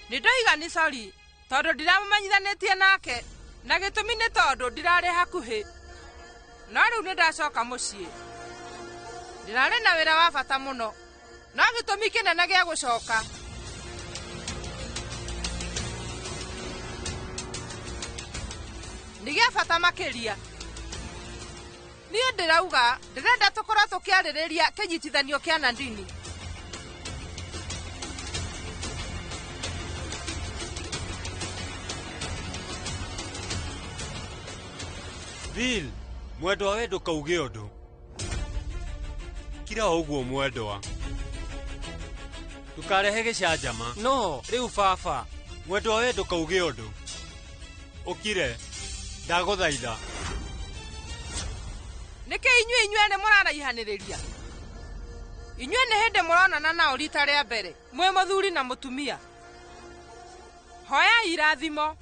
Nindoiga ni sorry tondu ndiramamenyithanĩtie nake na gĩtũmi nĩ tondũ ndirarĩ hakuhĩ. No rĩu nĩndacoka mũciĩ. Ndirarĩ na wĩra wa bata mũno. No gĩtũmi kĩnene gĩa gũcoka nĩ gĩa bata makĩria. Niĩ ndĩrauga ndĩrenda tũkorwo tũkĩarĩrĩria kĩnyitithanio kĩa Nandini. Bill, mwendwa we ndũkauge ũndũ. Kira ũguo mwendwa. Ndũkarehe gĩcanjama. No, rĩu baba. Mwendwa we ndũkauge ũndũ. Ũkire, ndagũthaitha. Nĩkĩ inyuĩ nĩ mũraraihanĩrĩria? Inyuĩ nĩ hĩndĩ mũronana nao rita rĩa mbere, mwĩ mũthuri na mũtumia. Hoya irathimo.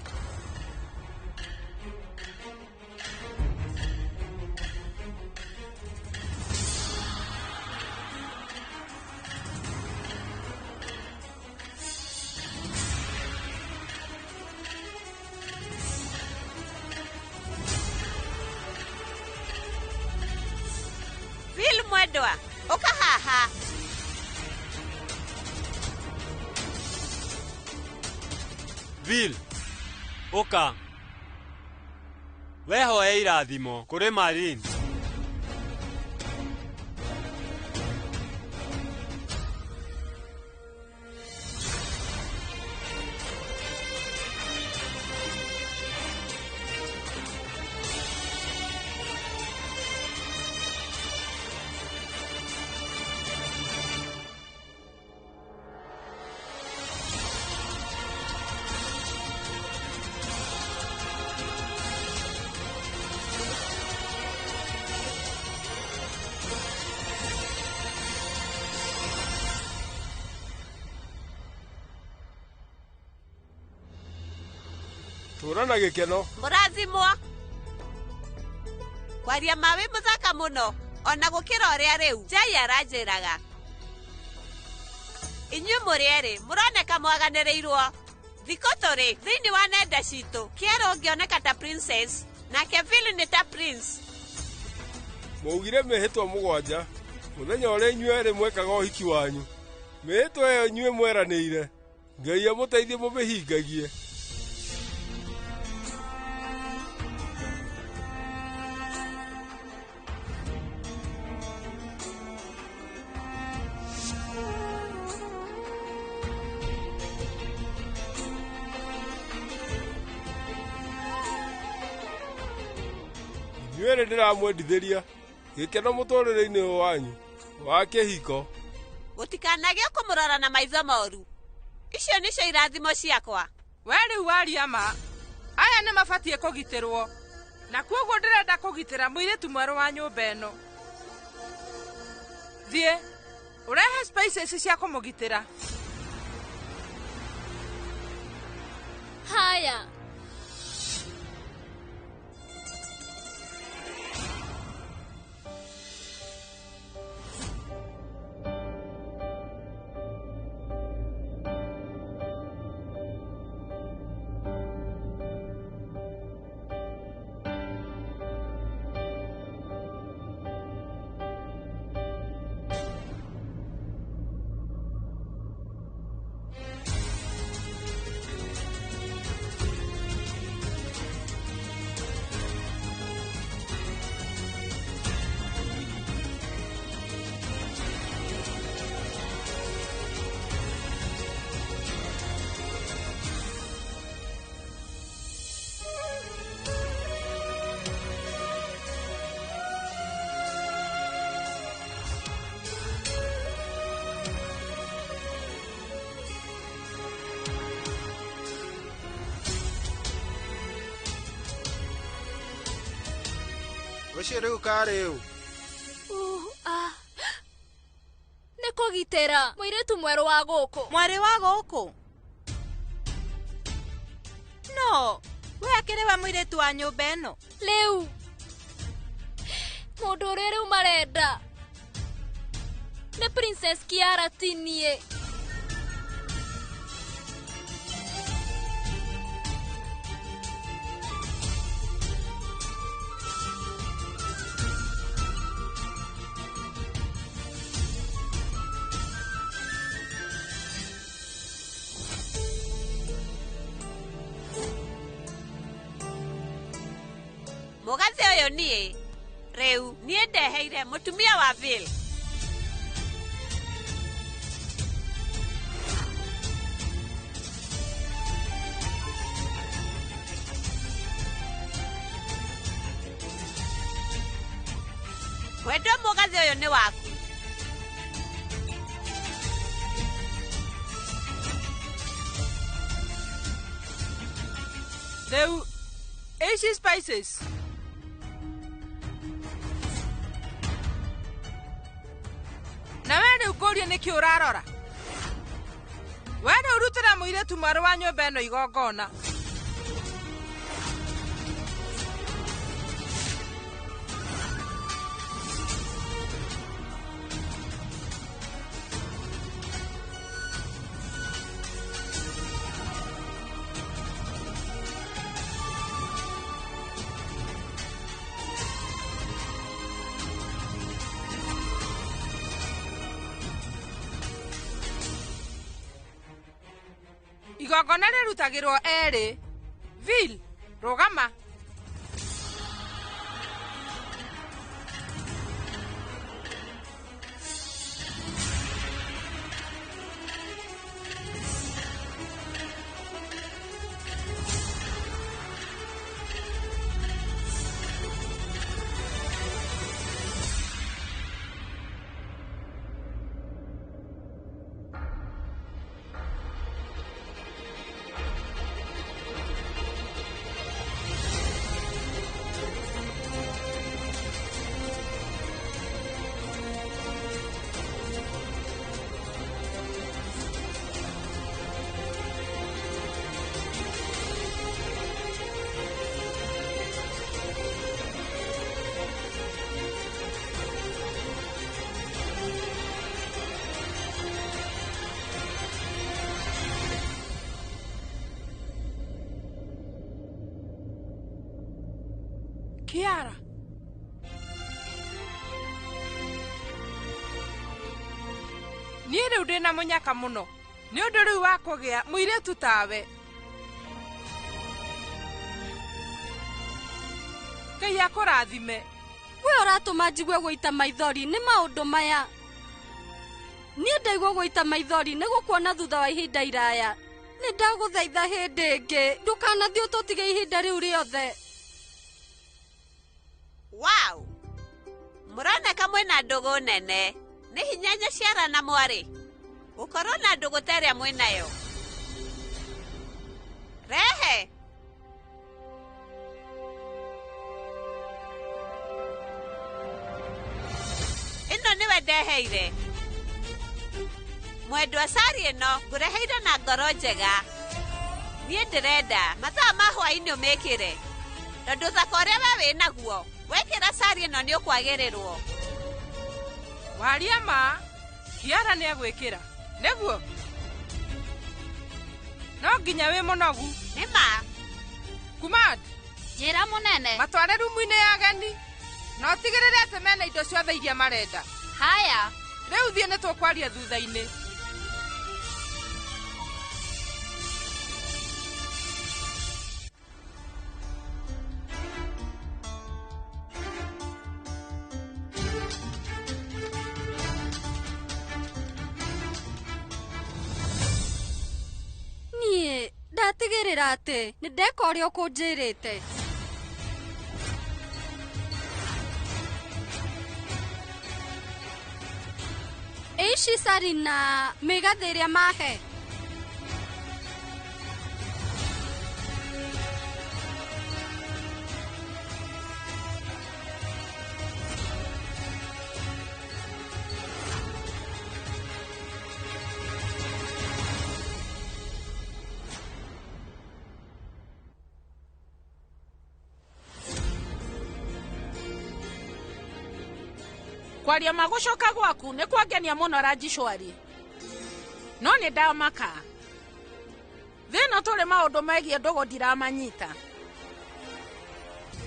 Bill mwendwa, uka haha. Bill, uka. Wehoe irathimo kũrĩ Marine. Tũrana gĩkeno. Mũrathimwo. Kwaria mawe mũthaka mũno, ona gũkĩra ũrĩa rĩu Njai aranjĩraga. Inyuĩ mũrĩ erĩ mũroneka mwaganĩrĩirwo. Thikũ tũrĩ thĩinĩ wa nenda citũ, Kĩero ũngĩoneka ta princess na Kevin nĩ ta prince. Mũugire mĩhĩtwa mũgwanja mũthenya ũrĩa inyuĩ erĩ mwekaga ũhiki wanyu. Mĩhĩtwa ĩyo inyuĩ mweranĩire, Ngai amũteithie mũmĩhingagie. Inyuĩ ndĩramwendithĩria gĩkeno mũtũrĩre-inĩ wanyu wa kĩhiko. Gũtikanage kũmũrora na maitho moru. Icio nĩcio irathimo ciakwa. We rĩu waria ma. Aya nĩ mabatiĩ kũgitĩrwo. Na kuoguo ndĩrenda kũgitĩra mũirĩtu mwerũ wa nyũmba ĩno. Thiĩ, ũrehe spices cia kũmũgitĩra. Haya. Ũcio rĩu karĩ ũ? Nĩ kũgitĩra mũirĩtu mwerũ wa gũkũ. Mwarĩ wa gũkũ? No, we akĩrĩ we mũirĩtu wa nyũmba ĩno. Rĩu mũndũ ũrĩa rĩu marenda nĩ Princess Kiara ti niĩ. Mugathe uyu nie riu nie ndeheire mutumia wa Bill. Wendo mugathe uyu ni waku. Riu ici spices na we riu nguria niki urarora we riu rutira muiretu mwaru wa nyumba ino igongona. Igongona rirutagirwo eri. Vil, rugama. Kiara. Niĩ rĩu ndĩna mũnyaka mũno nĩ ũndũ rĩu wa kũgĩa mũirĩtu tawe. Ngai akũrathime. We ũratũma njigue gũita maithori nĩ maũndũ maya. Niĩ ndaigua gũita maithori nĩ gũkuona thutha wa ihinda iraya. Nĩ ndagũthaitha hĩndĩ ĩngĩ ndũkanathiĩ ũtũtige ihinda rĩu rĩothe. Wow! Muroneka mwina ndugu nene. Ni hinyanya ciara na mwari. Gukorwo na ndugu teria mwinayo. Rehe! Ino niwe ndeheire. Mwendwa sari ino ngureheire na ngoro njega. Niĩ ndĩrenda mathaa ma hwaĩ-inĩ ũmĩkĩre. Tondũ thaka ũrĩa we wĩnaguo wekĩra sari ĩno nĩ ũkwagĩrĩrwo. Waria ma Kiara nĩ egwĩkĩra nĩguo no nginya wĩ mũnogu. Nĩ ma Kumad njĩra mũnene matware rumu-inĩ ya ageni na ũtigĩrĩre atĩ mena indo ciothe iria marenda. Haya rĩu thiĩ nĩ tũkwaria thutha-inĩ. Ndatigĩrĩra atĩ nĩ ndeka ũrĩa ũkũnjĩrĩte. Ici sari na mĩgathĩ ĩrĩa mahe. Kwaria magũcoka gwaku nĩ kwangenia mũno Ranjishwari. No nĩ ndamaka. Thĩno tũrĩ maũndũ megiĩ ndogo ndiramanyita.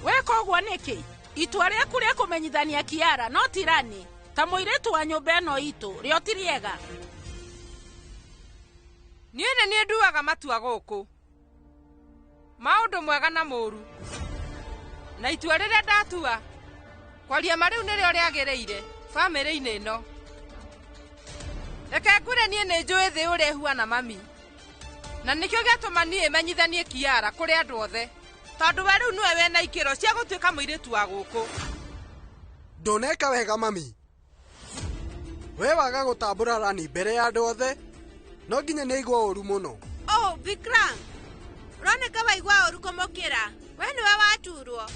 Weka ũguo nĩkĩ? Itua rĩaku rĩa kũmenyithania Kiara no tirani. Ta mũirĩtu wa nyũmba ĩno itũ rĩo ti rĩega. Niĩ nĩ nduaga matua gũkũ. Maũndũ mwega na mũru. na itua rĩrĩa ndatua kwaria mariu nĩrĩo rĩagĩrĩire bamĩrĩ-inĩ ĩno. Reke ngwĩre niĩ nĩ njũĩ thĩ ũrĩa ĩhuana mami, na nĩkĩo gĩatũma niĩ menyithanie Kiara kũrĩ andũ othe, tondũ we rĩu nĩwe wena ikĩro cia gũtuĩka mũirĩtu wa gũkũ. Ndũneka wega mami, we waga gũtambũra Rani mbere ya andũ othe, no nginya nĩ aigua ũru mũno. Oh, Vikram, ũroneka waigua ũru kũmũkĩra, we nĩwe waturwo.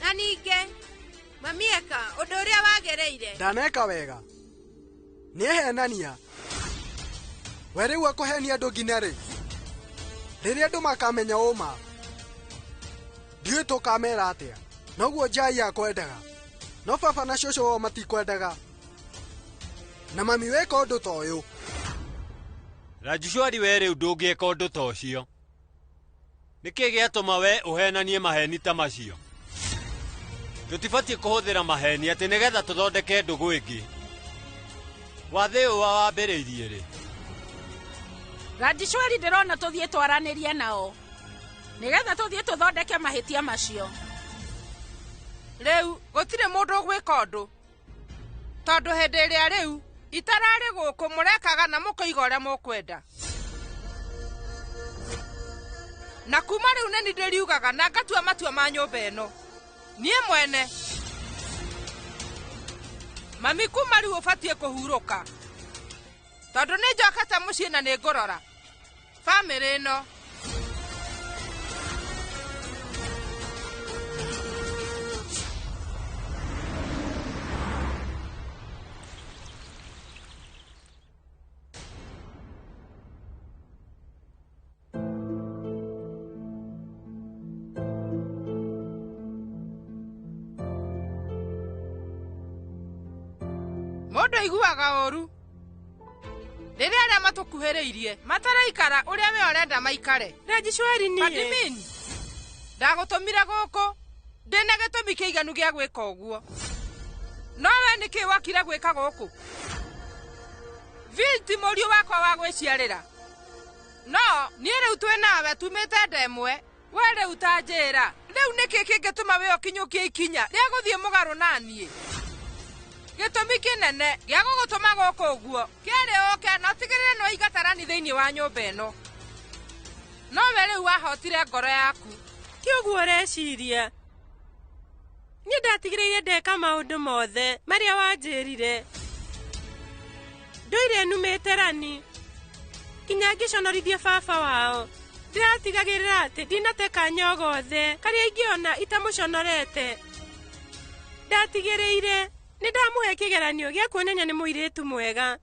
Na ningĩ mami eka ũndũ ũrĩa wagĩrĩire. Ndaneka wega, nĩehenania. We rĩu akũhenia andũ nginya rĩ, rĩrĩa andũ makamenya ũma, ndiũĩ tũkamera atĩa. Noguo Njai akwendaga, no baba na cũcũ wao matikwendaga. Na mami weka ũndũ ta ũyũ. Rajishwari we rĩu ndũngĩka ũndũ ta ũcio. Nĩkĩ gĩatũma we ũhenanie maheni ta macio? Tũtibatiĩ kũhũthĩra maheni atĩ nĩgetha tũthondeke ndũgũ ĩngĩ. Wathĩ ũyũ wambĩrĩirie rĩ? Rajishwari ndĩrona tũthiĩ twaranĩrie nao, nĩgetha tũthiĩ tũthondeke mahĩtia macio. Rĩu gũtirĩ mũndũ ũgwĩka ũndũ, tondũ hĩndĩ ĩrĩa rĩu itararĩ gũkũ mũrekaga na mũkaiga ũrĩa mũkwenda. Na kuma rĩu nĩ ndĩriugaga na ngatua matua ma nyũmba ĩno niĩ mwene. Mami kuma rĩu ũbatiĩ kũhurũka, tondũ nĩ njokete mũciĩ na nĩ ngũrora bamĩrĩ ĩno. Mũndũ aiguaga ũru rĩrĩa arĩa matũkuhĩrĩirie mataraikara ũrĩa we ũrenda maikare. Rajishwari niĩ Padmin, ndagũtũmire gũkũ ndĩna gĩtũmi kĩiganu gĩa gwĩka ũguo, no we nĩkĩ wakire gwĩka gũkũ? Vil ti mũriũ wakwa wa gwĩciarĩra, no niĩ rĩu twĩ nawe tumĩte ndemwe. We rĩu ta njĩra, rĩu nĩkĩ kĩngĩtũma we ũkinyũkie ikinya rĩa gũthiĩ mũgarũ na niĩ? Gĩtũmi kĩnene gĩa gũgũtũma gũkũ ũguo kĩarĩ ũke na ũtigĩrĩre nĩ waingata Rani thĩinĩ wa nyũmba ĩno, no we rĩu wahotire ngoro yaku. Ti ũguo ũreciria, niĩ ndatigĩrĩire ndeka maũndũ mothe marĩa wanjĩrire. Ndũire numĩte Rani nginya ngĩconorithia baba wao. Ndĩratigagĩrĩra atĩ ndinate kanya o gothe karĩa ingĩona itamũconorete. Ndatigĩrĩire nĩ ndamũhe kĩgeranio gĩa kuonania nĩ mũirĩtu mwega,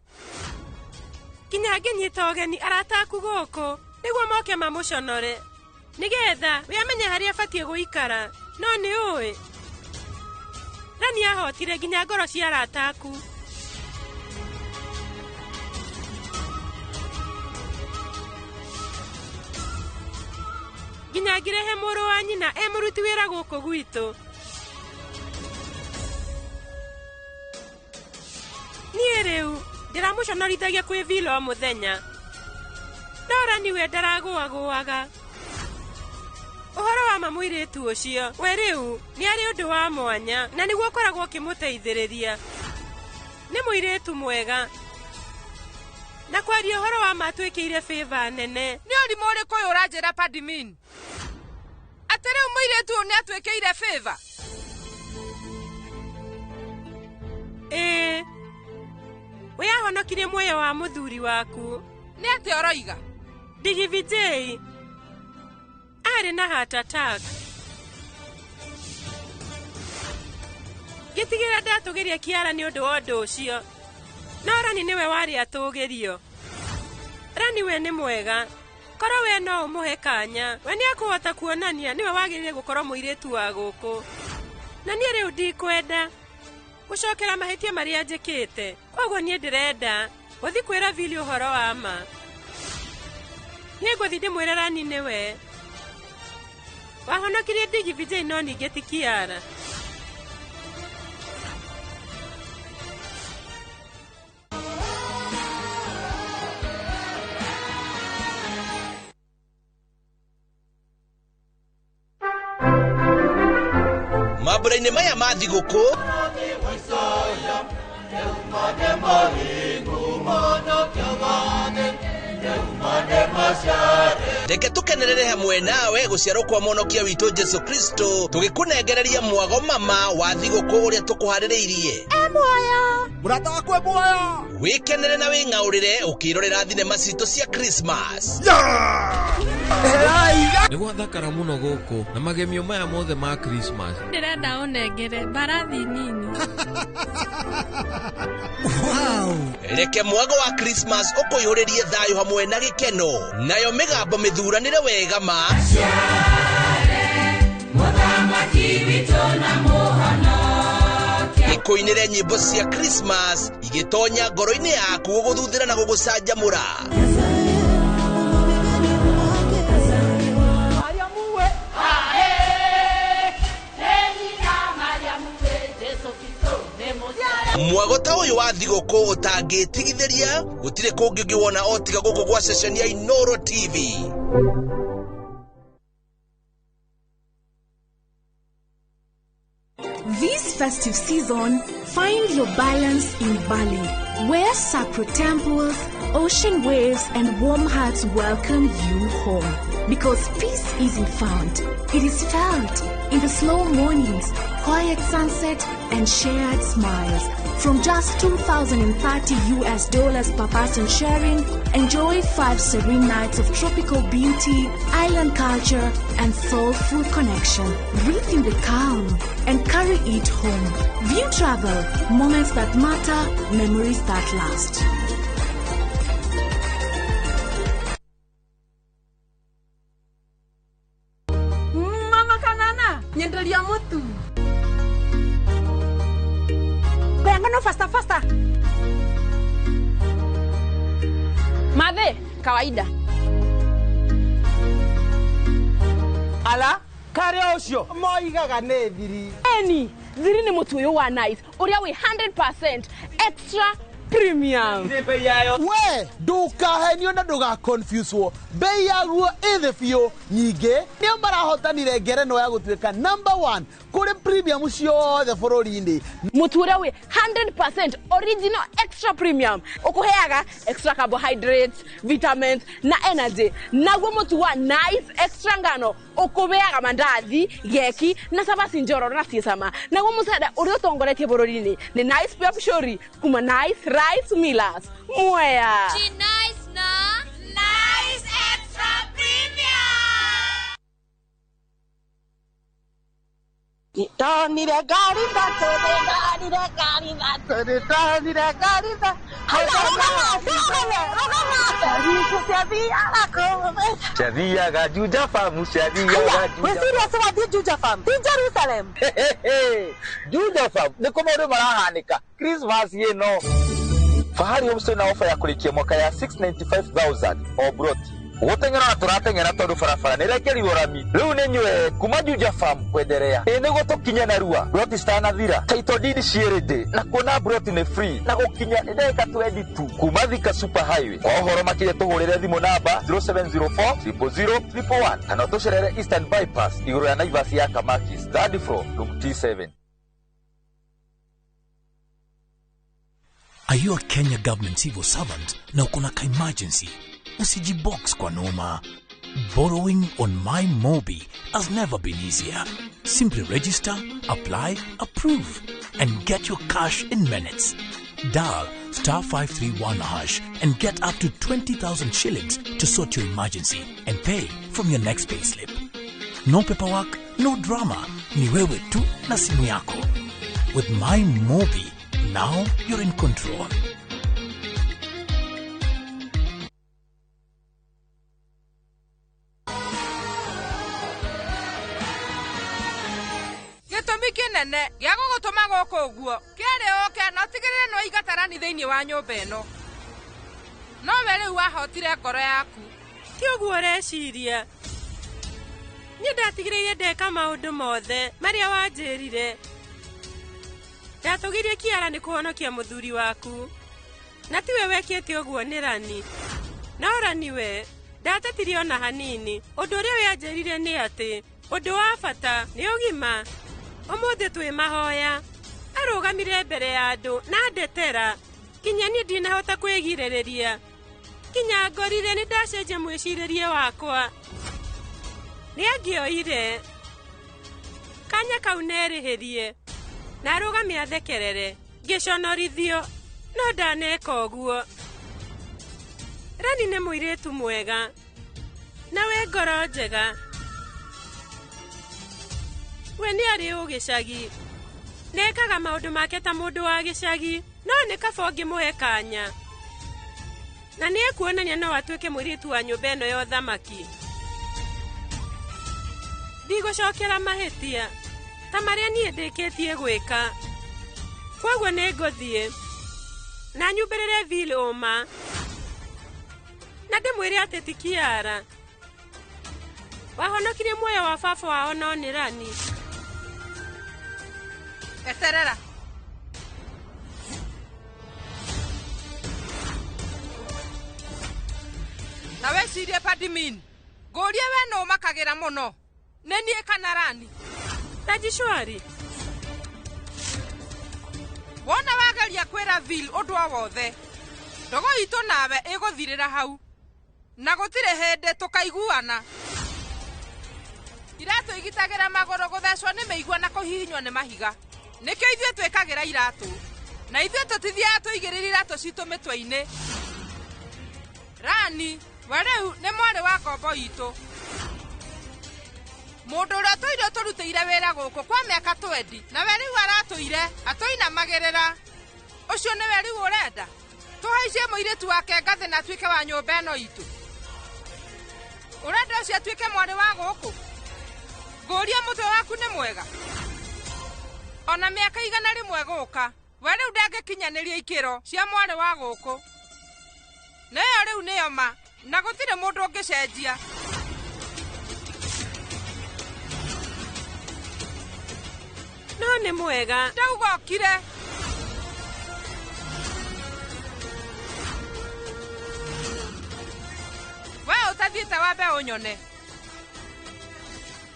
nginya ngĩnyita ũgeni arata aku gũkũ nĩguo moke mamũconore, nĩgetha we amenye harĩa abatiĩ gũikara. No nĩ ũĩ Rani ahotire nginya ngoro cia arata aku. Nginya ngĩrehe mũrũ wa nyina mũruti wĩra gũkũ gwitũ. Niĩ rĩu ndĩramũconorithagia kwĩ Vil o mũthenya, no Rani we ndaragũagũaga. Ũhoro wa mũirĩtu ũcio we rĩu nĩ arĩ ũndũ wa mwanya, na nĩguo ũkoragwo ũkĩmũteithĩrĩria. Nĩ mũirĩtu mwega, na kwaria ũhoro wa matuĩkĩire favor nene. Nĩ ũrimũ ũrĩkũ ũyũ ũranjĩra Padmin? Atĩ rĩu mũirĩtu ũyũ nĩ atuĩkĩire favor? We ahonokirie muoyo wa mũthuri waku. Nĩ atĩ ũroiga? Digivijay arĩ na heart attack. Gĩtigĩra ndatũgĩria Kiara nĩ ũndũ wa ũndũ ũcio, no Rani nĩwe warĩ atũgĩrio. Rani we nĩ mwega, korwo we no ũmũhe kanya, we nĩ akũhota kuonania nĩwe wagĩrĩire gũkorwo mũirĩtu wa gũkũ. Na niĩ rĩu ndikwenda gũcokera mahĩtia marĩa njĩkĩte, koguo niĩ ndĩrenda gũthiĩ kwĩra Vil ũhoro wa ma. Niĩ ngũthiĩ ndĩmwĩre Rani nĩwe wahonokirie Digivijay, no ningĩ ti Kiara. mambura-inĩ maya ma thigũkũ reke tũkenerere hamwe nawe gũciarwo kwa mũhonokia witũ Jesu Kristo tũgĩkũnengereria mwago mama wa thigũkũ ũrĩa tũkũharĩrĩirie mũrata wakwe muoyo wĩkenere na wĩng'aũrĩre ũkĩrorera thinema citũ cia Christmas nĩ gwathakara mũno gũkũ na magemio maya mothe ma Christmas ndĩrenda ũnengere mbarathi nini reke mwago wa Christmas ũkũihũrĩrie thayũ hamwe na gĩkeno nayo mĩgambo mĩthuranĩre wega ma ĩkũinĩre nyĩmbo cia Christmas igĩtonya ngoro-inĩ yaku gũgũthuthĩra na gũgũcanjamũra mwago ta ũyũ wa thigũkũ ũtangĩtigithĩria gũtirĩ kũngĩ ũngĩwona o tiga gũkũ gwa ceceni ya Inooro TV. This festive season, find your balance in Bali, where sacred temples, ocean waves, and warm hearts welcome you home. Because peace isn't found, it is felt in the slow mornings, quiet sunset, and shared smiles. From just $2,030 per person sharing, enjoy 5 serene nights of tropical beauty, island culture, and soulful connection. Breathe in the calm and carry it home. View travel, moments that matter, memories that last. Mama Kanana, nyendelia mutu. Bayangano faster. Madhe, kawaida. Ala, kare ucio moigaga nĩ thiri. Thiri nĩ mũtu ũyũ wa nice, ũrĩa wĩ 100% extra premium. We, ndũkahenio na ndũga-confuse wo. Bei yaguo ĩthĩ biũ. Nyingĩ, nĩo marahotanire ngerenwa ya gũtuĩka #1 kũrĩ premium ciothe bũrũri-inĩ. Mũtu ũrĩa wĩ 100% original extra premium. Ũkũheaga extra carbohydrates, vitamins na energy. Naguo mũtu wa nice extra ngano ũkũbeaga mandathi, geki na cabaci njororo na ciecama. Naguo mũcere ũrĩa ũtongoretie bũrũri-inĩ nĩ Nice Pep Shori kuma Nice Rice Millers. Mwea. Nice na Nice Extra Premium. Itonire gari da. Shadia Juja Farm, Juja Farm, in Jerusalem. Juja Farm, the Komodo Marahanika, Christmas, you know. Fahari also na offer ya kulikia mwaka ya 695,000 or brought. Wotengera na turatengera tondu farafara nirekeri urami riu ni nywe kuma Juja Farm kwenderea nigo tukinya na rua broti stana thira title deed cierede na kuona broti ni free na gukinya ndeka 22 kuma Thika Super Highway kwa horo makire tuhurire thimu namba 0704 00011 kana tucerere Eastern Bypass iguru ya Naivas ya Kamakis third floor room T7. Are you a Kenya government civil servant na uko na emergency? Usijibox kwa noma. Borrowing on MyMobi has never been easier. Simply register, apply, approve, and get your cash in minutes. Dial *531# and get up to 20,000 shillings to sort your emergency and pay from your next payslip. No paperwork, no drama. Ni wewe tu na simu yako. With MyMobi, now you're in control. Kinene gĩa gũgũtũma gũkũ ũguo kĩrĩ oke no tigĩrĩre no igatarani thĩinĩ wa nyũmba ĩno no we rĩu wahotire ngoro yaku ti ũguo ũreciria niĩ ndatigĩrĩire ndeka maũndũ mothe marĩa wanjĩrire ndatũgirie kĩara nĩ kũhonokia mũthuri waku na tiwe wekĩte ũguo nĩ Rani no Rani we ndatetirie ona hanini ũndũ ũrĩa wanjĩrire nĩ atĩ ũndũ wa bata nĩ ũgima Ũmũthĩ twĩ mahoya. Arũgamire mbere ya andũ na ndetera. Kinya niĩ ndinahota kwĩgirĩrĩria. Kinya ngorire nĩ ndacenjia mwĩcirĩrie wakwa. Nĩangĩoire. Kanya kau nerĩhĩrie. Na arũgame athekerere. Ngĩconorithio. No ndaneka ũguo. Rani nĩ mũirĩtu mwega. Nawe ngoro njega. We nĩ arĩ ũgĩcagi. Nekaga maũndũ make ta mũndũ wa gĩcagi. No nĩ kaba ũngĩmũhe kanya. Na nĩ ekuonania no atuĩke mũirĩtu wa nyũmba ĩno ya ũthamaki. Ndigũcokera mahĩtia ta marĩa niĩ ndĩkĩtie gwĩka. Kwoguo nĩ ngũthiĩ na nyumbĩrĩre Ville ũma na ndĩmwĩre atĩ ti Kiara. Wahonokirie muoyo wa baba wao no nĩ Rani. Eterera. Na wecirie Padimin. Ngũrie we no makagĩra mũno. Nĩ niĩ kana Rani? Tajishwari. Wona wageria kwĩra Ville ũndũ o wothe. Ndogo itũ nawe ĩgũthirĩra hau. Na gũtirĩ hĩndĩ tũkaiguana. Iratũ igitagĩra magũrũ gũthecwo nĩ mĩigua na kũhihinywo nĩ mahiga. Nĩkĩo ithuĩ twĩkagĩra iratũ. Na ithuĩ tũtithiaga tũigĩrĩra iratũ citũ mĩtwe-inĩ. Rani, we rĩu nĩ mwarĩ wa ngombo itũ. Mũndũ ũrĩa tũire tũrutĩire wĩra gũkũ kwa mĩaka 20 na we rĩu aratũire atũinamagĩrĩra. Ũcio nĩwe rĩu ũrenda. Tũhaicie mũirĩtu wake ngathĩ na atuĩke wa nyũmba ĩno itũ. Ũrenda ũcio atuĩke mwarĩ wa gũkũ. Ngũria mũtwe waku nĩ mwega. Ona mĩaka 100 gũka, we rĩu ndangĩkinyanĩria ikĩro cia mwarĩ wa gũkũ. Nayo rĩu nĩyo ma, na gũtirĩ mũndũ ũngĩcenjia. No nĩ mwega. Ndauga okire. We ũtathiĩte wambe ũnyone.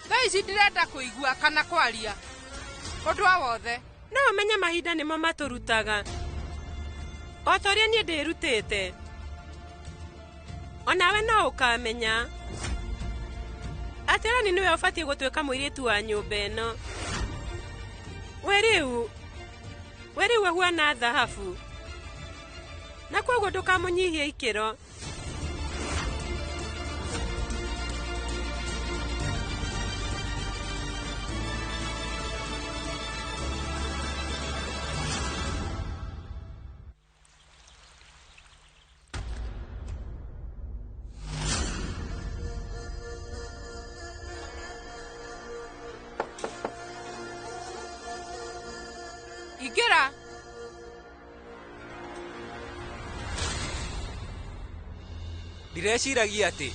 Thaa ici ndirenda kũigua kana kwaria ũndũ o wothe. No ũmenye mahinda nĩmo matũrutaga. O ta ũrĩa niĩ ndĩrutĩte. Onawe no ũkamenya atĩ Rani nĩwe ũbatiĩ gũtuĩka mũirĩtu wa nyũmba ĩno. We rĩu ahuana thahabu. Na kwoguo ndũkamũnyihie ikĩro. Ingĩra. Ndireciragia atĩ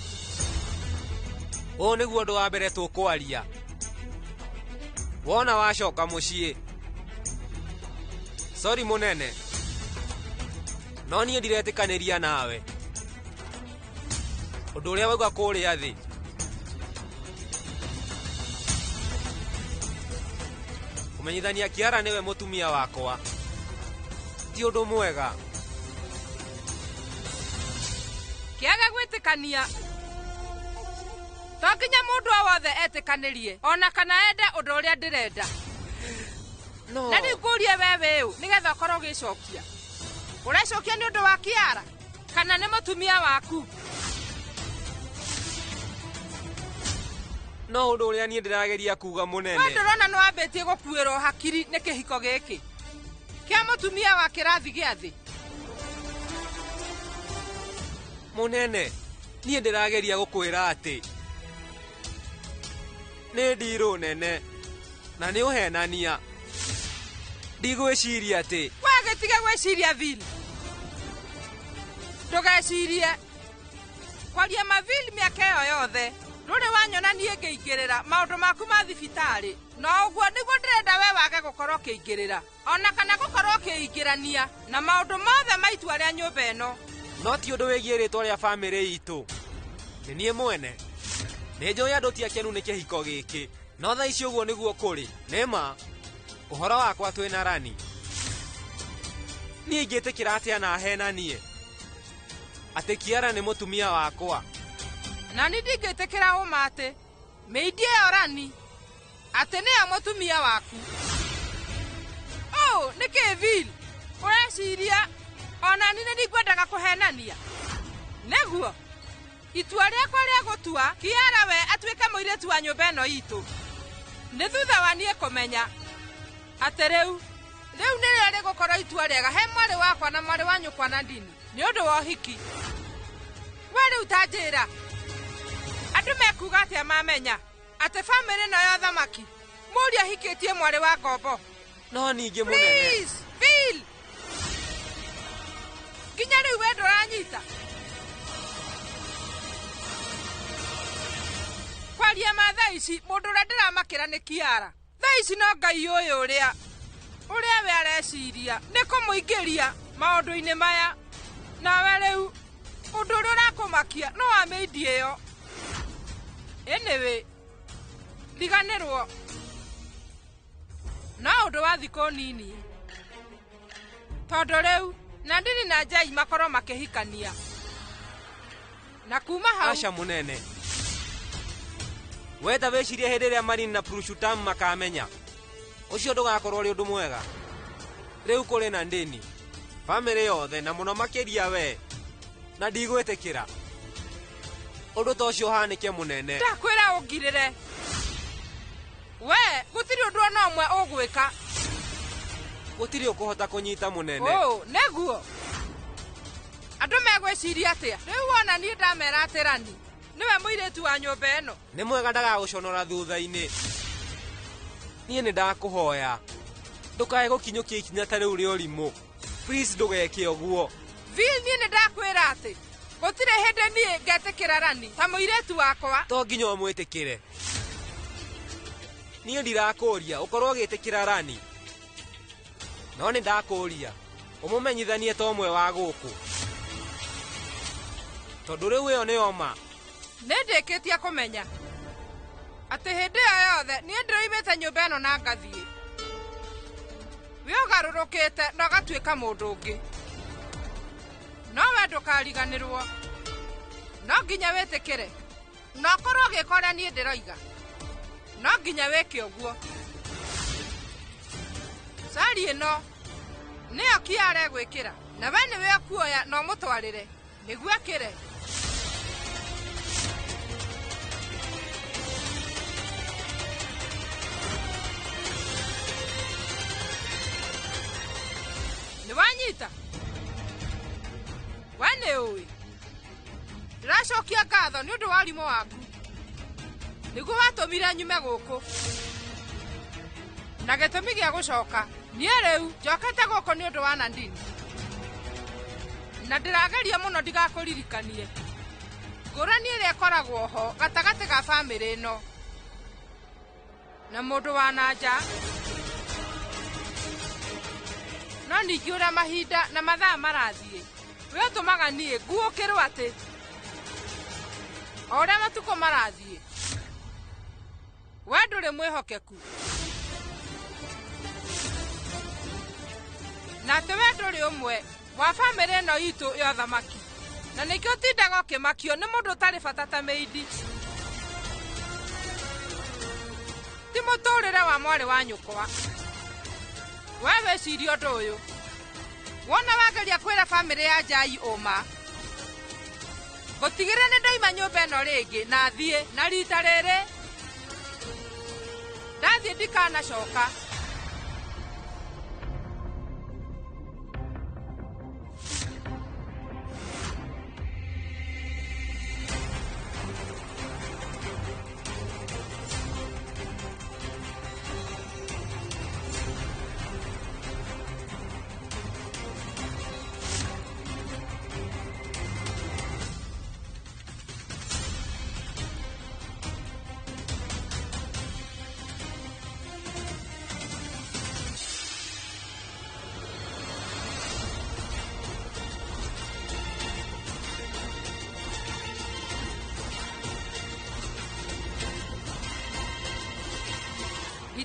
ũũ nĩguo ũndũ wa mbere tũkwaria. Wona wacoka mũciĩ. Sorry mũnene. No niĩ ndiretĩkanĩria nawe. Ũndũ ũrĩa wauga kũrĩa thĩ. Kũmenyithania Kiara nĩwe mũtumia wakwa. Ti ũndũ mwega. Kĩaga gwĩtĩkania. To nginya mũndũ o wothe etĩkanĩrie. Ona kana ende ũndũ ũrĩa ndĩrenda. No. Na rĩu ngũrie wewe ũũ nĩgetha ũkorwo ũgĩcokia. Ũrecokia nĩ ũndũ wa Kiara kana nĩ mũtumia waku? No ũndũ ũrĩa niĩ ndĩrageria kuga mũnene. We ndĩrona nĩ wambĩtie gũkuĩrwo hakiri nĩ kĩhiko gĩkĩ kĩa mũtumia wa kĩrathi gĩa thĩ. Mũnene, niĩ ndĩrageria gũkwĩra atĩ nĩ ndirũ nene na nĩ ũhenania. Ndigwĩciria atĩ. Wagĩtige gwĩciria Ville. Ndũgecirie. Kwaria ma Ville mĩaka ĩyo yothe. Ndũrĩ wanyona niĩ ngĩingĩrĩra maũndũ maku ma thibitarĩ. No ũguo nĩguo ndĩrenda we wage gũkorwo ũkĩingĩrĩra. Ona kana gũkorwo ũkĩingĩrania na maũndũ mothe ma itua rĩa nyũmba ĩno. No ti ũndũ wĩgiĩ rĩtwa rĩa bamĩrĩ itũ. Nĩ niĩ mwene. Nĩ njũĩ andũ ti akenu nĩ kĩhiko gĩkĩ. no tha ici ũguo nĩguo kũrĩ nema ũhoro wakwa twĩna Rani niĩ ingĩtĩkĩra atĩa na henanie atĩ Kiara nĩ mũtumia wakwa na nĩ ndingĩtĩkĩra ũma atĩ mĩindi ĩyo Rani atĩ nĩyo mũtumia waku. Nĩ kĩĩ ũreciria ona niĩ nĩngwendaga kũhenania? Nĩguo itua rĩakwa rĩa gũtua Kiara we atuĩke mũirĩtu wa nyũmba ĩno itũ nĩ thutha wa niĩ kũmenya atĩ rĩu nĩrĩo rĩgũkorwo itua rĩega he mwarĩ wakwa na mwarĩ wa nyũkwa na ndini nĩ ũndũ wa ũhiki. We rĩu ta njĩra andũ mekuga atĩa mamenya atĩ bamĩrĩ ĩno ya Thamaki mũriũ ahikĩtie mwarĩ wa ngombo? No ningĩ mũnene Bill, nginya rĩu we ndũranyita kwaria ma thaa ici mũndũ ũrĩa ndĩramakĩra nĩ Kiara. Thaa ici no Ngai ũyũ ũrĩa we areciria nĩ kũmũingĩria maũndũ-inĩ maya. Nawe rĩu ũndũ ũrĩa ũrakũmakia no wa mĩindi ĩyo. Anyway, riganĩrwo no ũndũ wa thikũ nini tondũ rĩu Nandini na Njai makorwo makĩhikania na kuma hau. Aca mũnene wenda wecirie hĩndĩ ĩrĩa Marini na Purushottam makamenya ũcio ndũgakorwo ũrĩ ũndũ mwega. Rĩu kũrĩ Nandini bamĩrĩ yothe na mũno makĩria we na ndigwĩtĩkĩra ũndũ ta ũcio ũhanĩke mũnene. Ndakwĩra ũngirĩre we gũtirĩ ũndũ ona ũmwe ũgwĩka. Gũtirĩ ũkũhota kũnyita mũnene. Nĩguo andũ megwĩciria atĩa rĩu wona niĩ ndamera atĩ Rani nĩwe mũirĩtu wa nyũmba ĩno? Nĩ mwega ndagagũconora thutha-inĩ. Niĩ nĩ ndakũhoya ndũkae gũkinyũkia ikinya ta rĩu rĩa ũrimũ. Please ndũgeke ũguo. Niĩ nĩ ndakwĩra atĩ gũtirĩ hĩndĩ niĩ ngetĩkĩra Rani ta mũirĩtu wakwa. To nginya ũmwĩtĩkĩre. Niĩ ndirakũria ũkorwo ũgĩtĩkĩra Rani, no nĩ ndakũria ũmũmenyithanie ta ũmwe wa gũkũ tondũ rĩu ĩyo nĩyo ma. Nĩ ndĩkĩtie kũmenya atĩ hĩndĩ ĩyo yothe niĩ ndĩroimĩte nyũmba ĩno na ngathiĩ. We ũgarũrũkĩte na ũgatuĩka mũndũ ũngĩ. No we ndũkariganĩrwo, no nginya wĩtĩkĩre na ũkorwo ũgĩka ũrĩa niĩ ndĩroiga. No nginya wĩke ũguo. Sari ĩno nĩyo Kiara egwĩkĩra na we nĩwe ũkuoya na ũmũtwarĩre nĩguo akĩre. Nĩwanyita? We nĩũĩ ndĩracokia ngatho nĩ ũndũ wa ũrimũ waku nĩguo watũmire nyume gũkũ na gĩtũmi gĩa gũcoka. Niĩ rĩu njokete gũkũ nĩ ũndũ wa Nandini na ndĩrageria mũno ndigakũririkanie ngũrani ĩrĩa ĩkoragwo ho gatagatĩ ga bamĩrĩ ĩno na mũndũ wa nanja. No ningĩ ũrĩa mahinda na mathaa marathiĩ we ũtũmaga niĩ nguũkĩrwo atĩ o ũrĩa matukũ marathiĩ we ndũrĩ mwĩhokeku na atĩ we ndũrĩ ũmwe wa bamĩrĩ ĩno itũ ya Thamaki na nĩkĩo ũtindaga ũkĩmakio nĩ mũndũ ũtarĩ bata ta mĩindi. Ti mũtũrĩre wa mwarĩ wa nyũkwa. We wĩciria ũndũ ũyũ wona wageria kwĩra bamĩrĩ ya Njai ũma gũtigĩrĩra nĩ ndoima nyũmba ĩno rĩngĩ na thiĩ na rita rĩrĩ ndathiĩ ndikanacoka.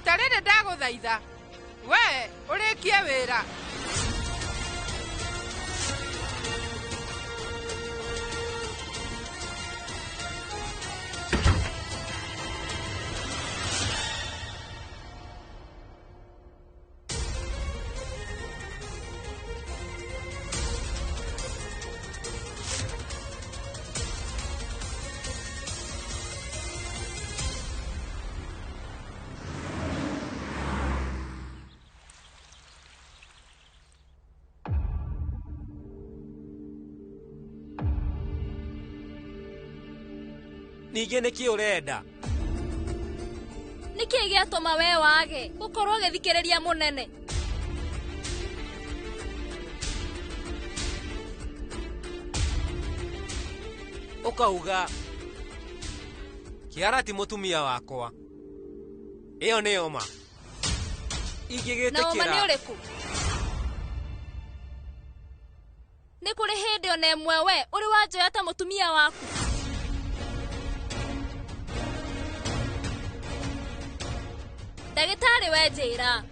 rita rĩrĩ ndagũthaitha we ũrĩkie wĩra. Ningĩ nĩkĩ ũrenda? Nĩkĩ gĩatũma we wage gũkorwo ũgĩthikĩrĩria mũnene? Ũkauga Kiara ti mũtumia wakwa. Ĩyo nĩyo ma. Ingĩgĩtĩkĩra. Na ũma nĩ ũrĩkũ? Nĩ kũrĩ hĩndĩ ona ĩmwe we ũrĩ wanjoya ta mũtumia waku? Ndagĩtarĩ we njĩra.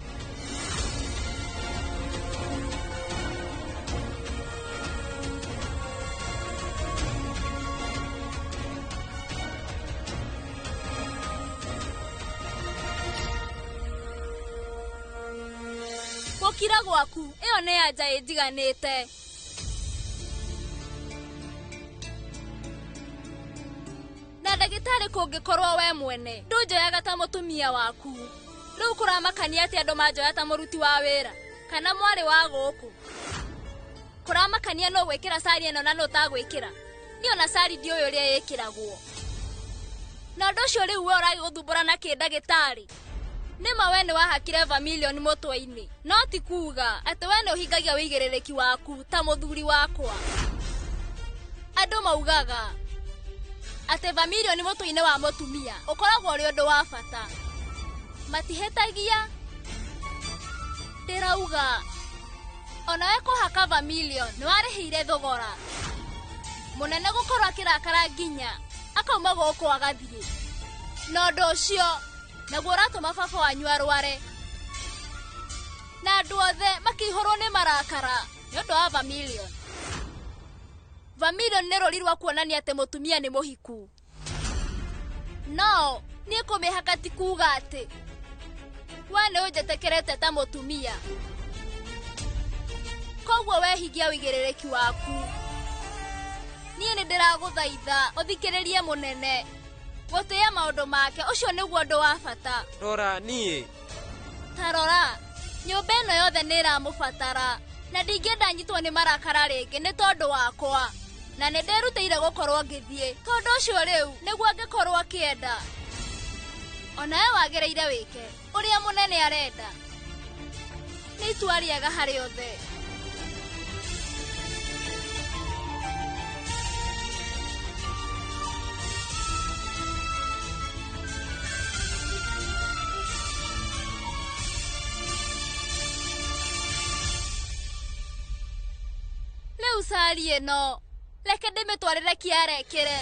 Gũkira gwaku, ĩyo nĩ anja ĩnjiganĩte. Na ndagĩtarĩ kũngĩkorwo we mwene, ndũnjoyaga ta mũtumia waku. Rĩu kũramakania atĩ andũ manjoya ta mũruti wa wĩra, kana mwarĩ wa gũkũ. Kũramakania no gwĩkĩra sari ĩno na no tagwĩkĩra. Niĩ ona sari ndiũĩ ũrĩa ĩkĩragwo. Na ũndũ ũcio rĩu we ũragĩ gũthumbũra na kĩndagĩtarĩ. Nĩma we nĩ wahakire Vermilion mũtwe-inĩ, no ti kuuga atĩ we nĩ ũhingagia wĩigĩrĩrĩki waku ta mũthuri wakwa. Andũ maugaga atĩ Vermilion mũtwe-inĩ wa mũtumia ũkoragwo ũrĩ ũndũ wa bata. Matihĩtagia. Ndĩrauga ona we kũhaka Vermilion nĩ warĩhĩire thogora. Mũnene gũkorwo akĩrakara nginya akauma gũkũ agathiĩ. Na ũndũ ũcio naguo ũratũma baba wanyu arware. Na andũ othe makĩihũrwo nĩ marakara nĩ ũndũ wa Vermilion. Vermilion nĩ rũri rwa kuonania atĩ mũtumia nĩ mũhiku. No niĩ kũmĩhaka ti kuuga atĩ we nĩ ũnjĩtĩkĩrĩte ta mũtumia. Koguo wehingia wĩigĩrĩrĩki waku. Niĩ nĩ ndĩragũthaitha ũthikĩrĩrie mũnene. Gũtĩa maũndũ make ũcio nĩguo ũndũ wa bata. Rora niĩ. Ta rora, nyũmba ĩno yothe nĩ ĩramũbatara. Na ndingĩenda nyitwo nĩ marakara rĩngĩ nĩ tondũ wakwa. Na nĩ ndĩrutĩire gũkorwo ngĩthiĩ. Tondũ ũcio rĩu nĩguo angĩkorwo akĩenda. Ona we wagĩrĩire wĩke ũrĩa mũnene arenda. Nĩ itua rĩega harĩ othe. Rĩu sari ĩno reke ndĩmĩtwarĩre Kiara ekĩre.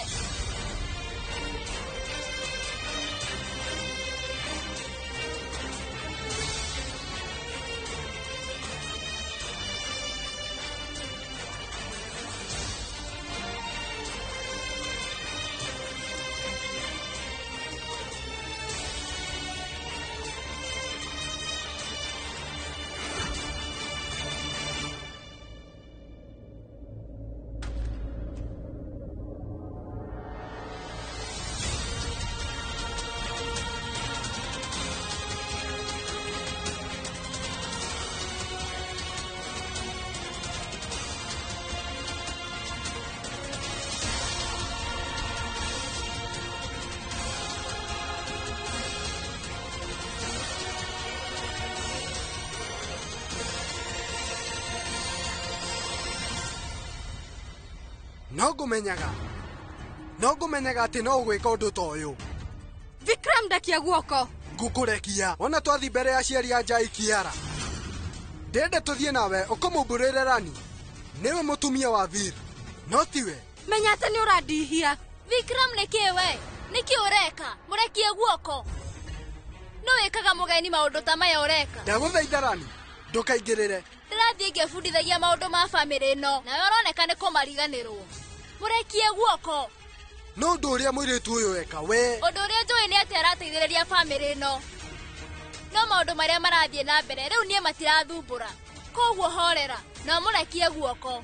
No ngũmenyaga atĩ no ũgwĩka ũndũ ta ũyũ. Vikram ndakia guoko. Ngũkũrekia ona twathi mbere ya aciari a Njai Kiara. Ndende tũthiĩ nawe ũkamũmbũrĩre Rani. Nĩwe mũtumia wa Vir, no tiwe. Menya atĩ nĩ ũrandihia. Vikram nĩkĩ we? Nĩkĩ ũreka? Mũrekie guoko. no wekaga mugeni maundu ta maya ureka. Ndaguthaitha Rani, ndukaingirire. Ndirathie ngĩbundithagia maundu ma family ĩno, nawe ũroneka nĩ kũmariganĩrwo. Mũrekie guoko. No ũndũ ũrĩa mũirĩtu ũyũ eka we. Ũndũ ũrĩa njũĩ nĩ atĩ arateithĩrĩria family ĩno. No maundu marĩa marathiĩ na mbere rĩu niĩ matirathumbũra. Koguo horera, na mũrekie guoko.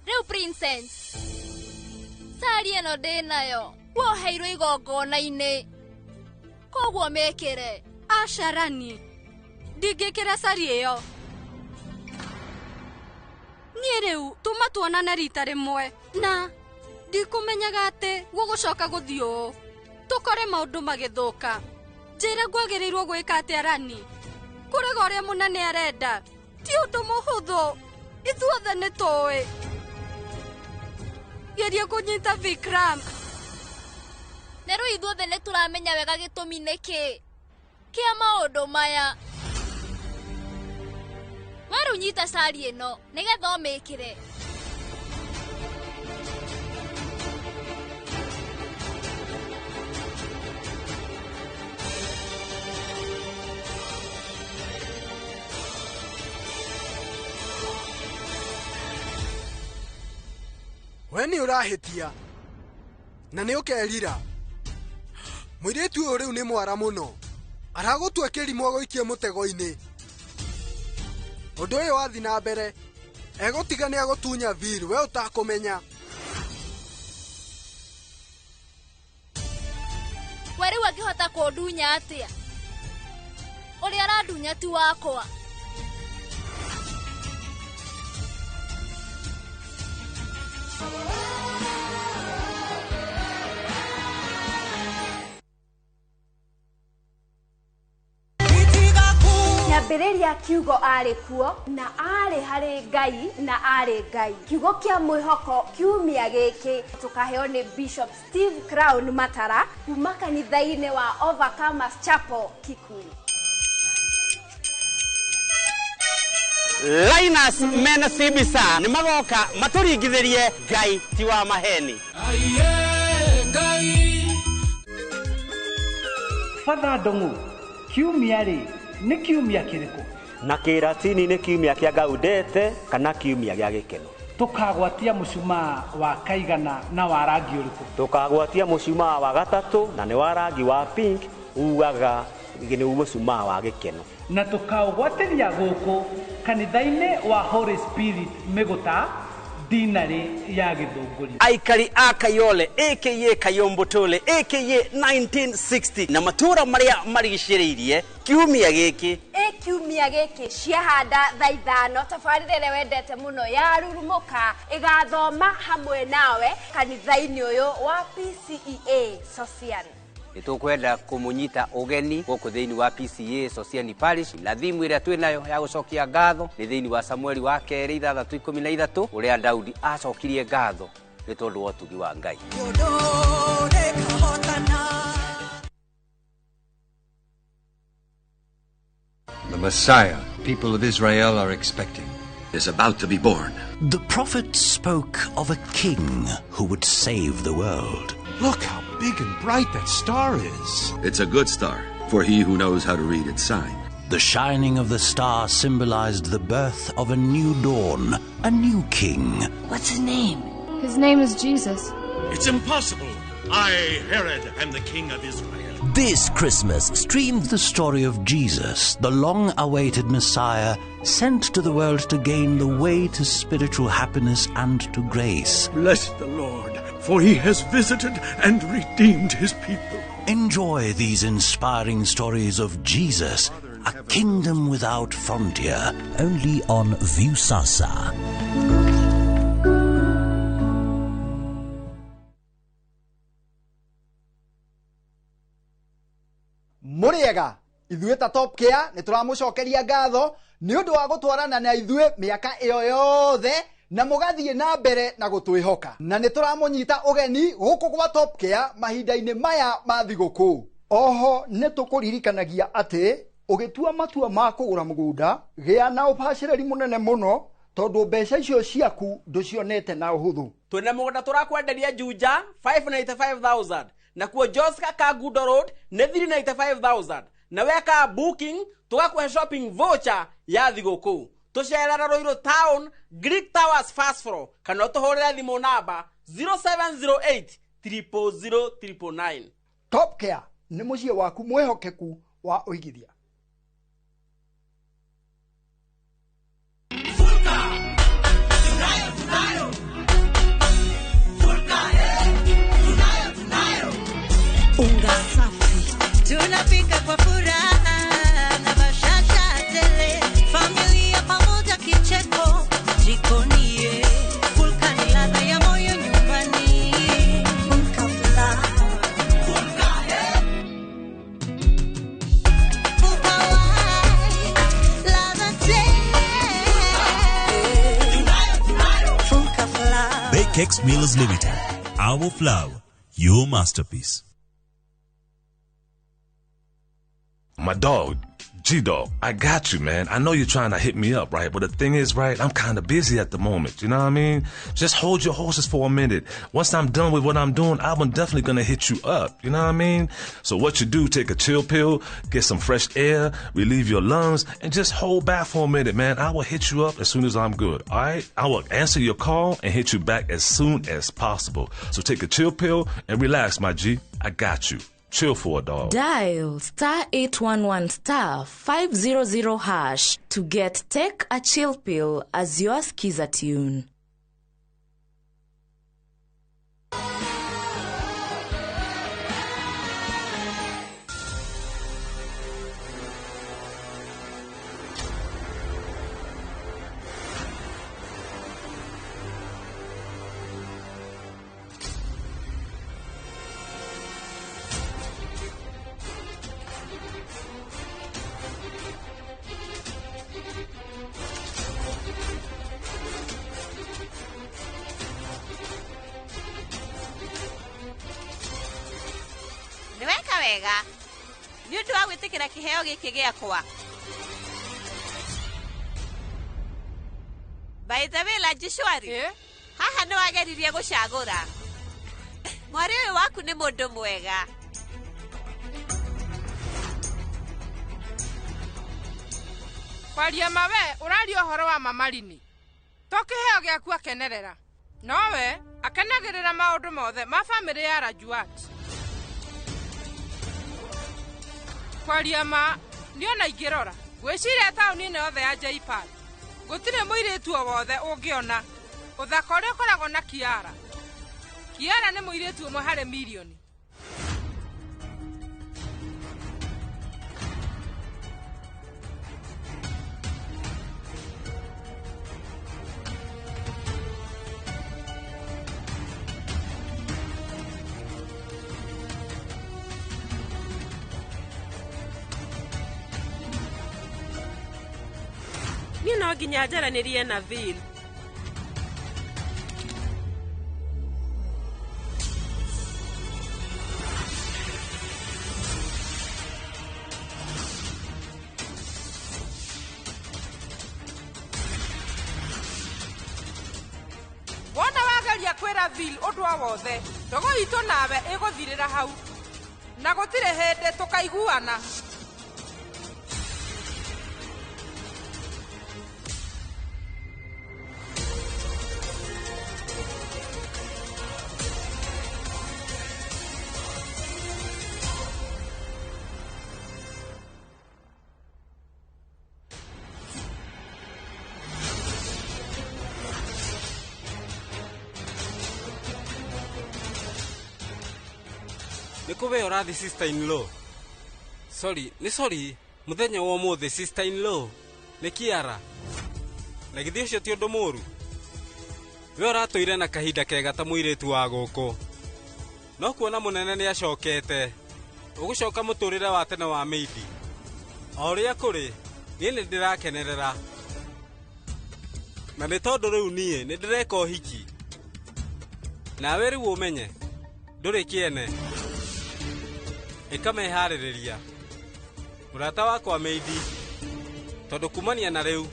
Rĩu princess. Sari ĩno ndĩnayo. Woheirwo igongona-inĩ. Koguo mekĩre. Aca Rani, ndingĩkĩra sari ĩyo. Niĩ rĩu tuma tuonane rita rĩmwe na ndikũmenyaga atĩ gũgũcoka gũthiĩ ũũ. Tũkore maũndũ magĩthũka. Njĩra gwagĩrĩirwo gwĩka atĩa Rani? Kũrega ũrĩa mũnene arenda. Ti ũndũ mũhũthũ. Ithuothe nĩ tũĩ. Geria kũnyita Vikram. Na rĩu ithuothe nĩ tũramenya wega gĩtũmi nĩkĩ kĩa maũndũ maya. We rĩu nyita sari ĩno nĩgetha ũmĩkĩre. We nĩ ũrahĩtia na nĩ ũkerira. Mũirĩtu ũyũ rĩu nĩ mwara mũno. Aragũtua kĩrimũ agũikie mũtego-inĩ. Ũndũ ũyũ wathi na mbere egũtiga nĩ agũtunya Vil we ũtakũmenya. We rĩu angĩhota kũndunya atĩa? Ũrĩa arandunya ti wakwa. Nyambĩrĩria kiugo arĩ kuo na arĩ harĩ Ngai na arĩ Ngai. Kiugo kĩa mwĩhoko kiumia gĩkĩ tũkaheo nĩ Bishop Steve Crown Matara kuma kanitha-inĩ wa Overcomers Chapel Kikuyu. Linus Mena Sibisa nĩ magoka matũringithĩrie Ngai ti wa maheni. Father Ndung'u, kiumia rĩ nĩ kiumia kĩrĩkũ? Na Kĩratini nĩ kiumia kĩa Gaudete kana kiumia gĩa gĩkeno. Tũkagwatia mũcumaa wa kaigana na wa rangi ũrĩkũ? Tũkagwatia mũcumaa wa gatatũ na nĩ wa rangi wa pink, ugaga nĩ mũcumaa wa gĩkeno. Na tũkaũgwatĩria gũkũ kanitha-inĩ wa Holy Spirit Mĩgũta dinarĩ ya Gĩthũngũri. Aikari a Kayole aka Kayombotole aka 1960 na matũra marĩa marigicĩrĩirie kiumia gĩkĩ. Kiumia gĩkĩ ciahanda thaa 5 tabarĩra ĩrĩa wendete mũno ya Rurumũka ĩgathoma hamwe nawe kanitha-inĩ ũyũ wa PCEA Socian. Nĩtũkwenda kũmũnyita ũgeni gũkũ thĩinĩ wa PCEA Socian Parish. Na thimũ ĩrĩa twĩnayo ya gũcokia ngatho nĩ thĩinĩ wa Samueli wa 2:6-13 ũrĩa Daudi acokirie ngatho nĩ tondũ wa ũtugi wa Ngai. The Messiah people of Israel are expecting is about to be born. The prophet spoke of a king who would save the world. Look how big and bright that star is. It's a good star for he who knows how to read its sign. The shining of the star symbolized the birth of a new dawn, a new king. What's his name? His name is Jesus. It's impossible. I, Herod, am the king of Israel. This Christmas, stream the story of Jesus, the long-awaited Messiah, sent to the world to gain the way to spiritual happiness and to grace. Bless the Lord, for he has visited and redeemed his people. Enjoy these inspiring stories of Jesus, a kingdom without frontier, only on Viusasa. Muriega, ithuĩ ta Top Care nĩ tũramũcokeria ngatho nĩ ũndũ wa gũtwarana na ithuĩ mĩaka ĩyo yothe na mũgathiĩ na mbere na gũtwĩhoka. Na nĩ tũramũnyita ũgeni gũkũ gwa Top Care mahinda-inĩ maya ma thigũkũ. Oho nĩ tũkũririkanagia atĩ ũgĩtua matua ma kũgũra mũgũnda, gĩa na ũbacĩrĩri mũnene mũno tondu mbeca icio ciaku nducionete na uhuthu. Twina mugunda turakwenderia Juja 595,000 na kuo Joska Kagudo Road ne 395,000 na weka booking tugakuhe shopping voucher ya thiguku. Tucerera Roiro Town Greek Towers first floor kana tuhurira thimu namba 0708 000 999. Top Care ni mucie waku mwehokeku wa uigithia. Unga safi tunapika kwa furaha na bashasha tele, familia pamoja kicheko jikonie, Fulka ni ladha ya moyo nyumbani. Fulka ladha tele. Bakex Millers Limited, our flour, your masterpiece. My dog, G-Dog, I got you, man. I know you're trying to hit me up, right? But the thing is, right, I'm kind of busy at the moment. You know what I mean? Just hold your horses for a minute. Once I'm done with what I'm doing, I'm definitely going to hit you up. You know what I mean? So what you do, take a chill pill, get some fresh air, relieve your lungs, and just hold back for a minute, man. I will hit you up as soon as I'm good, all right? I will answer your call and hit you back as soon as possible. So take a chill pill and relax, my G. I got you. Chill for a dog. Dial *811*500# to get Take a Chill Pill as your skiza tune. Ni undu wa gwitikira kiheo giki giakwa. By the way, la Jishwari. Haha no ageririe gucagura. Mwari uyu waku ni mundu mwega. Kwaria mawe urari ohoro wa mamarini. Tokiheo giaku akenerera. Nowe akenagirira maundu mothe ma family ya Rajuat. Kwaria ma niona ingirora gwiciria tauni-ini yothe ya Jaipal gutire muiritu o wothe ungiona uthaka uria ukoragwo na Kiara. Kiara ni muiritu umwe hari milioni. Ni no nginya njaranirie na Vil. Wona wagaria kwira Vil undu wothe ndogo itu nawe iguthirira hau na gutire hindi tukaiguana. Nikuwe orathi sister in law. Sorry, muthenya wa mothe sister in law. Ni Kiara. Na githi ucio ti undu muru. We oratoire na kahinda kega ta muiritu wa guku. No kuona munene ni acokete. Ugucoka muturire wa tene wa meidi. Oria kuri, ni ndirakenerera. Na ni tondu riu nie ni ndireka uhiki. Na we riu umenye. Nduri kiene. Ikamehaririria. Murata wakwa meidi. Tondu kumania na riu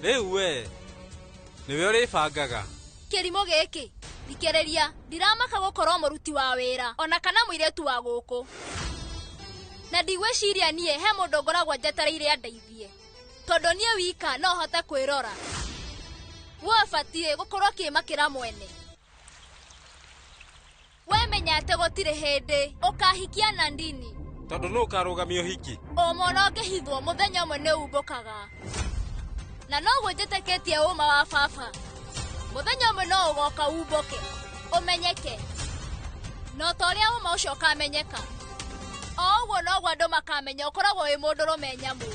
Riu we niwe uribangaga kirimo giki thikereria ndiramaka gukorwo muruti wa wira ona kana muiretu wa guku na ndigwiciria nie he mundu ngoragwo njetereire andeithie tondu nie wika no hote kwirora wabatie gukorwo kimakira mwene we menyate gutire hindi ukahikia na ndini tondu no ukarugamia hiki omona ngihithwo muthenya umwe ni umbukaga na no gweteketie uma wa baba muthenya umwe no ugoka umboke umenyeke no toria uma ucio kamenyeka ogwo no gwa ndo makamenya ukoragwo wi mundu rumenya mu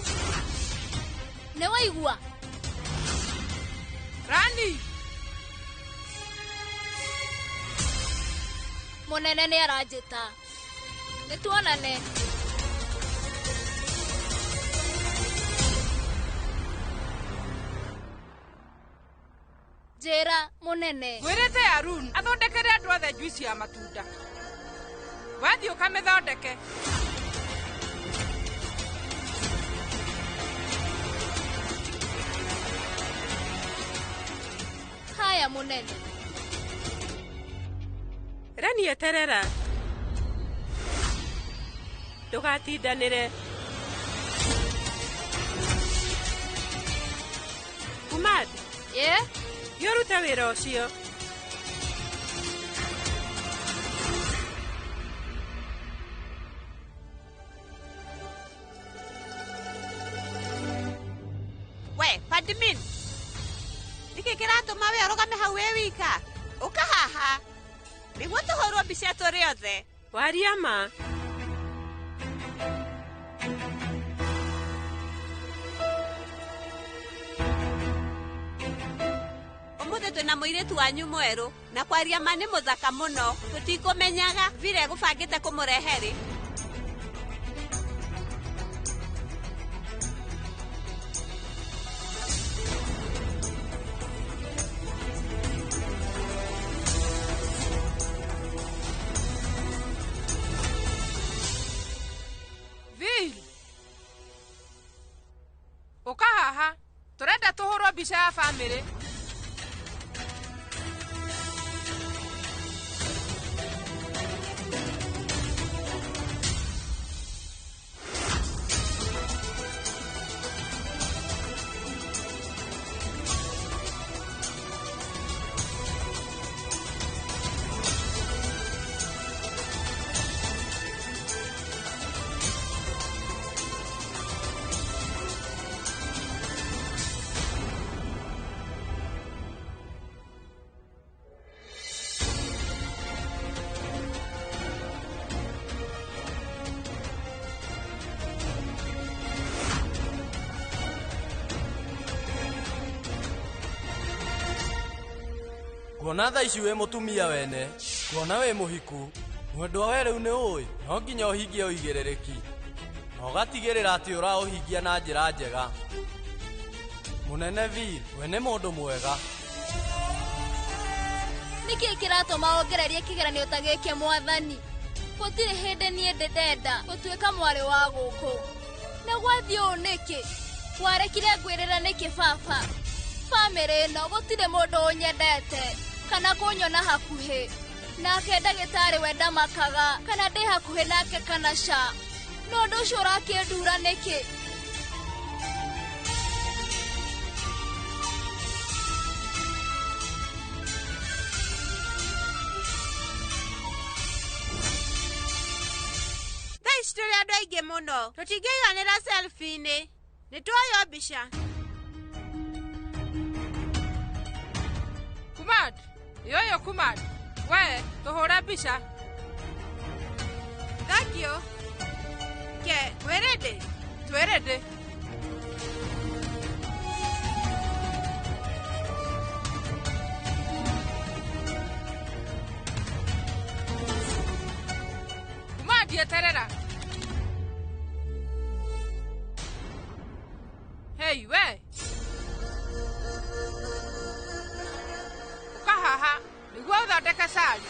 ne waigua Rani munene ni aranjita nituonane Jera munene Mwirete Arun athondekere andu othe juici ya matunda wathi ukamithondeke haya munene Rani eterera ndugatindanire Kumad Yoruta wira ucio We Padmin Niki kiratuma we arugame hau we wika uka haha niguo tuhorwo mbica turi othe waria ma Umuthe twina muiretu wanyu mweru na kwaria ma ni muthaka muno tutikumenyaga vile gubangite kumureheri uka haha turenda tuhurwo mbica ya family Kuona tha ici we mutumia wene kuona we muhiku mwendwa we riu ni ui no nginya uhingie uigiririki na ugatigirira ati urauhingia na njira njega munene Vil we ni mundu mwega niki kiratuma ongererie kigeranio ta giki mwathani gutire hindi nie ndenda gutuika mwari wa guku na gwathi u niki warekire ngwirira niki baba family no gutire mundu unyendete kana kunyona hakuhi nake ndagitari wenda makaga kana ndi hakuhi nake kana sha no ndu ucio urakindura niki Thaici turi andu aingi muno tutingeiganira selfie-ini nituoyo mbica Kumad yoyo Kumad we tuhura mbica Thank you Ke werede twerede Kumad yeterera Hey we uka haha niguo uthondeke sari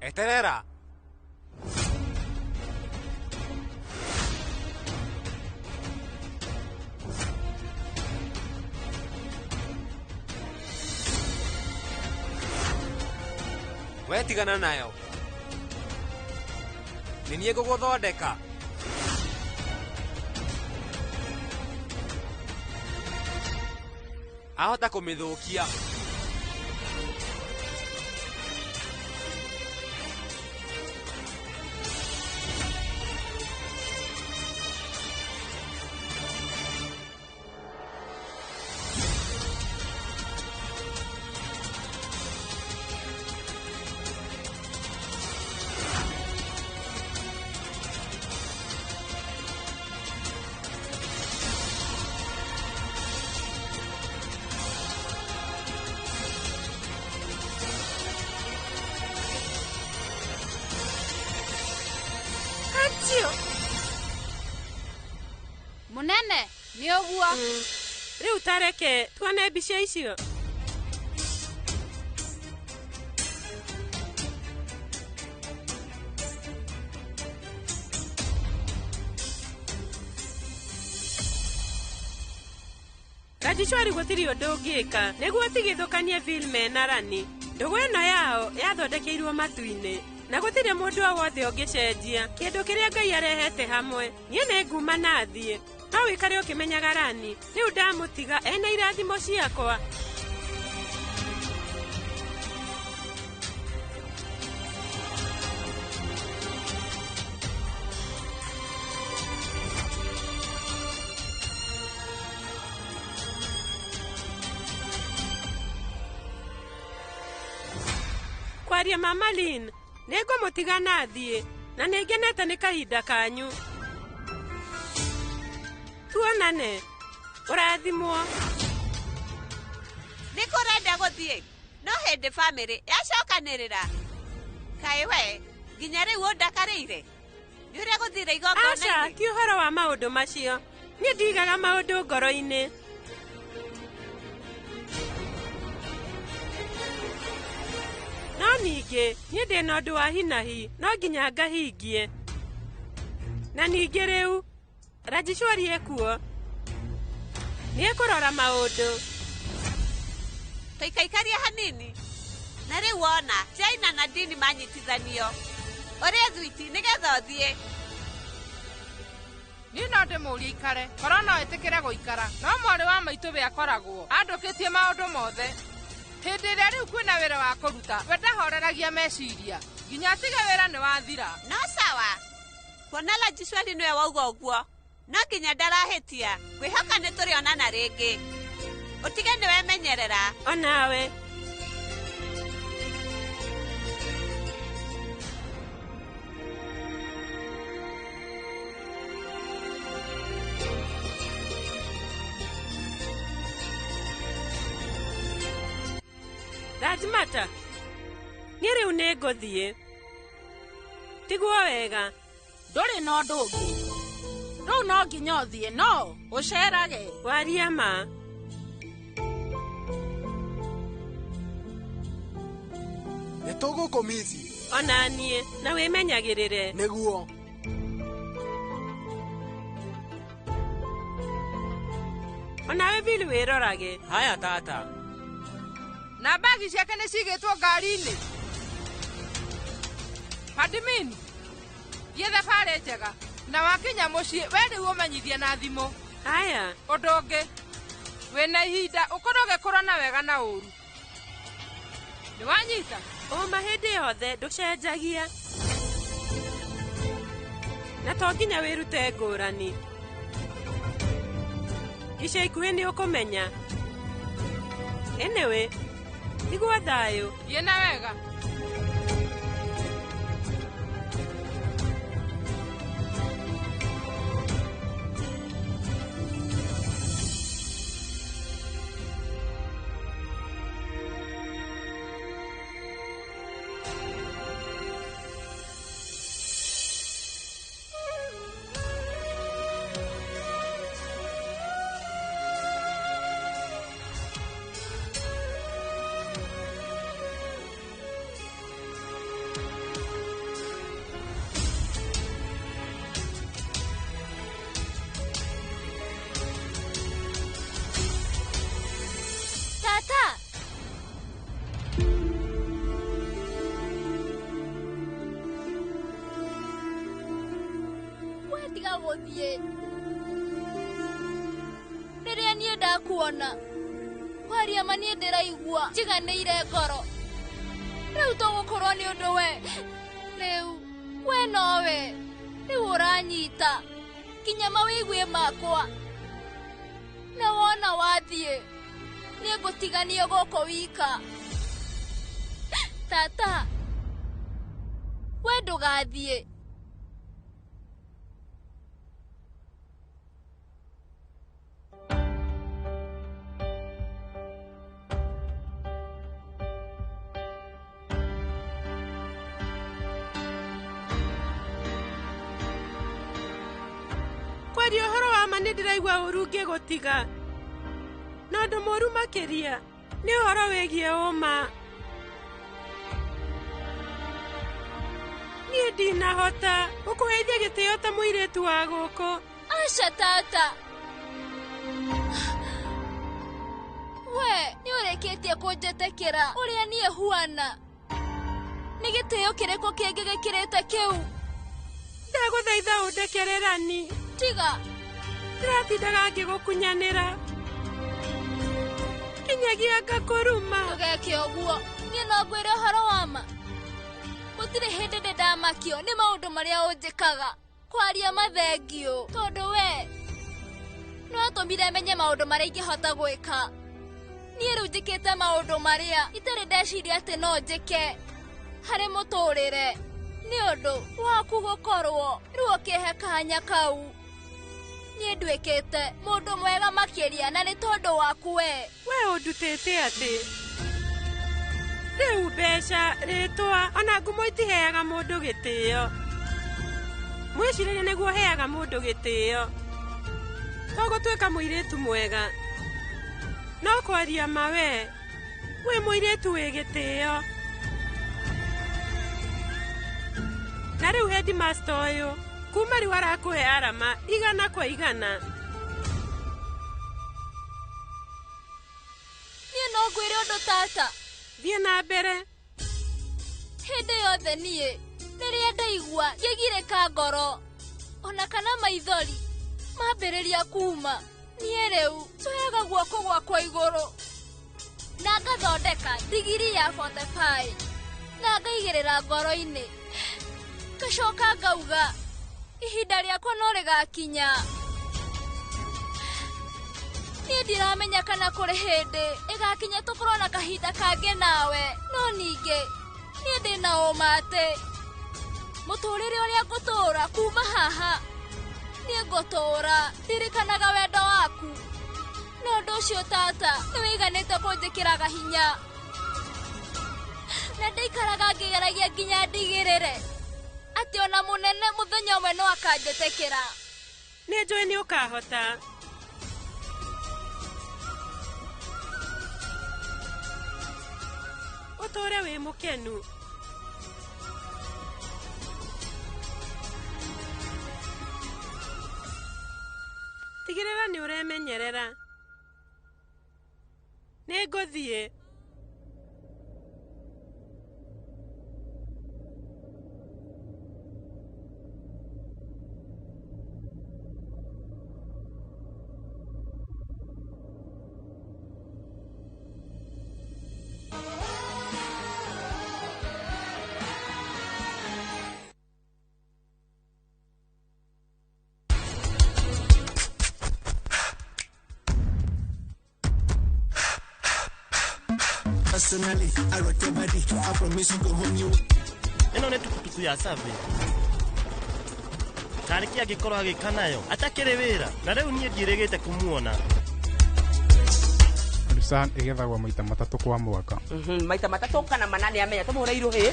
eterera. Wetigana nayo. Ninie guguthondeka. Ahota kumithukia. Munene, ni oguo. Riu tareke tuone mbica icio. Rajishwari gutiri undu ungika niguo tigithukanie filme na Rani. Ndugu ino yao yathondekeirwo matu-ini na gutiri mundu o wothe ungicenjia kindu kiria Ngai arehete hamwe. Nie ne nguma na thie no wikare ukimenyaga Rani riu ndamutiga ena irathimo ciakwa. Kwaria Mama Lynn, ningumutiga na thie na ningenete ni kahinda kanyu. Tuonane. Urathimwo. Nikurenda guthie no hindi family yacokanirira. Kai we nginya riu undakarire. Nyure guthire igongona. Aca ti uhoro wa maundu macio. Ni ndigaga maundu ngoro-ini. No ningi ni ndina undu wa hinahi no nginya ngahingie. Na ningi riu Rajishwari ekuo. Ni kurora maundu. Tuikaikaria hanini. Na riu wona China na Dini manyitithanio. Uria thwiti nigetha uthie. Ni no ndimuria ikare korwo no etikire guikara no mwari wa maitu be akoragwo andukitie maundu mothe. Hindi iria riu kwina wira wa kuruta we ndahoreragia meciria nginya atige wira ni wathira. No sawa. Kuona Rajishwari niwe wauga uguo no nginya ndarahitia kwihoka ni turionana ringi. Utige niwe menyerera. Onawe. Rajmata, ni riu ni nguthie. Tiguo wega. Nduri no ndungi. Riu no nginya uthie no ucerage. Waria ma. Nitugukumithi. Onanie na wimenyagirire. Niguo. Onawe bilu wirorage. Haya tata. Na bagi ciake ni cigitwo ngari-ini. Padmin, thie thabari njega na wakinya mucii we riu umenyithie na thimu. Haya. Undu ungi wina ihinda ukoroge kurona wega na uru. Ni wanyita? O mahindi yothe nducenjagia. Na to nginya wirute ngurani. Ica ikuhi ni ukumenya. Enewe, tigwa thayo. Thiena wega. niĩ rĩrĩa niĩ ndakuona kwaria ma niĩ ndĩraigua njiganĩire ngoro rĩu tũgũkorwo nĩ ũndũ rĩu we nowe rĩu ũranyita kinya mawĩigwie makwa na wona wathiĩ niĩ ngũtiganio gũkũ wika tata we ndũgathiĩ kwaria ũhoro wa ma nĩ ndĩraigua ũru ngĩgũtiga na ũndũ mũru makĩria nĩ ũhoro wĩgiĩ ũma niĩ ndinahota gũkũheithia gĩtĩo ta mũirĩtu wa gũkũ aca tata we nĩ ũrĩkĩtie kũnjetekera ũrĩa niĩ huana nĩ gĩtĩo kĩrĩkũ kĩngĩ gĩkĩrĩte kĩu ndagũthaitha ũndekererani tiga ndĩratindaga ngĩgũkunyanĩra kinyagia ngakũruma ndũgeke ũguo niĩ no ngwĩre ũhoro wa ma gũtirĩ hĩndĩ ndĩndamakio nĩ maũndũ marĩa ũnjĩkaga kwaria mathengio tondũ we nĩwatũmire menye maũndũ marĩa ingĩhota gwĩka niĩ rĩu njĩkĩte maũndũ marĩa itarĩ ndeciria atĩ no njĩke harĩ mũtũrĩre nĩ ũndũ waku gũkorwo rĩu ũkĩhe kanya kau niĩ nduĩkĩte mũndũ mwega makĩria na nĩ tondũ waku we ũndutĩte atĩ rĩu mbeca rĩtwa ona ngumo itiheaga mũndũ gĩtĩo mwĩcirĩrie nĩguo heaga mũndũ gĩtĩo tũgũtuĩka mũirĩtu mwega no kwaria ma we wĩ mũirĩtu wĩ gĩtĩo na rĩu headmaster ũyũ kuma rĩu arakũhe arama 100 kwa 100 niĩ no ngwĩre ũndũ tata thiĩ na mbere hĩndĩ yothe niĩ rĩrĩa ndaigua ngĩgirĩka ngoro ona kana maithori mambĩrĩria kuma niĩ rĩu twoyaga guoko gwakwa igũrũ na ngathondeka digiri ya 45 na ngaigĩrĩra ngoro-inĩ ngacoka ngauga ihinda rĩakwa no rĩgakinya niĩ ndiramenya kana kũrĩ hĩndĩ ĩgakinya tũkorwo na kahinda kangĩ nawe no ningĩ niĩ ndĩna ũma atĩ mũtũrĩre ũrĩa ngũtũũra kuma haha niĩ ngũtũũra ndirikanaga wendo waku na ũndũ ũcio tata nĩwĩiganĩte kũnjĩkĩraga hinya na ndaikaraga ngĩgeragia nginya ndigĩrĩre atĩ ona mũnene mũthenya ũmwe no akanjetekera nĩ njũĩ nĩ ũkahota ũtũũre wĩ mũkenu tigĩrĩra nĩ ũremenyerera nĩ ngũthiĩ Personally, I rock your body. I promise you go home you. Ino nĩ tukutuku ya survey. Tarĩki angĩkorwo agĩka nayo atakĩrĩ wĩra na rĩu niĩ ndirĩgĩte kumuona. Rusan ĩgethagwo maita matatũ kwa mwaka. Maita matatũ kana manane amenya tũmũra iruhĩ.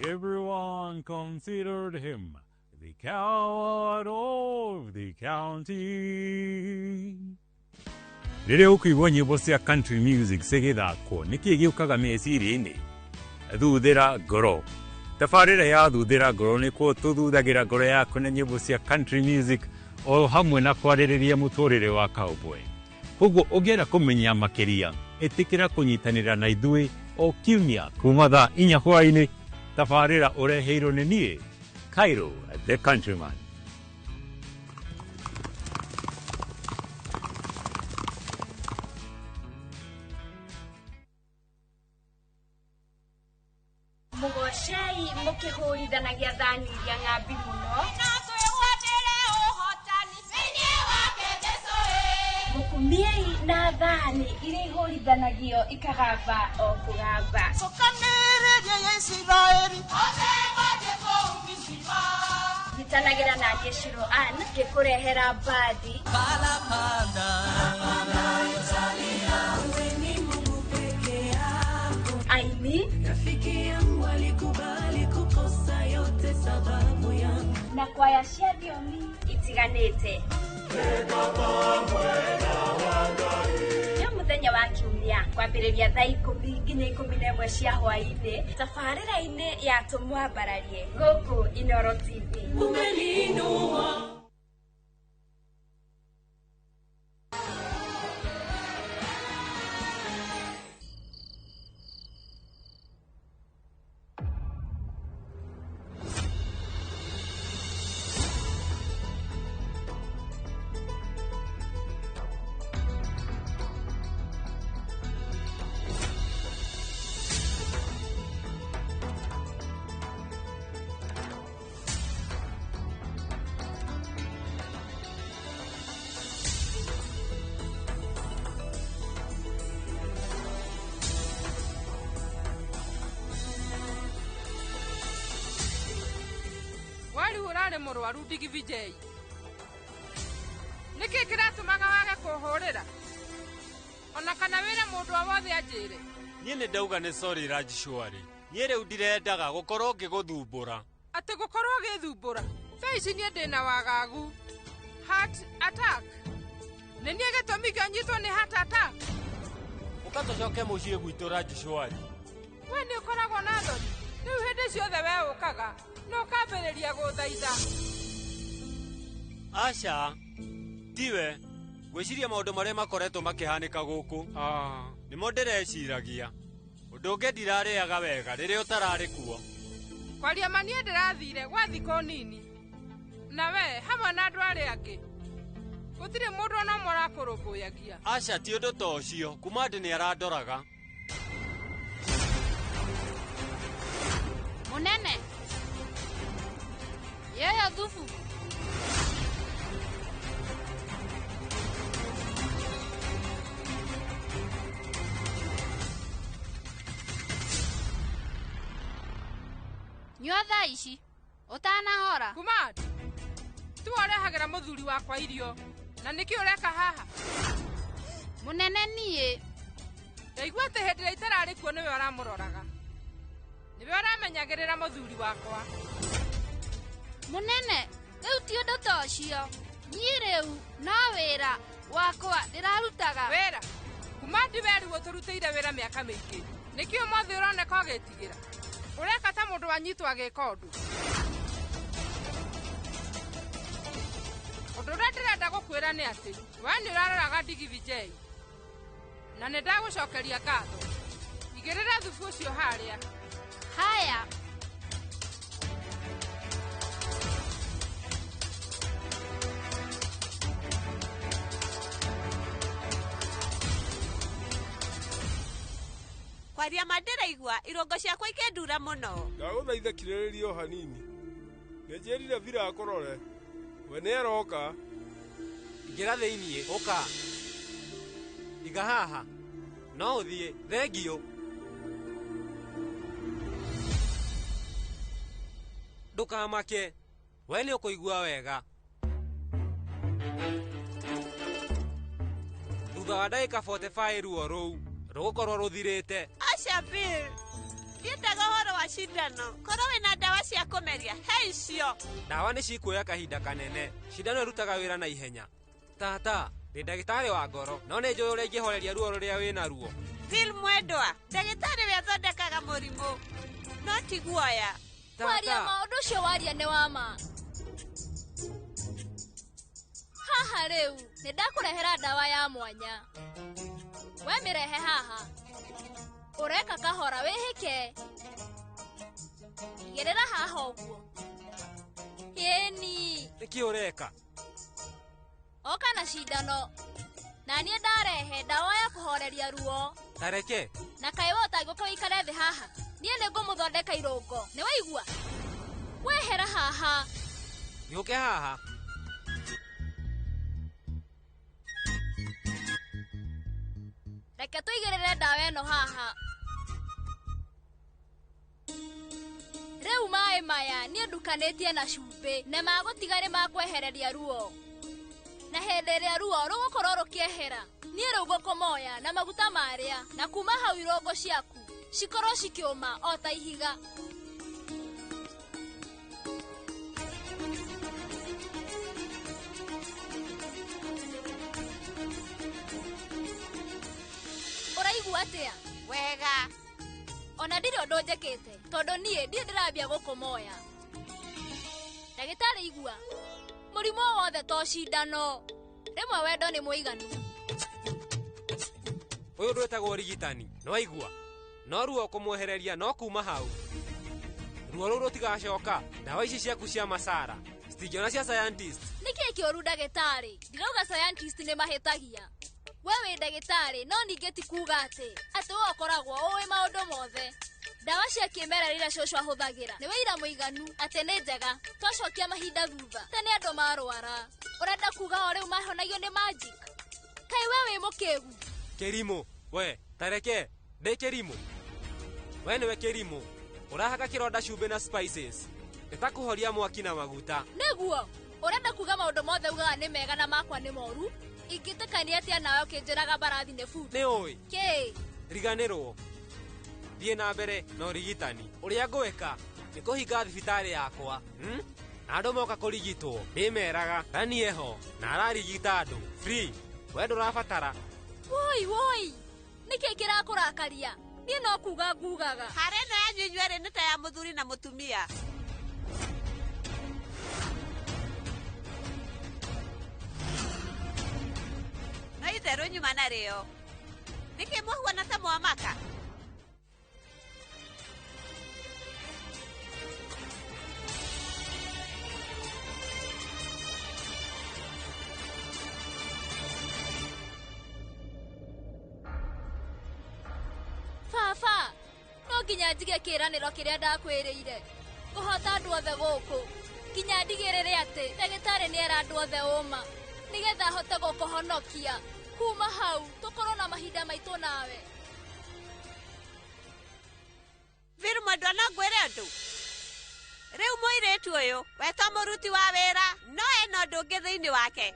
Everyone considered him the coward of the county. Rĩrĩa ũkũigua nyĩmbo cia country music cigĩthakwo nĩkĩĩ gĩũkaga meciria-inĩ? Thuthĩra ngoro tabarĩra ya thuthĩra ngoro nĩkuo tũthuthagira ngoro yaku na nyĩmbo cia country music o hamwe na kwarĩrĩria mũtũrĩre wa cowboy. Koguo ũngĩenda kũmenya makĩria ĩtĩkĩra kũnyitanĩra na ithuĩ o kiumia kuma thaa 4 hwaĩ-inĩ. Tabarĩra ũreheirwo nĩ niĩ Cairo the Countryman. Mugocei mukihurithanagia thani iria ng'ambi muno. Mukumiei na thani iria ihurithanagio ikagamba o kugamba. Gitanagira na Jeshiro Ann gikurehera mbadi. Aini rafiki yangu alikubali kukosa yote sababu yangu na kwaya cia thiomi itiganite. Yo muthenya wa kiumia kwambĩrĩria thaa 10 nginya 11 cia hwaĩ-inĩ tabarĩra-inĩ ya tũmwambararie gũkũ Inooro TV. Umeninua murwaru Digi Vijay. Niki kiratumaga wage kuhurira ona kana wira mundu wothe anjire. Nie ni ndauga ni sorry Rajishwari. Nie riu ndirendaga gukorwo ngiguthumbura. Ati gukorwo githumbura. Faici nie ndina wagagu. Heart attack. Ni nie gitumi ganyitwo ni heart attack. Ukatocoke muciĩ gwitu Rajishwari. We ni ukoragwo na thoni. Riu hindi ciothe we ukaga. No kambĩrĩria gũthaitha. Asha, tiwe, gwĩciria maũndũ marĩa makoretwo makĩhanĩka gũkũ. Nĩmo ndĩreciragia. Ũndũ ũngĩ ndirarĩaga wega rĩrĩa ũtararĩ kuo. Kwaria ma niĩ ndĩrathire gwa thikũ nini. Na we, hamwe na andũ arĩa angĩ. Gũtirĩ mũndũ ona ũmwe ũrakũrũmbũyagia. Asha, ti ũndũ ta ũcio, kuma ndĩ nĩ arandoraga. Munene. Yaya thufu. Nyua thaa ici utanahora. Kumad. Tu arehagira muthuri wakwa irio. Na niki ureka haha? Munene niĩ. Ndaigua atĩ hĩndĩ ĩrĩa itararĩ kuo nĩwe ũramũroraga. Nĩwe ũramenyagĩrĩra muthuri wakwa. Munene, rĩu ti ũndũ ta ũcio. Niĩ rĩu no wĩra wakwa ndĩrarutaga. Wĩra? Kuma ndiwerirwo tũrutĩire wĩra mĩaka mĩingĩ. Nĩkĩ ũmũthĩ ũroneka ũgĩtigĩra? Ũreka ta mũndũ wanyitwo agĩka ũndũ. Ũndũ ũrĩa ndĩrenda gũkwĩra nĩ atĩ we nĩ ũraroraga Digi Vijay. Na nĩ ndagũcokeria ngatho. Igĩrĩra thubu ũcio harĩa. Haya. Kwaria mandĩraigua irongo ciakwa ikĩndura mũno. Ndagũthaitha kirĩrĩria o hanini. Nĩnjĩrire Vira akorore. We nĩ aroka. Ingĩra thĩiniĩ, ũka. Iga haha. No ũthiĩ, thengio. Ndũkamake. We nĩ ũkũigua wega. Thutha wa ndagĩka 45 ruo rũu, rũgũkorwo rũthirĩte. Asha Bill, ndiendaga ũhoro wa cindano. Korwo wĩna ndawa cia kũmeria, he icio. Ndawa nĩ cikuoya kahinda kanene. Cindano ĩrutaga wĩra na ihenya. Tata, ndĩ ndagĩtarĩ wa ngoro, no nĩ njũĩ ũrĩa ingĩhoreria ruo rũrĩa wĩna ruo. Bill mwendwa, ndagĩtarĩ we athondekaga mũrimũ. No ti guoya. kwaria maundu cio waria nĩ wama. Haha rĩu nĩ ndakũrehera ndawa ya mwanya. We mĩrehe haha. Ũreka kahora wĩhĩke. Igĩrĩra haha ũguo. Yeni. Nĩkĩ ũreka? Oka na cindano. Na niĩ ndarehe ndawa ya kũhoreria ruo. Tareke. Na kaĩ we ũtangĩũka wĩikare thĩ haha. Niĩ nĩ ngũmũthondeka irũngo. Nĩ waigua? Wehera haha. Gĩũke haha. Reke tũigĩrĩre ndawa ĩno haha. Rĩu maĩ maya niĩ ndukanĩtie na cumbĩ na magũtiga nĩ makwehereria ruo. Na hĩndĩ ĩrĩa ruo rũgũkorwo rũkĩehera, niĩ rĩu ngũkũmoya na maguta marĩa na kuma hau irũngo ciaku cikorwo cikĩũma o ta ihiga. Ũraigua atĩa? Wega. Ona ndirĩ ũndũ njĩkĩte tondũ niĩ ndiĩ ndĩrambia gũkũmoya. Ndagĩtarĩ igua. Mũrimũ wothe to cindano. Rĩmwe wendo nĩ mũiganu. Ũyũ ndwĩtagwo ũrigitani. Nĩ waigua? No ruo kũmwehereria no kuma hau. Ruo rũu rũtigacoka. Ndawa ici ciaku cia masara citingĩona cia scientist. Nĩkĩĩ kĩũru ndagĩtarĩ? Ndirauga scientist nĩ mahĩtagia. We wĩ ndagĩtarĩ no ningĩ ti kuuga atĩ we ũkoragwo ũĩ maũndũ mothe. Ndawa cia kĩmerera iria cũcũ ahũthagĩra nĩ wĩira mũiganu atĩ nĩ njega. Twacokia mahinda thutha tene andũ marwara. Ũrenda kuuga o rĩu mahonagio nĩ magic? Kaĩ we wĩ mũkĩgu? Kĩrimũ. We, tareke. Ndĩ kĩrimũ. We nĩwe kĩrimũ. Ũrahaka kĩronda cumbĩ na spices. Nĩtakũhoria mwaki na maguta. Nĩguo. Ũrenda kuuga maũndũ mothe ugaga nĩ mega na makwa nĩ moru? Ingĩtĩkania atĩa nawe ũkĩnjĩraga mbarathi nĩ bundi? Nĩ ũĩ. Kĩ? Riganĩrwo. Thiĩ na mbere na ũrigitani. Ũrĩa ngwĩka nĩ kũhinga thibitarĩ yakwa. Na andũ moka kũrigitwo ndĩmeraga Rani eho na ararigita andũ free. We ndũrabatara. Woi. Nĩkĩ kĩrakũrakaria? Niĩ no kuuga ngugaga. Harĩ ĩno yanyu inyuerĩ nĩ ta ya mũthuri na mũtumia. No itherũ nyuma narĩo. Nĩkĩ mũhuana ta mwamaka? Baba, no nginya njige kĩĩranĩro kĩrĩa ndakwĩrĩire. Kũhota andũ othe gũkũ. Nginya ndigĩrĩre atĩ ndagĩtarĩ nĩ era andũ othe ũma. Nĩgetha ahote gũkũhonokia. Kuma hau, tũkorwo na mahinda maitũ nawe. Viru mwendwa no ngwĩre ũndũ. Rĩu mũirĩtu ũyũ, wetwo mũruti wa wĩra, no ena ũndũ ũngĩ thĩinĩ wake.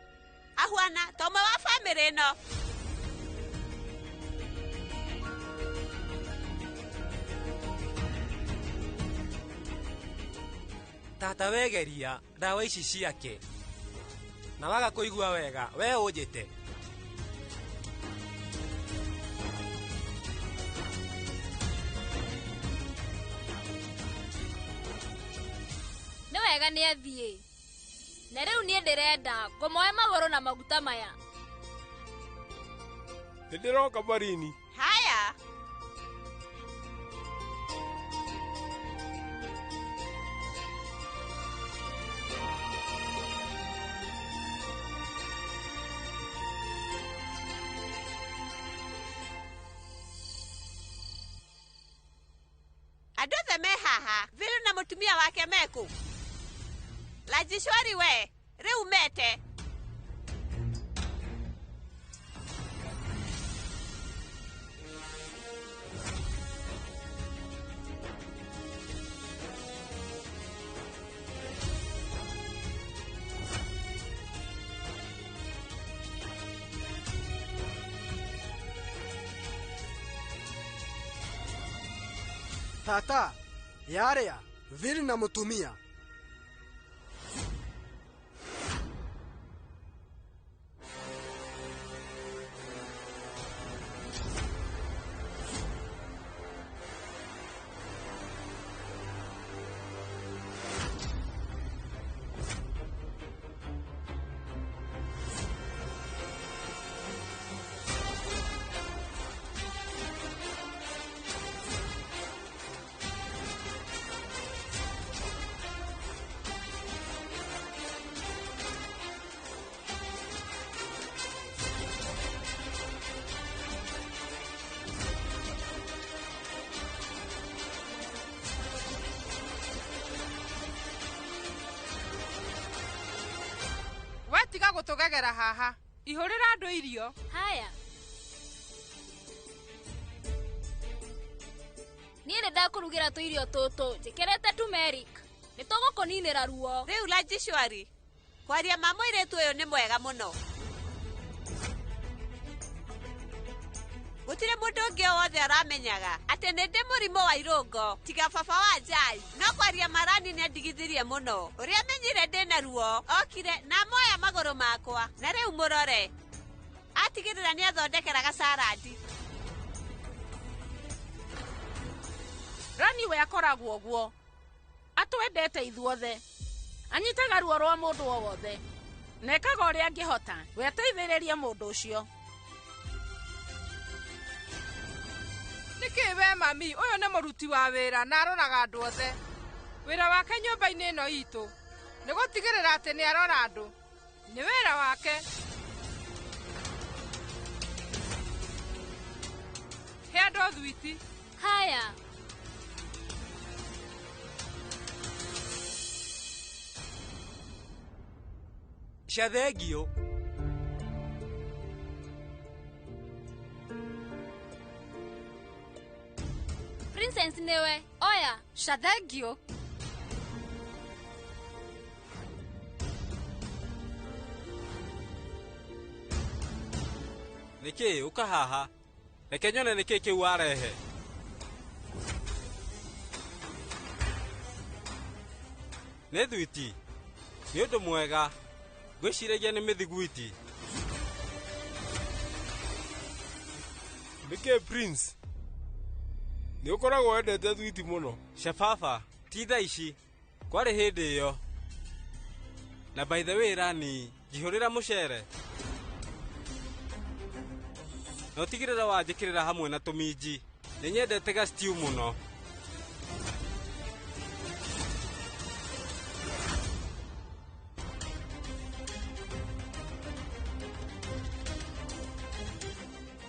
Ahuana ta ũmwe wa bamĩrĩ ĩno. Tata wegeria ndawa ici ciake. Na waga kũigua wega, we ũnjĩte. Nĩ wega nĩ athiĩ. Na rĩu niĩ ndĩrenda ngũmoe magũrũ na maguta maya. Nĩndĩroka Marini. Haya. Andũ othe me haha, Viru na mũtumia wake meku. Lajishwari we, rĩu mete. Tata, yarĩa, Vili na mũtumia. tiga gũtũgegera haha. Ihũrĩra andũ irio. Haya. Niĩ nĩndakũrugĩra tũirio tũtũ njĩkĩrĩte turmeric. Nĩtũgũkũninĩra ruo. Rĩu Lanji Shwari, kwaria ma mũirĩtu ũyũ nĩ mwega mũno. Gũtirĩ mũndũ ũngĩ wothe aramenyaga atĩ nĩ ndĩ mũrimũ wa irũngo tiga baba wa Njai. No kwaria marani nĩ ndigithirie mũno. Ũrĩa menyire ndĩna ruo okire na moya magũrũ makwa. Na rĩu mũrore. Atigĩrĩra nĩ athondekera gacaradi. Rani we akoragwo guo. Atwendete ithuothe. Anyitaga ruo rwa mũndũ o wothe. Na ekaga ũrĩa angĩhota. We ateithĩrĩrie mũndũ ũcio. Nĩkĩ we mami, ũyũ nĩ mũruti wa wĩra na aroraga andũ othe. Wĩra wake nyũmba-inĩ ĩno itũ nĩ gũtigĩrĩra atĩ nĩ arora andũ. Nĩ wĩra wake. He andũ thwiti. Haya. Shathegio. Princess niwe. Oya, Shathegio. Nĩkĩ uka haha? Reke nyone nĩkĩ kĩu warehe. Nĩ thwiti. Nĩ ũndũ mwega. Gwĩciragia nĩ mĩthiguiti. Nĩkĩ Prince? Nĩ ũkoragwo wendete thwiti mũno. Shafafa, ti thaa ici. Kwarĩ hĩndĩ ĩyo. Na by the way Rani, ngĩhũrĩra mũcere. Na ũtigĩrĩra wanjĩkĩrĩra hamwe na tũminji. Nĩ nyendete ga stew mũno.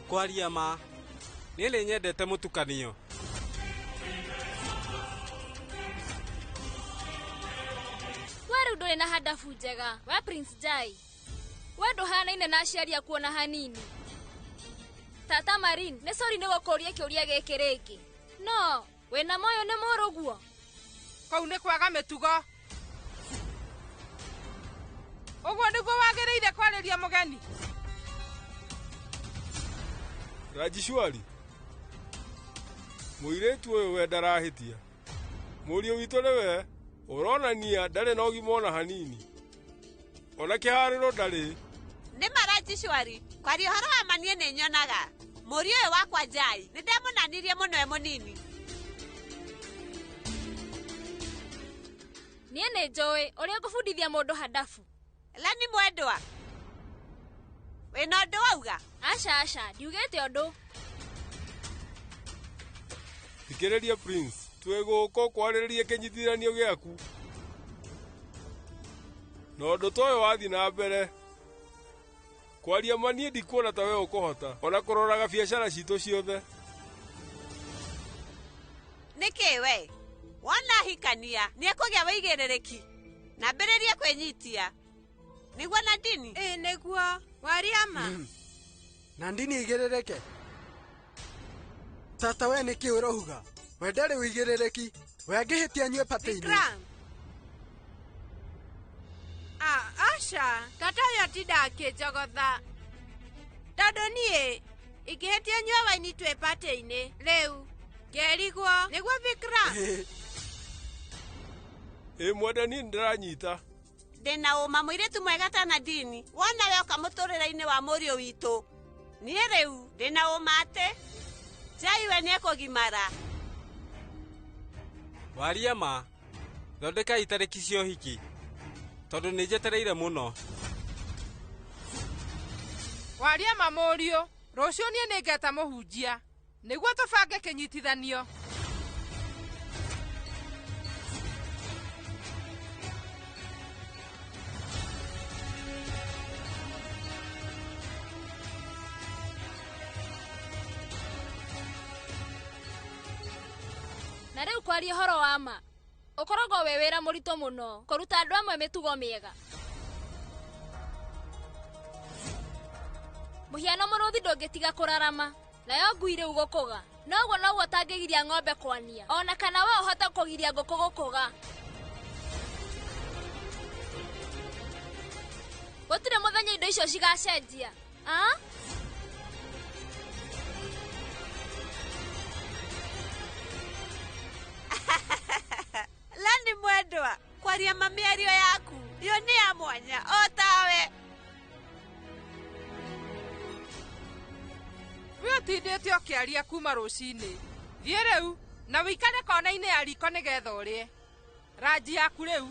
Kwaria ma. Niĩ nĩ nyendete mũtukanio. Wewe ndũrĩ na hadafu njega. We Prince Jai. We ndũhanaine na aciari aku ona hanini. Tata Marin, nĩ sorry nĩ gũkũria kĩũria gĩkĩ rĩngĩ. No, wĩna moyo nĩ mũrũguo. Kau nĩ kwaga mĩtugo. Ũguo nĩguo wagĩrĩire kwarĩria mũgeni. Lanji Shwari. Mũirĩtu ũyũ we ndarahĩtia. Mũriũ witũ nĩwe ũronania ndarĩ na ũgima ona hanini. Ona kĩharĩro ndarĩ. Nĩ Lanji Shwari, kwaria ũhoro wa ma niĩ nĩ nyonaga. Mũriũ ũyũ wakwa Njai, nĩ ndamũnanirie mũno e mũnini. Niĩ nĩ njũĩ ũrĩa ngũbundithia mũndũ hadafu. Lani mwendwa. Wĩna ũndũ wauga? Aca, ndiugĩte ũndũ. Thikĩrĩria Prince, twĩ gũkũ kwarĩrĩria kĩnyitithanio gĩaku. Na ũndũ ta ũyũ wathiĩ na mbere. Kwaria ma niĩ ndikuona ta we ũkũhota. Ona kũroraga biacara citũ ciothe. Nĩkĩ we? Wona hikania nĩ ekũgĩa wĩigĩrĩrĩki. Na mbĩrĩrie kwĩnyitia. Nĩguo Nadini? Nĩguo. Waria ma. Na ndini igĩrĩrĩke. Tata we nĩkĩ ũrohuga? We ndarĩ wĩigĩrĩrĩki. We angĩhĩtia nyue patĩ-inĩ. Aca, tata ũyũ atinda akĩnjogotha. Tondũ niĩ ingĩhĩtia nyue waini twĩ patĩ-inĩ. Rĩu ngerigwo nĩguo Vikram. Mwendani nĩndĩranyita. Ndĩna ũma mũirĩtu mwega ta Nadini. Wona we oka mũtũrĩre-inĩ wa mũriũ witũ. Niĩ rĩu ndĩna ũma atĩ Njai we nĩ ekũgimara. Waria ma. Thondeka itarĩki cia ũhiki. Tondũ nĩ njetereire mũno. Waria ma mũriũ. Rũciũ niĩ nĩngeta mũhunjia. Nĩguo tũbange kĩnyitithanio. Na rĩu kwaria ũhoro wa ma. Ũkoragwo we wĩra mũritũ mũno kũruta andũ amwe mĩtugo mĩega. muhiano muruthi ndungitiga kurarama nayo nguire ugokoga noguo noguo tangigiria ng'ombe kwania ona kana we uhota kugiria ngũkũ gũkũga gũtirĩ mũthenya indo icio cigacenjia Landi mwendwa kwaria mamiario yaku yo ni ya mwanya o tawe we tindĩte ũkĩaria kuma rũcinĩ thiĩ rĩu na wĩikare kona-inĩ ya riko nĩgetha ũrĩe ranji yaku rĩu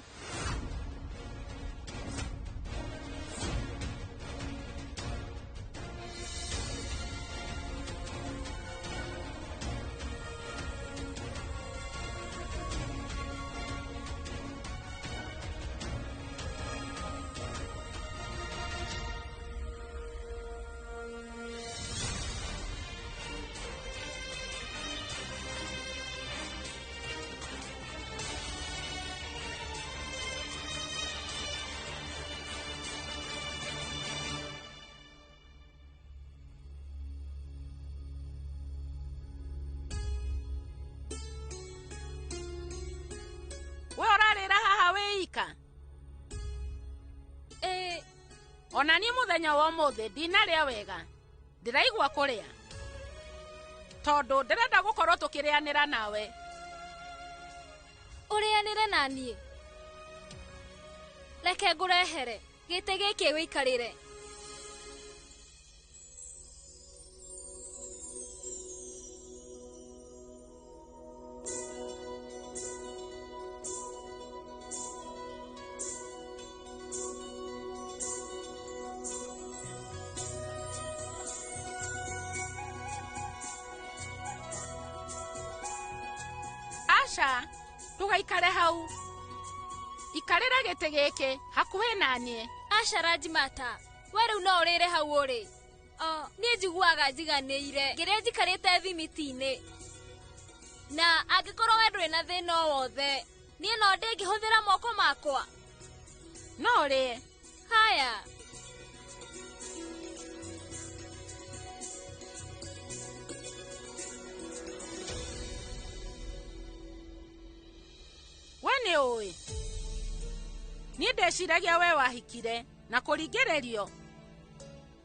ona ni muthenya wa muthe ndinarĩa wega ndiraigua kũrĩa tondu ndirenda gukorwo tukirianira nawe urianire naniĩ reke ngurehere gĩtĩ gĩkĩ wĩikarĩre tugaikare hau ikarĩra gĩtĩ gĩkĩ hakuhĩ naniĩ Asha Rajimata we rĩu no ũrĩre hau ũrĩ niĩ njiguaga njiganĩire ngĩrĩa njikarĩte thimiti-inĩ na angĩkorwo we ndũrĩ na thĩna o wothe niĩ no ndĩngĩhũthĩra moko makwa no ũrĩe haya we nĩ ũĩ niĩ ndeciragia we wahikire na kũringĩrĩrio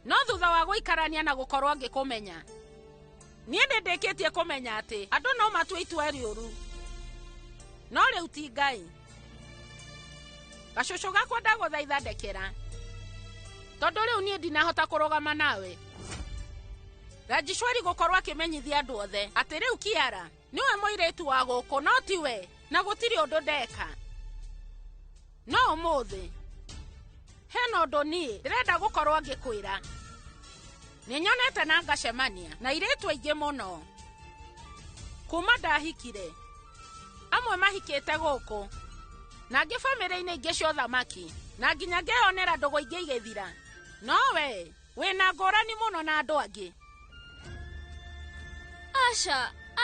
no thutha wa gũikarania na gũkorwo ngĩkũmenya niĩ ndĩndĩkĩtie kũmenya atĩ andũ no matue itua rĩũru no rĩu ti Ngai gacũcũ gakwa ndagũthaitha ndekera tondũ rĩu niĩ ndinahota kũrũgama nawe Rajishwari gũkorwo akĩmenyithia andũ othe atĩ rĩu Kiara niwe mũirĩtu wa gũkũ no ti we na gũtirĩ ũndũ ndeka no ũmũthĩ hena ũndũ niĩ ndĩrenda gũkorwo ngĩkwĩra nĩnyonete na ngacemania na airĩtu aingĩ mũno kuma ndahikire amwe mahikĩte gũkũ na angĩ bamĩrĩ-inĩ ingĩ cia ũthamaki na nginya ngeyonera ndũgũ ingĩ igĩthira no we wĩna ngũrani mũno na andũ angĩ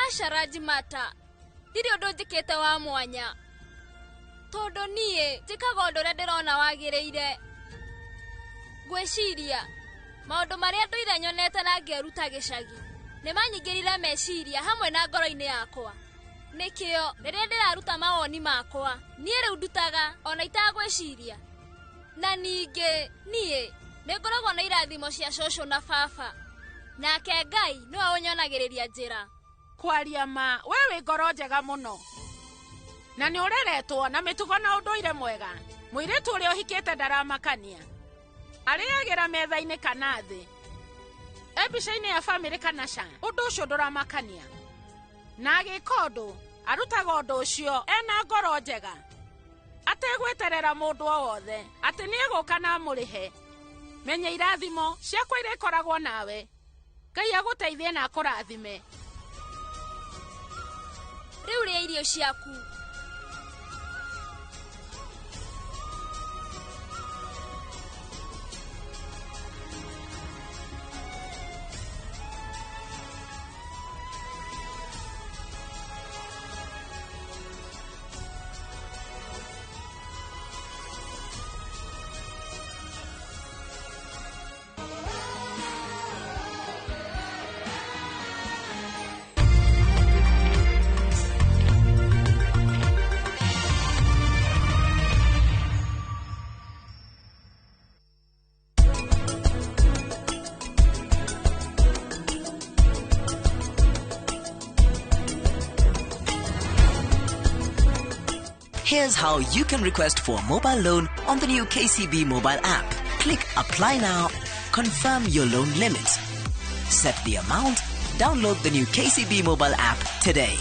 Asha Rajimata ndirĩ ũndũ njĩkĩte wa mwanya tondũ niĩ njĩkaga ũndũ ũrĩa ndĩrona wagĩrĩire ngwĩciria maũndũ marĩa ndũire nyonete na ngĩruta gĩcagi nĩmanyingĩrire meciria hamwe na ngoro-inĩ yakwa nĩkĩo rĩrĩa ndĩraruta mawoni makwa niĩ rĩu ndutaga ona itagwĩciria na ningĩ niĩ nĩngoragwo na irathimo cia cũcũ na baba nake Ngai nĩwe ũnyonagĩrĩria njĩra kwaria ma we wĩ ngoro njega mũno na nĩ ũreretwo na mĩtugo na ũndũire mwega mũirĩtu ũrĩa ũhikĩte ndaramakania arĩagĩra metha-inĩ kana thĩ mbica-inĩ ya bamĩrĩ kana ca ũndũ ũcio ndũramakania na agĩka ũndũ arutaga ũndũ ũcio ena ngoro njega ategweterera mũndũ o wothe atĩ nĩegũka na mũrĩhe menya irathimo ciakwa irĩkoragwo nawe Ngai agũteithie na akũrathime rĩu rĩa irio ciaku Here's how you can request for a mobile loan on the new KCB mobile app. Click Apply Now, confirm your loan limit, set the amount, download the new KCB mobile app today.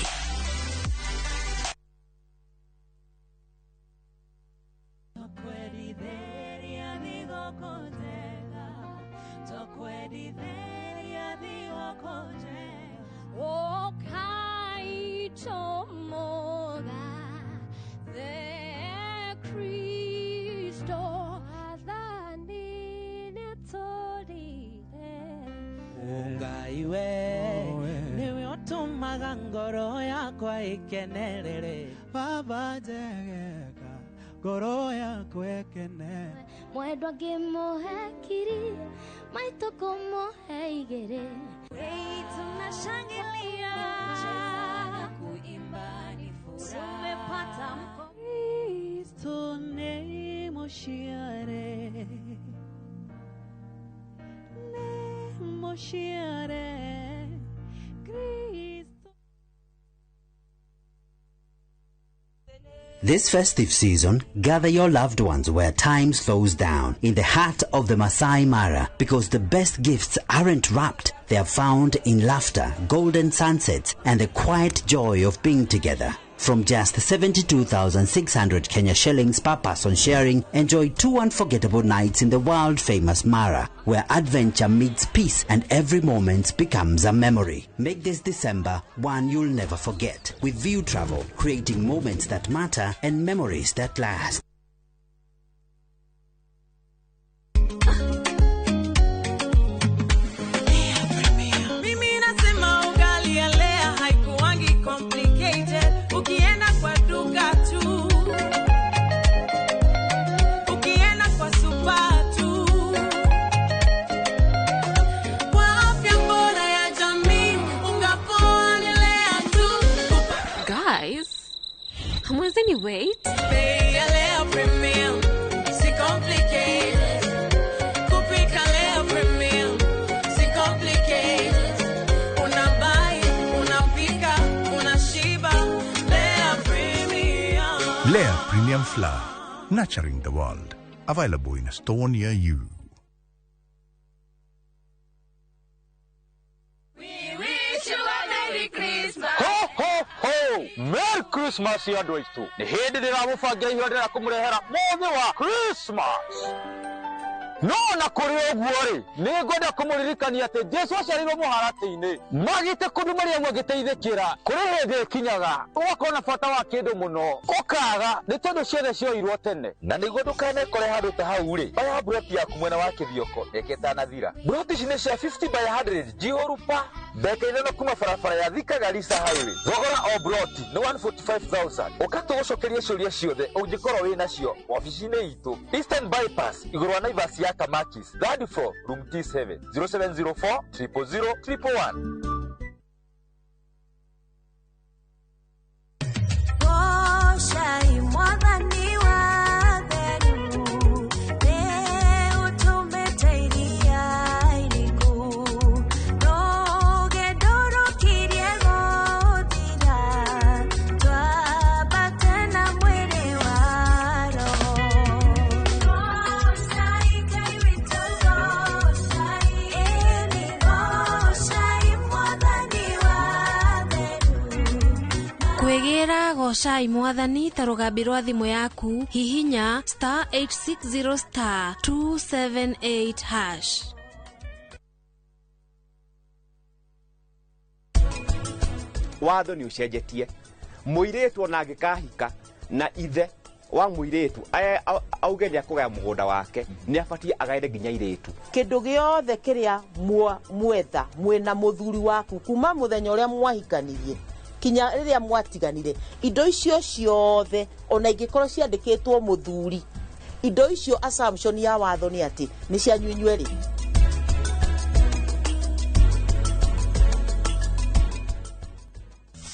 Mwendwa ngimuhekiri maito kumuheigere tunashangilia kuimba ni furaha tumepata Kristo nemoshiare Kristo. This festive season, gather your loved ones where time slows down, in the heart of the Masai Mara, because the best gifts aren't wrapped, they are found in laughter, golden sunsets, and the quiet joy of being together. From just 72,600 Kenya shillings per person sharing, enjoy 2 unforgettable nights in the world-famous Mara, where adventure meets peace and every moment becomes a memory. Make this December one you'll never forget with View Travel, creating moments that matter and memories that last. Wait. Lea Premium Flour, nurturing the world. Available in a store near you. Merry Christmas ya andũ aitũ. Nĩ hĩndĩ ndĩramũbangira ihinda rĩa kũmũrehera mũthĩ wa Christmas. No na kũrĩ ũguo rĩ, nĩ ngwenda kũmũririkania atĩ Jesũ aciarirwo mũharatĩ-inĩ. Magĩte kũndũ marĩa mũngĩteithĩkĩra. Kũrĩ hĩndĩ ĩkinyaga, ũgakorwo na bata wa kĩndũ mũno. Ũkaga, nĩ tondũ ciothe cioirwo tene. Na nĩguo ndũkanekore handũ ta hau rĩ, oya buroti yaku mwena wa kĩthioko, reke ĩtanathira. Buroti ici nĩ cia 50 by 100 Jihorupa. Mbeka ithano kuma barabara ya Thika Garissa Highway. Thogora o buroti nĩ 145,000. Ũkatũgũcokeria ciũria ciothe ũngĩkorwo wĩ nacio ofici-inĩ itũ. Eastern Bypass, igũrũ wa Naivas ya Kamakis, 34 room T7, 0704 000 111. Kwegera gocai mwathani ta rugambi rwa thimu yaku hihinya *860 *278#. Watho ni ucenjetie. Muiretu ona angikahika na ithe wa muiretu auge ni akugaya mugunda wake ni abatie agaire nginya iretu. Kindu giothe kiria mwetha mwena muthuri waku kuma muthenya uria mwahikanirie kinya riria mwatiganire, indo icio ciothe ona ingikorwo ciandikitwo muthuri, indo icio assumption ya watho ni ati ni cianyunywe ri.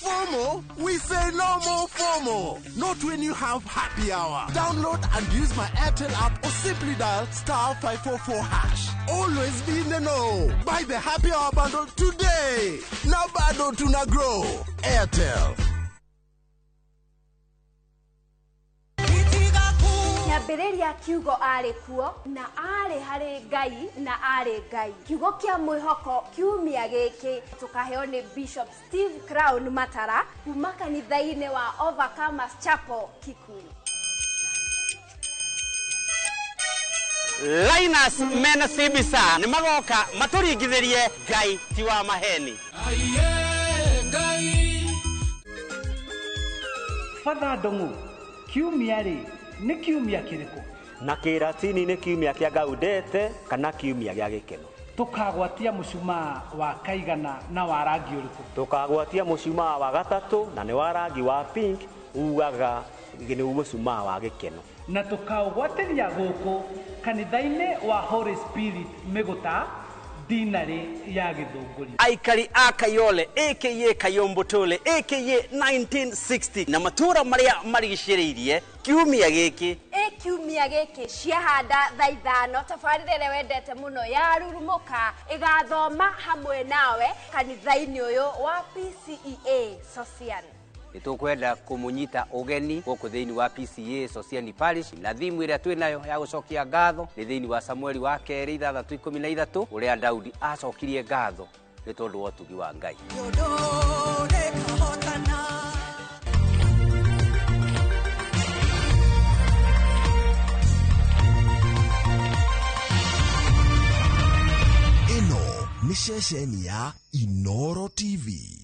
FOMO? We say no more FOMO. Not when you have happy hour. Download and use my Airtel app or simply dial *544#. Always be in the know. Buy the happy hour bundle today. Now bado tuna grow. Airtel. kĩambĩrĩria kiugo arĩ kuo na arĩ harĩ Ngai na arĩ Ngai. Kiugo kĩa mwĩhoko kiumia gĩkĩ tũkaheo nĩ Bishop Steve Crown Matara kuma kanitha-inĩ wa Overcomers Chapel Kikuyu. Linus Mena Sibisa ni magoka maturingithirie Ngai ti wa maheni. Father Ndongo, kiumia ri ni kiumia kiriku? Na Kiratini ni kiumia kia Gaudete kana kiumia gia gikeno. Tukagwatia mushumaa wa kaigana na wa rangi uriku? Tukagwatia mushumaa wa gatatu na ni wa rangi wa pink ugaga ni mushumaa wa gikeno. Na tukaugwatiria guku kanitha-ini wa Holy Spirit Miguta dinari ya Githunguri. Aikari Akayole aka Kayombotole aka 1960 na matura maria marigiciriirie kiumia giki. Kiumia giki ciahanda thaa 5 tabarĩre wendete muno ya rurumuka igathoma hamwe nawe kanitha-ini uyu wa PCEA Social. Nitukwenda kumunyita ugeni guku thiini wa PCEA Social Parish na thimu iria twinayo ya gucokia ngatho ni thiini wa Samueli wa 2:13 uria Daudi acokirie ngatho ni tondu wa utugi wa Ngai. Ino ni ceceni ya Inoro TV.